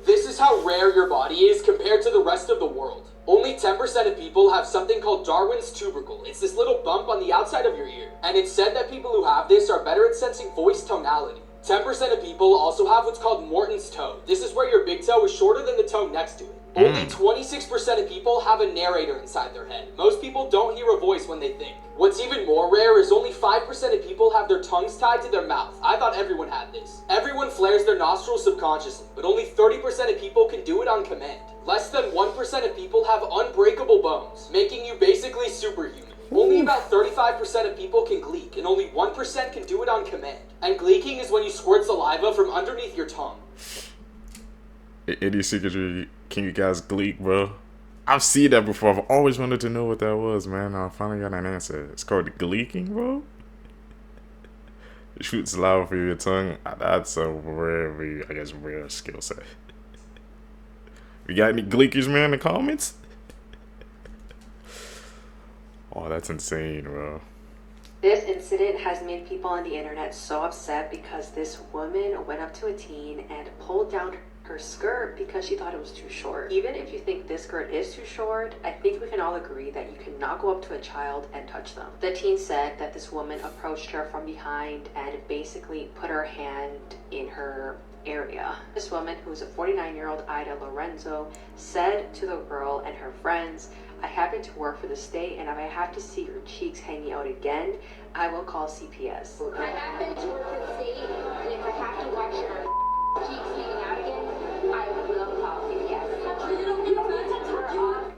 This is how rare your body is compared to the rest of the world. Only 10% of people have something called Darwin's tubercle. It's this little bump on the outside of your ear. And it's said that people who have this are better at sensing voice tonality. 10% of people also have what's called Morton's toe. This is where your big toe is shorter than the toe next to it. Only 26% of people have a narrator inside their head. Most people don't hear a voice when they think. What's even more rare is only 5% of people have their tongues tied to their mouth. I thought everyone had this. Everyone flares their nostrils subconsciously, but only 30% of people can do it on command. Less than 1% of people have unbreakable bones, making you basically superhuman. Only about 35% of people can gleek, and only 1% can do it on command. And gleeking is when you squirt saliva from underneath your tongue. Any secretary, can you guys gleek, bro? I've seen that before. I've always wanted to know what that was, man. I finally got an answer. It's called gleeking, bro. Shoot saliva through your tongue. That's a very, I guess, rare skill set. You got any gleekers, man, in the comments? Oh, that's insane, bro. This incident has made people on the internet so upset because this woman went up to a teen and pulled down her skirt because she thought it was too short. Even if you think this skirt is too short, I think we can all agree that you cannot go up to a child and touch them. The teen said that this woman approached her from behind and basically put her hand in her area. This woman, who's a 49-year-old Ida Lorenzo, said to the girl and her friends, "I happen to work for the state, and if I have to see your cheeks hanging out again, I will call CPS. I happen to work for the state, and if I have to watch your cheeks hanging out again, I will call CPS.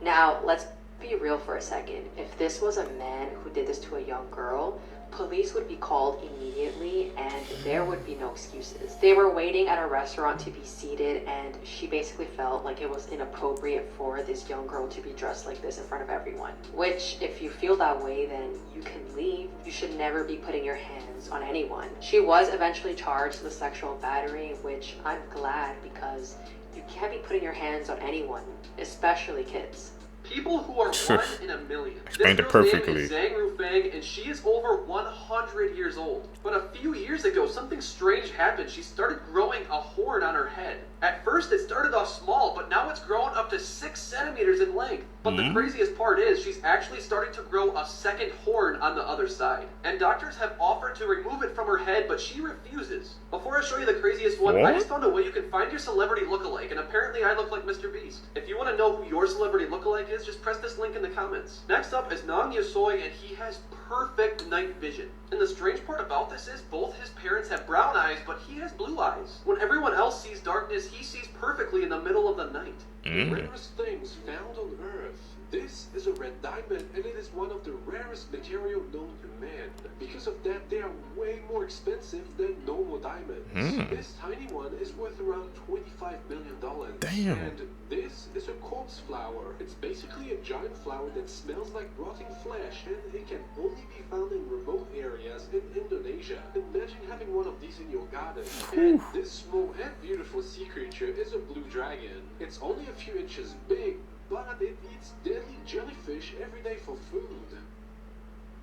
Now, let's be real for a second. If this was a man who did this to a young girl, police would be called immediately and there would be no excuses. They were waiting at a restaurant to be seated and she basically felt like it was inappropriate for this young girl to be dressed like this in front of everyone. Which, if you feel that way, then you can leave. You should never be putting your hands on anyone. She was eventually charged with sexual battery, which I'm glad, because you can't be putting your hands on anyone, especially kids. People who are 1 in a million. Explained this it girl's perfectly. name is Zhang Rufang, and she is over 100 years old. But a few years ago, something strange happened. She started growing a horn on her head. At first, it started off small, but now it's grown up to 6 centimeters in length. But the craziest part is, she's actually starting to grow a second horn on the other side. And doctors have offered to remove it from her head, but she refuses. Before I show you the craziest one, I just found a way you can find your celebrity lookalike, and apparently I look like Mr. Beast. If you want to know who your celebrity lookalike is, just press this link in the comments. Next up is Nang Yasoi, and he has perfect night vision. And the strange part about this is both his parents have brown eyes, but he has blue eyes. When everyone else sees darkness, he sees perfectly in the middle of the night. Mm. The rarest things found on Earth. This is a red diamond, and it is one of the rarest material known to man. Because of that, they are way more expensive than normal diamonds. This tiny one is worth around $25 million. Damn. And this is a corpse flower. It's basically a giant flower that smells like rotting flesh, and it can only be found in remote areas in Indonesia. Imagine having one of these in your garden. And this small and beautiful sea creature is a blue dragon. It's only a few inches big, but it eats deadly jellyfish every day for food.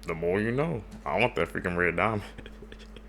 The more you know. I want that freaking red diamond.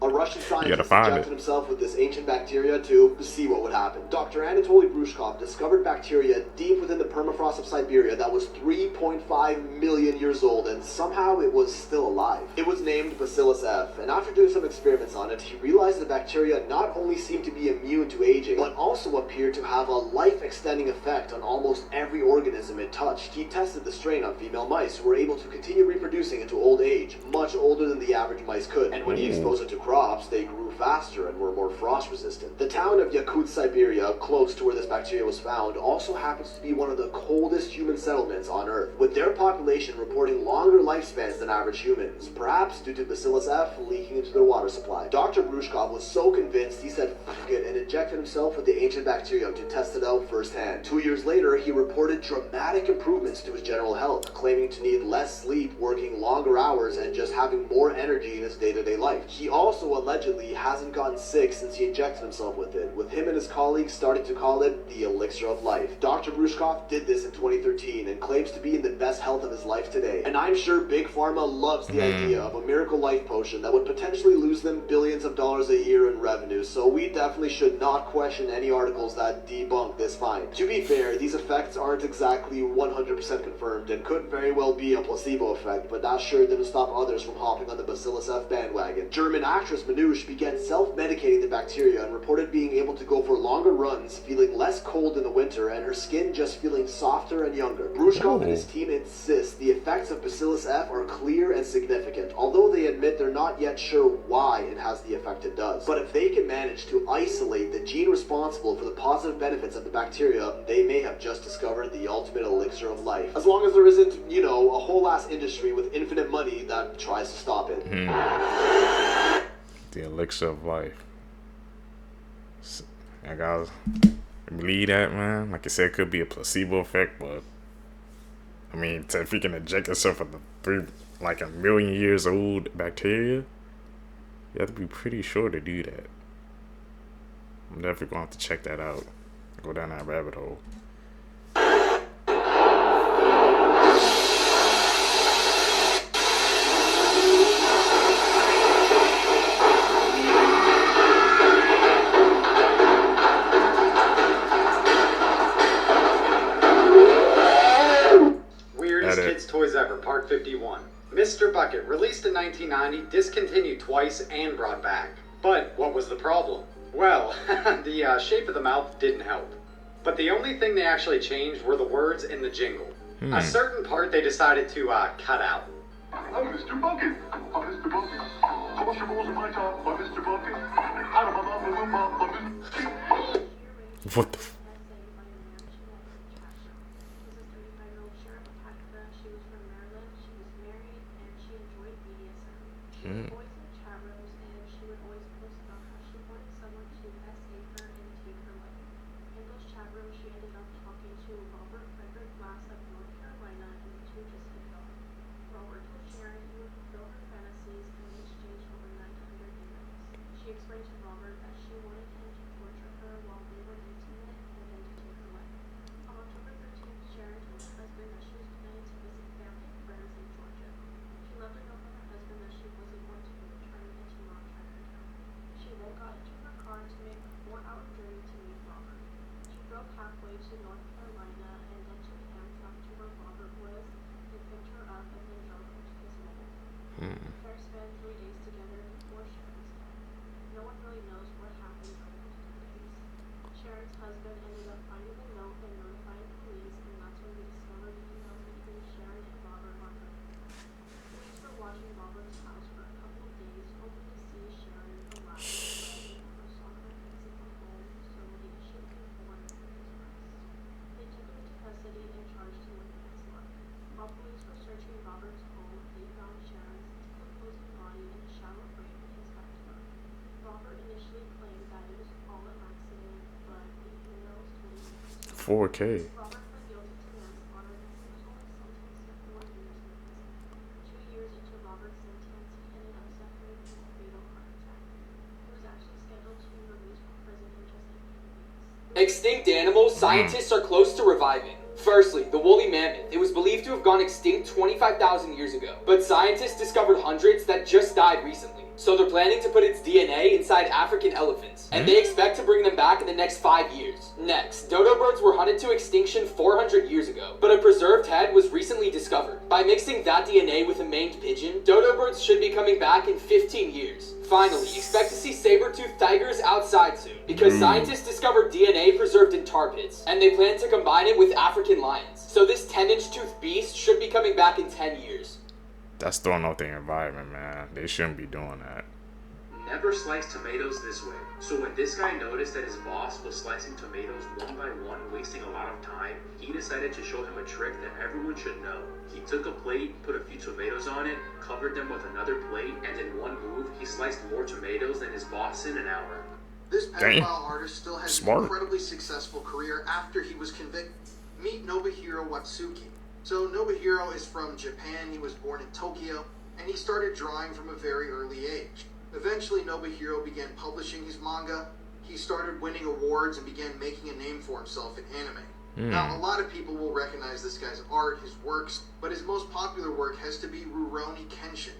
A Russian scientist You gotta find injected it. himself with this ancient bacteria to see what would happen. Dr. Anatoly Brushkov discovered bacteria deep within the permafrost of Siberia that was 3.5 million years old, and somehow it was still alive. It was named Bacillus F, and after doing some experiments on it, he realized the bacteria not only seemed to be immune to aging, but also appeared to have a life-extending effect on almost every organism it touched. He tested the strain on female mice who were able to continue reproducing into old age, much older than the average mice could, and when he exposed it to crops, they grew faster and were more frost resistant. The town of Yakut, Siberia, close to where this bacteria was found, also happens to be one of the coldest human settlements on Earth, with their population reporting longer lifespans than average humans, perhaps due to Bacillus F leaking into their water supply. Dr. Brushkov was so convinced he said "fuck it" and injected himself with the ancient bacterium to test it out firsthand. 2 years later, he reported dramatic improvements to his general health, claiming to need less sleep, working longer hours, and just having more energy in his day-to-day life. He also allegedly hasn't gotten sick since he injected himself with it, with him and his colleagues starting to call it the Elixir of Life. Dr. Brushkov did this in 2013 and claims to be in the best health of his life today. And I'm sure Big Pharma loves the idea of a miracle life potion that would potentially lose them billions of dollars a year in revenue, so we definitely should not question any articles that debunk this find. To be fair, these effects aren't exactly 100% confirmed and could very well be a placebo effect, but that sure didn't stop others from hopping on the Bacillus F bandwagon. German actress Manouche began self-medicating the bacteria and reported being able to go for longer runs, feeling less cold in the winter, and her skin just feeling softer and younger. Brushkov and his team insist the effects of Bacillus F are clear and significant, although they admit they're not yet sure why it has the effect it does. But if they can manage to isolate the gene responsible for the positive benefits of the bacteria, they may have just discovered the ultimate elixir of life. As long as there isn't, you know, a whole ass industry with infinite money that tries to stop it. The elixir of life. I gotta believe that, man. Like I said, it could be a placebo effect, but I mean, if you can inject yourself with a million years old bacteria, you have to be pretty sure to do that. I'm definitely gonna have to check that out. Go down that rabbit hole. Kids' Toys Ever, Part 51. Mr. Bucket, released in 1990, discontinued twice, and brought back. But what was the problem? Well, the shape of the mouth didn't help. But the only thing they actually changed were the words in the jingle. A certain part they decided to cut out. I'm Mr. Bucket. I'm Mr. Bucket. Toss your balls in my top. I'm Mr. Bucket. Out of my mouth, I'm Mr. What the $4K. Extinct animals, scientists are close to reviving. Firstly, the woolly mammoth. It was believed to have gone extinct 25,000 years ago, but scientists discovered hundreds that just died recently. So they're planning to put its DNA inside African elephants, and they expect to bring them back in the next 5 years. Next, dodo birds were hunted to extinction 400 years ago, but a preserved head was recently discovered. By mixing that DNA with a maned pigeon, dodo birds should be coming back in 15 years. Finally, expect to see saber-toothed tigers outside soon, because scientists discovered DNA preserved in tar pits, and they plan to combine it with African lions. So this 10-inch tooth beast should be coming back in 10 years. That's throwing off the environment, man. They shouldn't be doing that. Never slice tomatoes this way. So when this guy noticed that his boss was slicing tomatoes one by one, wasting a lot of time, he decided to show him a trick that everyone should know. He took a plate, put a few tomatoes on it, covered them with another plate, and in one move, he sliced more tomatoes than his boss in an hour. This pedophile artist still has an incredibly successful career after he was convicted. Meet Nobuhiro Watsuki. So Nobuhiro is from Japan. He was born in Tokyo, and he started drawing from a very early age. Eventually, Nobuhiro began publishing his manga. He started winning awards and began making a name for himself in anime. Now, a lot of people will recognize this guy's art, his works, but his most popular work has to be Rurouni Kenshin.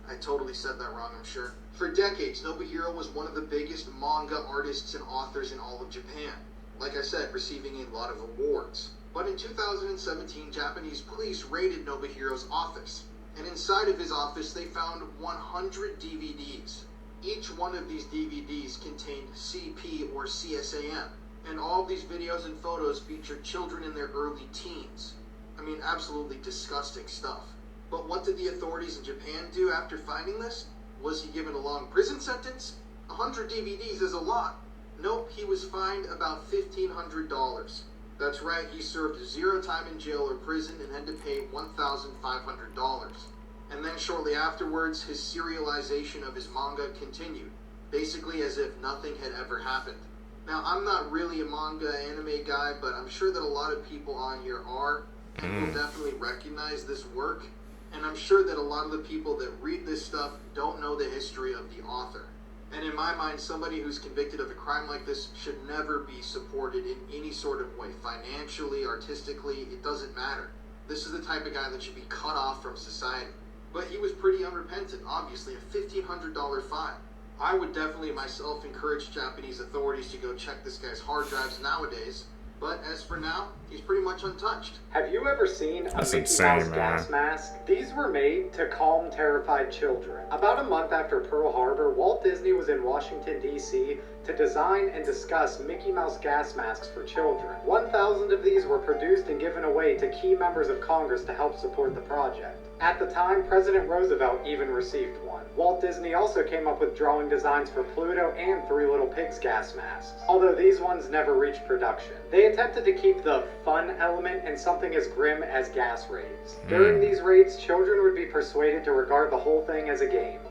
I totally said that wrong, I'm sure. For decades, Nobuhiro was one of the biggest manga artists and authors in all of Japan. Like I said, receiving a lot of awards. But in 2017, Japanese police raided Nobuhiro's office. And inside of his office, they found 100 DVDs. Each one of these DVDs contained CP or CSAM. And all of these videos and photos featured children in their early teens. I mean, absolutely disgusting stuff. But what did the authorities in Japan do after finding this? Was he given a long prison sentence? 100 DVDs is a lot. Nope, he was fined about $1,500. That's right, he served 0 time in jail or prison and had to pay $1,500. And then shortly afterwards, his serialization of his manga continued, basically as if nothing had ever happened. Now, I'm not really a manga anime guy, but I'm sure that a lot of people on here are, and will definitely recognize this work. And I'm sure that a lot of the people that read this stuff don't know the history of the author. And in my mind, somebody who's convicted of a crime like this should never be supported in any sort of way. Financially, artistically, it doesn't matter. This is the type of guy that should be cut off from society. But he was pretty unrepentant, obviously, a $1,500 fine. I would definitely myself encourage Japanese authorities to go check this guy's hard drives nowadays. But as for now, he's pretty much untouched. Have you ever seen a Mickey Mouse gas mask? These were made to calm terrified children. About a month after Pearl Harbor, Walt Disney was in Washington, D.C. to design and discuss Mickey Mouse gas masks for children. 1,000 of these were produced and given away to key members of Congress to help support the project. At the time, President Roosevelt even received one. Walt Disney also came up with drawing designs for Pluto and Three Little Pigs gas masks, although these ones never reached production. They attempted to keep the fun element in something as grim as gas raids. During these raids, children would be persuaded to regard the whole thing as a game.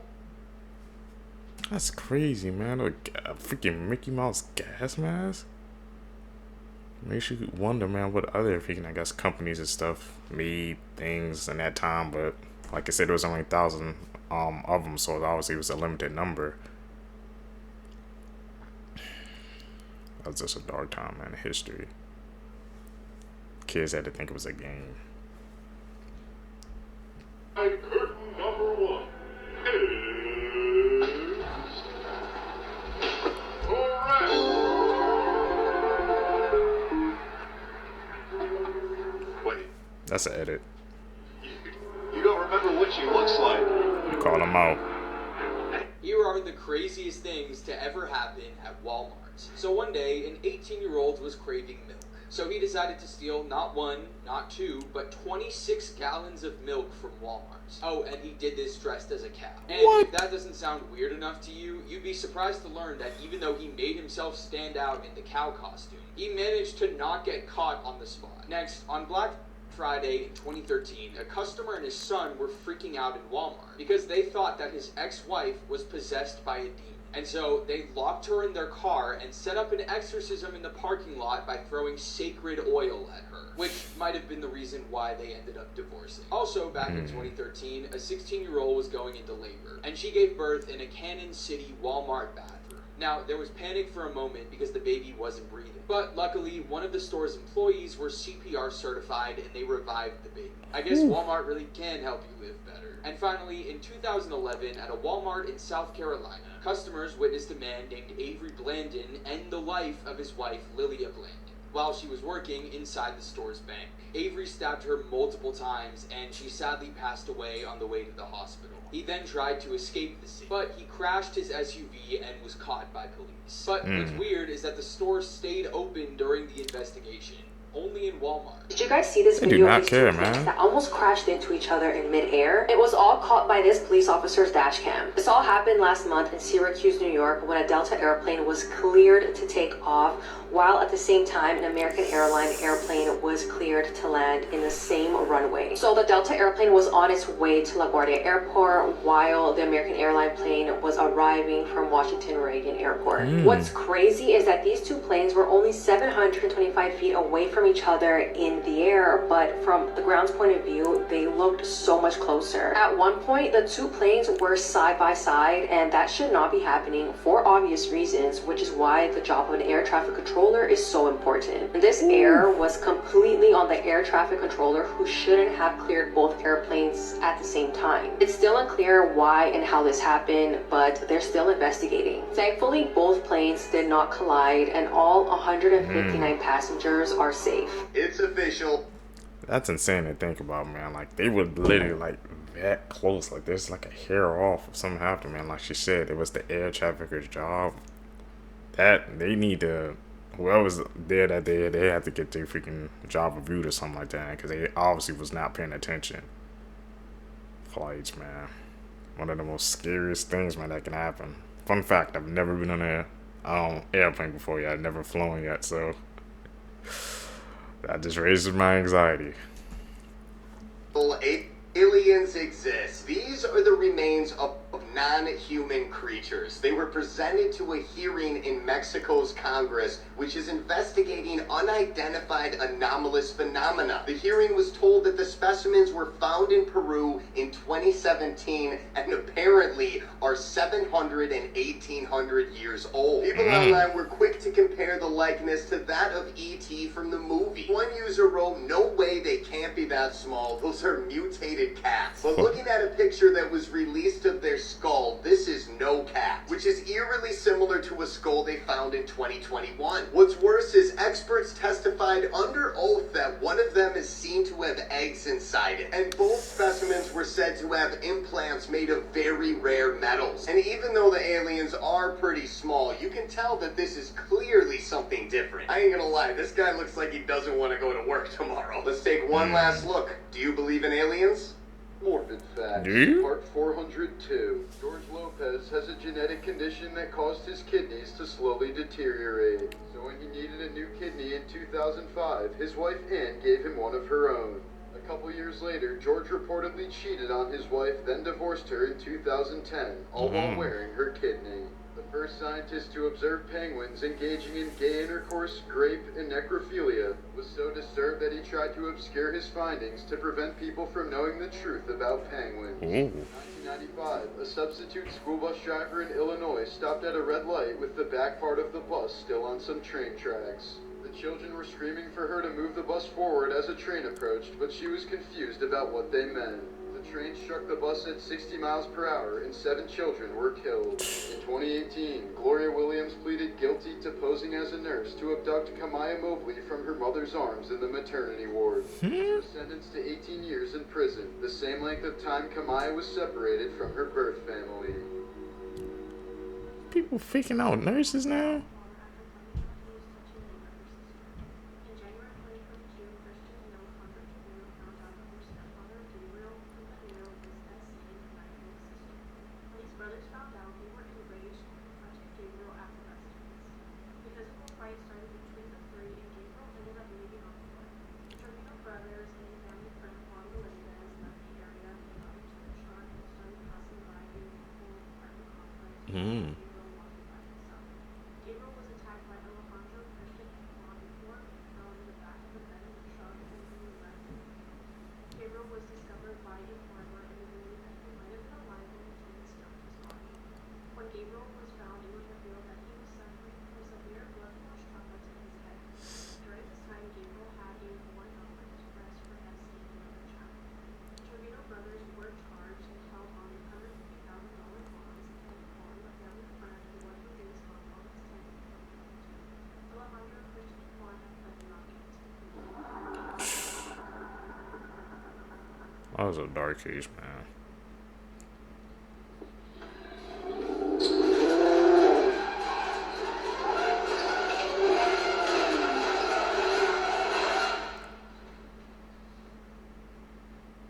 That's crazy, man. A freaking Mickey Mouse gas mask? Makes you wonder, man, what other freaking, I guess, companies and stuff made things in that time. But like I said, there was only 1,000 of them, so obviously it was a limited number. That was just a dark time, man, in history. Kids had to think it was a game. Curtain number 1. Wait. That's an edit. You don't remember what she looks like. Call them out. Here are the craziest things to ever happen at Walmart. So one day, an 18-year-old was craving milk. So he decided to steal not 1, not 2, but 26 gallons of milk from Walmart. Oh, and he did this dressed as a cow. And if that doesn't sound weird enough to you, you'd be surprised to learn that even though he made himself stand out in the cow costume, he managed to not get caught on the spot. Next, on Black Friday in 2013, a customer and his son were freaking out in Walmart because they thought that his ex-wife was possessed by a demon. And so they locked her in their car and set up an exorcism in the parking lot by throwing sacred oil at her, which might have been the reason why they ended up divorcing. Also, back in 2013, a 16-year-old was going into labor, and she gave birth in a Cannon City Walmart bathroom. Now, there was panic for a moment because the baby wasn't breathing, but luckily, one of the store's employees were CPR certified and they revived the baby. I guess Walmart really can help you live better. And finally, in 2011, at a Walmart in South Carolina, customers witnessed a man named Avery Blandon end the life of his wife, Lilia Blandon, while she was working inside the store's bank. Avery stabbed her multiple times, and she sadly passed away on the way to the hospital. He then tried to escape the scene, but he crashed his SUV and was caught by police. But what's weird is that the store stayed open during the investigation, only in Walmart. Did you guys see this video of these two planes that almost crashed into each other in midair? It was all caught by this police officer's dash cam. This all happened last month in Syracuse, New York, when a Delta airplane was cleared to take off, while at the same time an American airline airplane was cleared to land in the same runway. So the Delta airplane was on its way to LaGuardia Airport while the American airline plane was arriving from Washington Reagan Airport. What's crazy is that these two planes were only 725 feet away from each other in the air, but from the ground's point of view, they looked so much closer. At one point, the two planes were side by side, and that should not be happening for obvious reasons, which is why the job of an air traffic controller is so important. This error was completely on the air traffic controller, who shouldn't have cleared both airplanes at the same time. It's still unclear why and how this happened, but they're still investigating. Thankfully, both planes did not collide, and all 159 passengers are safe. It's official. That's insane to think about, man. Like, they were literally like that close. Like, there's like a hair off if something happened, man. Like she said, it was the air trafficker's job. That they need to, whoever's there that day, they have to get their freaking job reviewed or something like that, because they obviously was not paying attention. Flights, man. One of the most scariest things, man, that can happen. Fun fact, I've never been on an airplane before yet. I've never flown yet, so that just raises my anxiety. Aliens exist. These are the remains of non-human creatures. They were presented to a hearing in Mexico's Congress, which is investigating unidentified anomalous phenomena. The hearing was told that the specimens were found in Peru in 2017 and apparently are 700 and 1800 years old. People online were quick to compare the likeness to that of E.T. from the movie. One user wrote, "No way, they can't be that small. Those are mutated cats." But looking at a picture that was released of their skull, this is no cat, which is eerily similar to a skull they found in 2021. What's worse is experts testified under oath that one of them is seen to have eggs inside it, and both specimens were said to have implants made of very rare metals. And even though the aliens are pretty small, you can tell that this is clearly something different. I ain't gonna lie, this guy looks like he doesn't want to go to work tomorrow. Let's take one last look. Do you believe in aliens? Morbid facts. Part 402. George Lopez has a genetic condition that caused his kidneys to slowly deteriorate. So when he needed a new kidney in 2005, his wife Ann gave him one of her own. A couple years later, George reportedly cheated on his wife, then divorced her in 2010, all while wearing her kidney. The first scientist to observe penguins engaging in gay intercourse, grape, and necrophilia was so disturbed that he tried to obscure his findings to prevent people from knowing the truth about penguins. In 1995, a substitute school bus driver in Illinois stopped at a red light with the back part of the bus still on some train tracks. The children were screaming for her to move the bus forward as a train approached, but she was confused about what they meant. The train struck the bus at 60 miles per hour and 7 children were killed. In 2018, Gloria Williams pleaded guilty to posing as a nurse to abduct Kamaya Mobley from her mother's arms in the maternity ward. She was sentenced to 18 years in prison, the same length of time Kamaya was separated from her birth family. People freaking out nurses now? That was a dark case, man.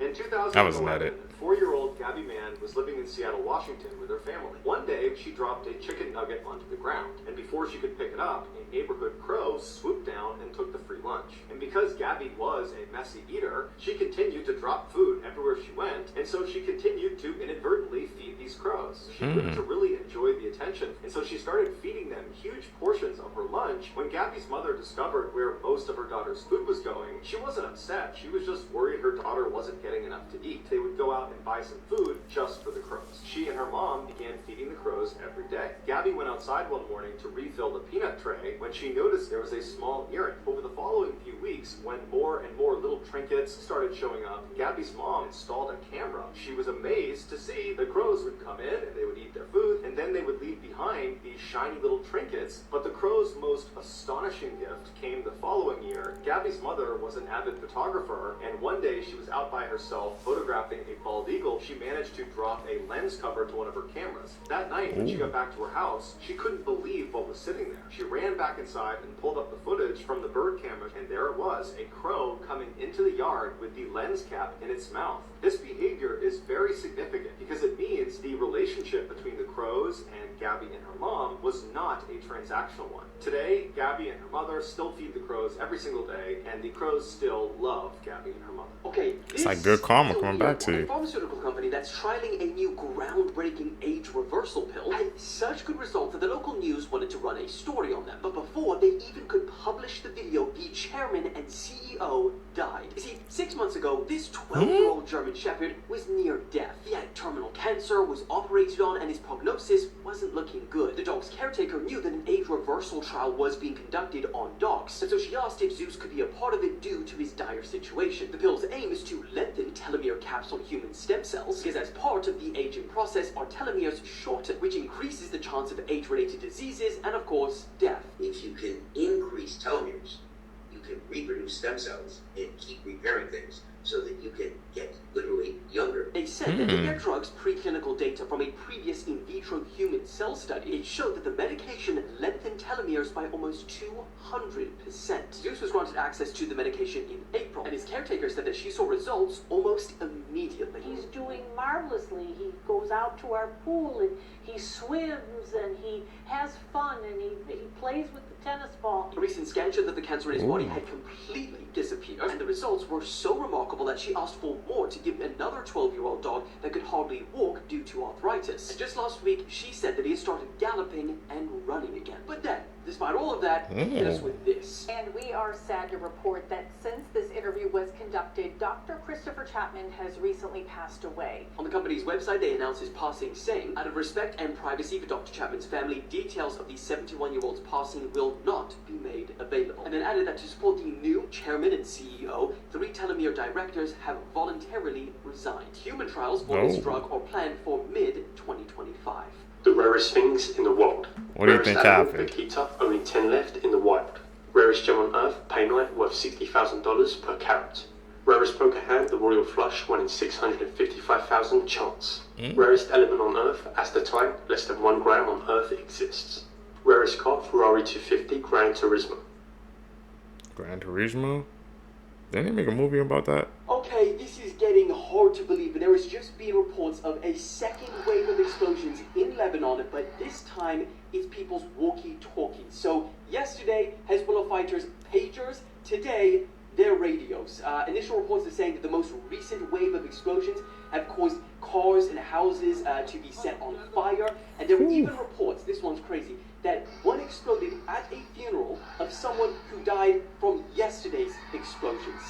In 2011, That was an edit. 4-year-old Gabby Mann was living in Seattle, Washington with her family. One day, she dropped a chicken nugget onto the ground, and before she could pick it up, a neighborhood crow swooped down and took the free lunch. And because Gabby was a messy eater, she continued to drop food everywhere she went, and so she continued to inadvertently feed these crows. She grew to really enjoy the attention, and so she started feeding them huge portions of her lunch. When Gabby's mother discovered where most of her daughter's food was going, she wasn't upset. She was just worried her daughter wasn't getting enough to eat. They would go out and buy some food just for the crows. She and her mom began feeding the crows every day. Gabby went outside one morning to refill the peanut tray when she noticed there was a small earring. Over the following few weeks, when more and more little trinkets started showing up, Gabby's mom installed a camera. She was amazed to see the crows would come in and they would eat their food, and then they would leave behind these shiny little trinkets. But the crows' most astonishing gift came the following year. Gabby's mother was an avid photographer, and one day she was out by herself photographing a bald eagle. She managed to drop a lens cover to one of her cameras. That night, when she got back to her house, she couldn't believe what was sitting there. She ran back inside and pulled up the footage from the bird camera, and there it was, a crow coming into the yard with the lens cap in its mouth. This behavior is very significant because it means the relationship between the crows and Gabby and her mom was not a transactional one. Today, Gabby and her mother still feed the crows every single day, and the crows still love Gabby and her mother. Okay, It's like good karma coming back to a you. pharmaceutical company that's trialing a new groundbreaking age reversal pill had such good results that the local news wanted to run a story on them. But before they even could publish the video, the chairman and CEO died. You see, 6 months ago, this 12-year-old German Shepherd was near death. He had terminal cancer, was operated on, and his prognosis wasn't looking good. The dog's caretaker knew that an age reversal trial was being conducted on dogs, and so she asked if Zeus could be a part of it due to his dire situation. The pill's aim is to lengthen telomere caps on human stem cells, because as part of the aging process, our telomeres shorten, which increases the chance of age-related diseases and, of course, death. If you can increase telomeres, you can reproduce stem cells and keep repairing things so that you can get literally younger. They said that in their drug's preclinical data from a previous in vitro human cell study, it showed that the medication lengthened telomeres by almost 200%. Zeus was granted access to the medication in April, and his caretaker said that she saw results almost immediately. He's doing marvelously. He goes out to our pool and he swims and he has fun and he plays with the tennis ball. A recent scan showed that the cancer in his body had completely disappeared, and the results were so remarkable that she asked for more to give another 12-year-old dog that could hardly walk due to arthritis. And just last week, she said that he had started galloping and running again. But then, despite all of that, hit us with this. And we are sad to report that since this interview was conducted, Dr. Christopher Chapman has recently passed away. On the company's website, they announced his passing, saying, out of respect and privacy for Dr. Chapman's family, details of the 71-year-old's passing will not be made available. And then added that to support the new chairman and CEO, 3 telomere directors have voluntarily resigned. Human trials for this drug are planned for mid-2025. The rarest things in the world. What do you think happened? Vaquita, only 10 left in the wild. Rarest gem on earth, pay knife worth $60,000 per carat. Rarest poker hand, the royal flush, 1 in 655,000 chance. Rarest element on earth, as the time, less than 1 gram on earth exists. Rarest car, Ferrari 250 Gran Turismo. Gran Turismo? Didn't they make a movie about that? Okay, this is getting hard to believe, but there has just been reports of a second wave of explosions in Lebanon, but this time it's people's walkie-talkies. So yesterday, Hezbollah fighters' pagers, today, their radios. Initial reports are saying that the most recent wave of explosions have caused cars and houses to be set on fire, and there were even reports, this one's crazy, that one exploded at a funeral of someone who died from yesterday's explosions.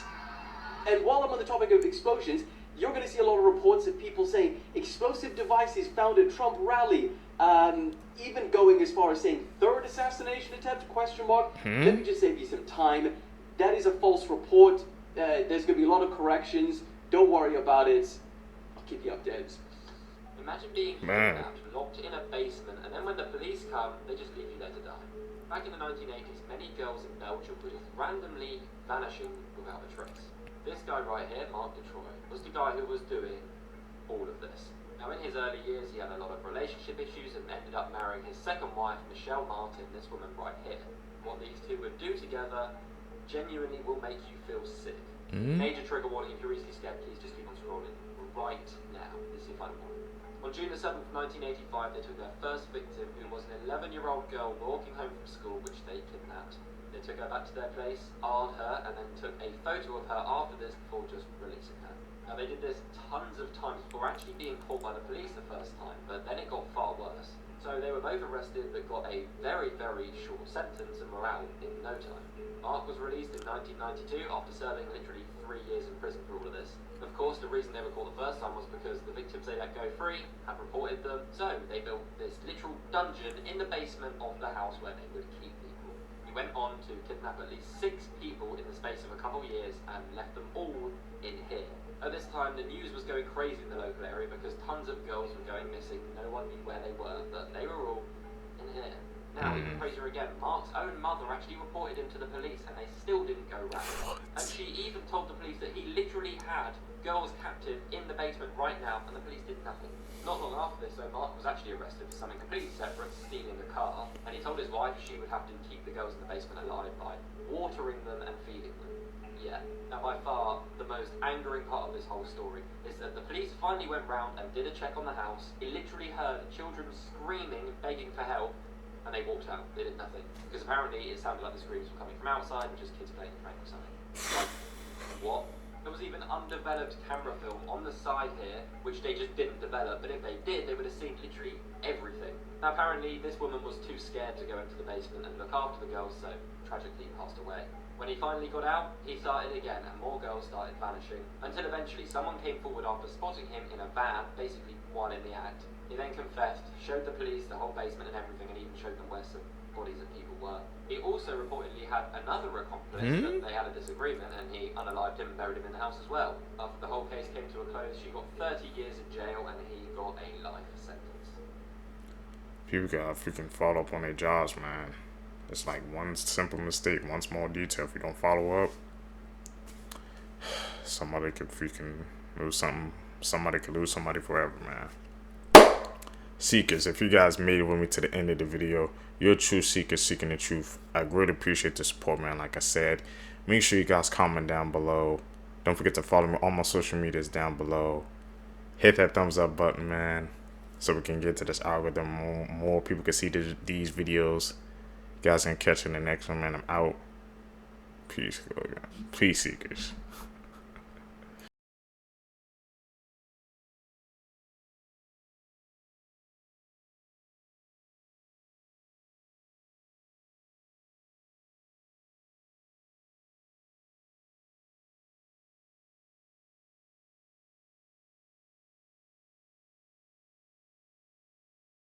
And while I'm on the topic of explosions, you're going to see a lot of reports of people saying explosive devices found at Trump rally, even going as far as saying third assassination attempt, question mark. Let me just save you some time. That is a false report. There's going to be a lot of corrections. Don't worry about it. I'll keep you updated. Imagine being kidnapped, locked in a basement, and then when the police come, they just leave you there to die. Back in the 1980s, many girls in Belgium were just randomly vanishing without a trace. This guy right here, Mark Detroit, was the guy who was doing all of this. Now, in his early years, he had a lot of relationship issues and ended up marrying his second wife, Michelle Martin, this woman right here. What these two would do together genuinely will make you feel sick. Major trigger warning: if you're easily scared, please just keep on scrolling right now. This is your final one. On June the 7th, 1985, they took their first victim, who was an 11-year-old girl walking home from school, which they kidnapped. They took her back to their place, armed her, and then took a photo of her after this before just releasing her. Now, they did this tons of times before actually being caught by the police the first time, but then it got far worse. So they were both arrested but got a very, very short sentence and were out in no time. Mark was released in 1992 after serving literally 3 years in prison for all of this. Of course, the reason they were caught the first time was because the victims they let go free had reported them, so they built this literal dungeon in the basement of the house where they would keep people. He went on to kidnap at least 6 people in the space of a couple years and left them all in here. At this time, the news was going crazy in the local area because tons of girls were going missing. No one knew where they were, but they were all in here. Now, even crazier again, Mark's own mother actually reported him to the police and they still didn't go round. And she even told the police that he literally had girls captive in the basement right now and the police did nothing. Not long after this, though, Mark was actually arrested for something completely separate, stealing a car, and he told his wife she would have to keep the girls in the basement alive by watering them and feeding them. Yeah. Now, by far, the most angering part of this whole story is that the police finally went round and did a check on the house. He literally heard children screaming and begging for help, and they walked out. They did nothing. Because apparently it sounded like the screams were coming from outside and just kids playing prank or something. Like, what? There was even undeveloped camera film on the side here, which they just didn't develop, but if they did, they would have seen literally everything. Now, apparently, this woman was too scared to go into the basement and look after the girls, so tragically passed away. When he finally got out, he started again, and more girls started vanishing, until eventually someone came forward after spotting him in a van, basically while in the act. He then confessed, showed the police the whole basement and everything, and even showed them where some bodies of people were. He also reportedly had another accomplice, but they had a disagreement, and he unalived him and buried him in the house as well. After the whole case came to a close, she got 30 years in jail, and he got a life sentence. People gotta freaking follow up on their jobs, man. It's like one simple mistake, one small detail. If you don't follow up, somebody could freaking lose something. Somebody could lose somebody forever, man. Seekers, if you guys made it with me to the end of the video, you're a true seeker seeking the truth. I really appreciate the support, man. Like I said, make sure you guys comment down below. Don't forget to follow me on my social medias down below. Hit that thumbs up button, man, so we can get to this algorithm. More people can see these videos. You guys can catch in the next one, man. I'm out. Peace, Seekers.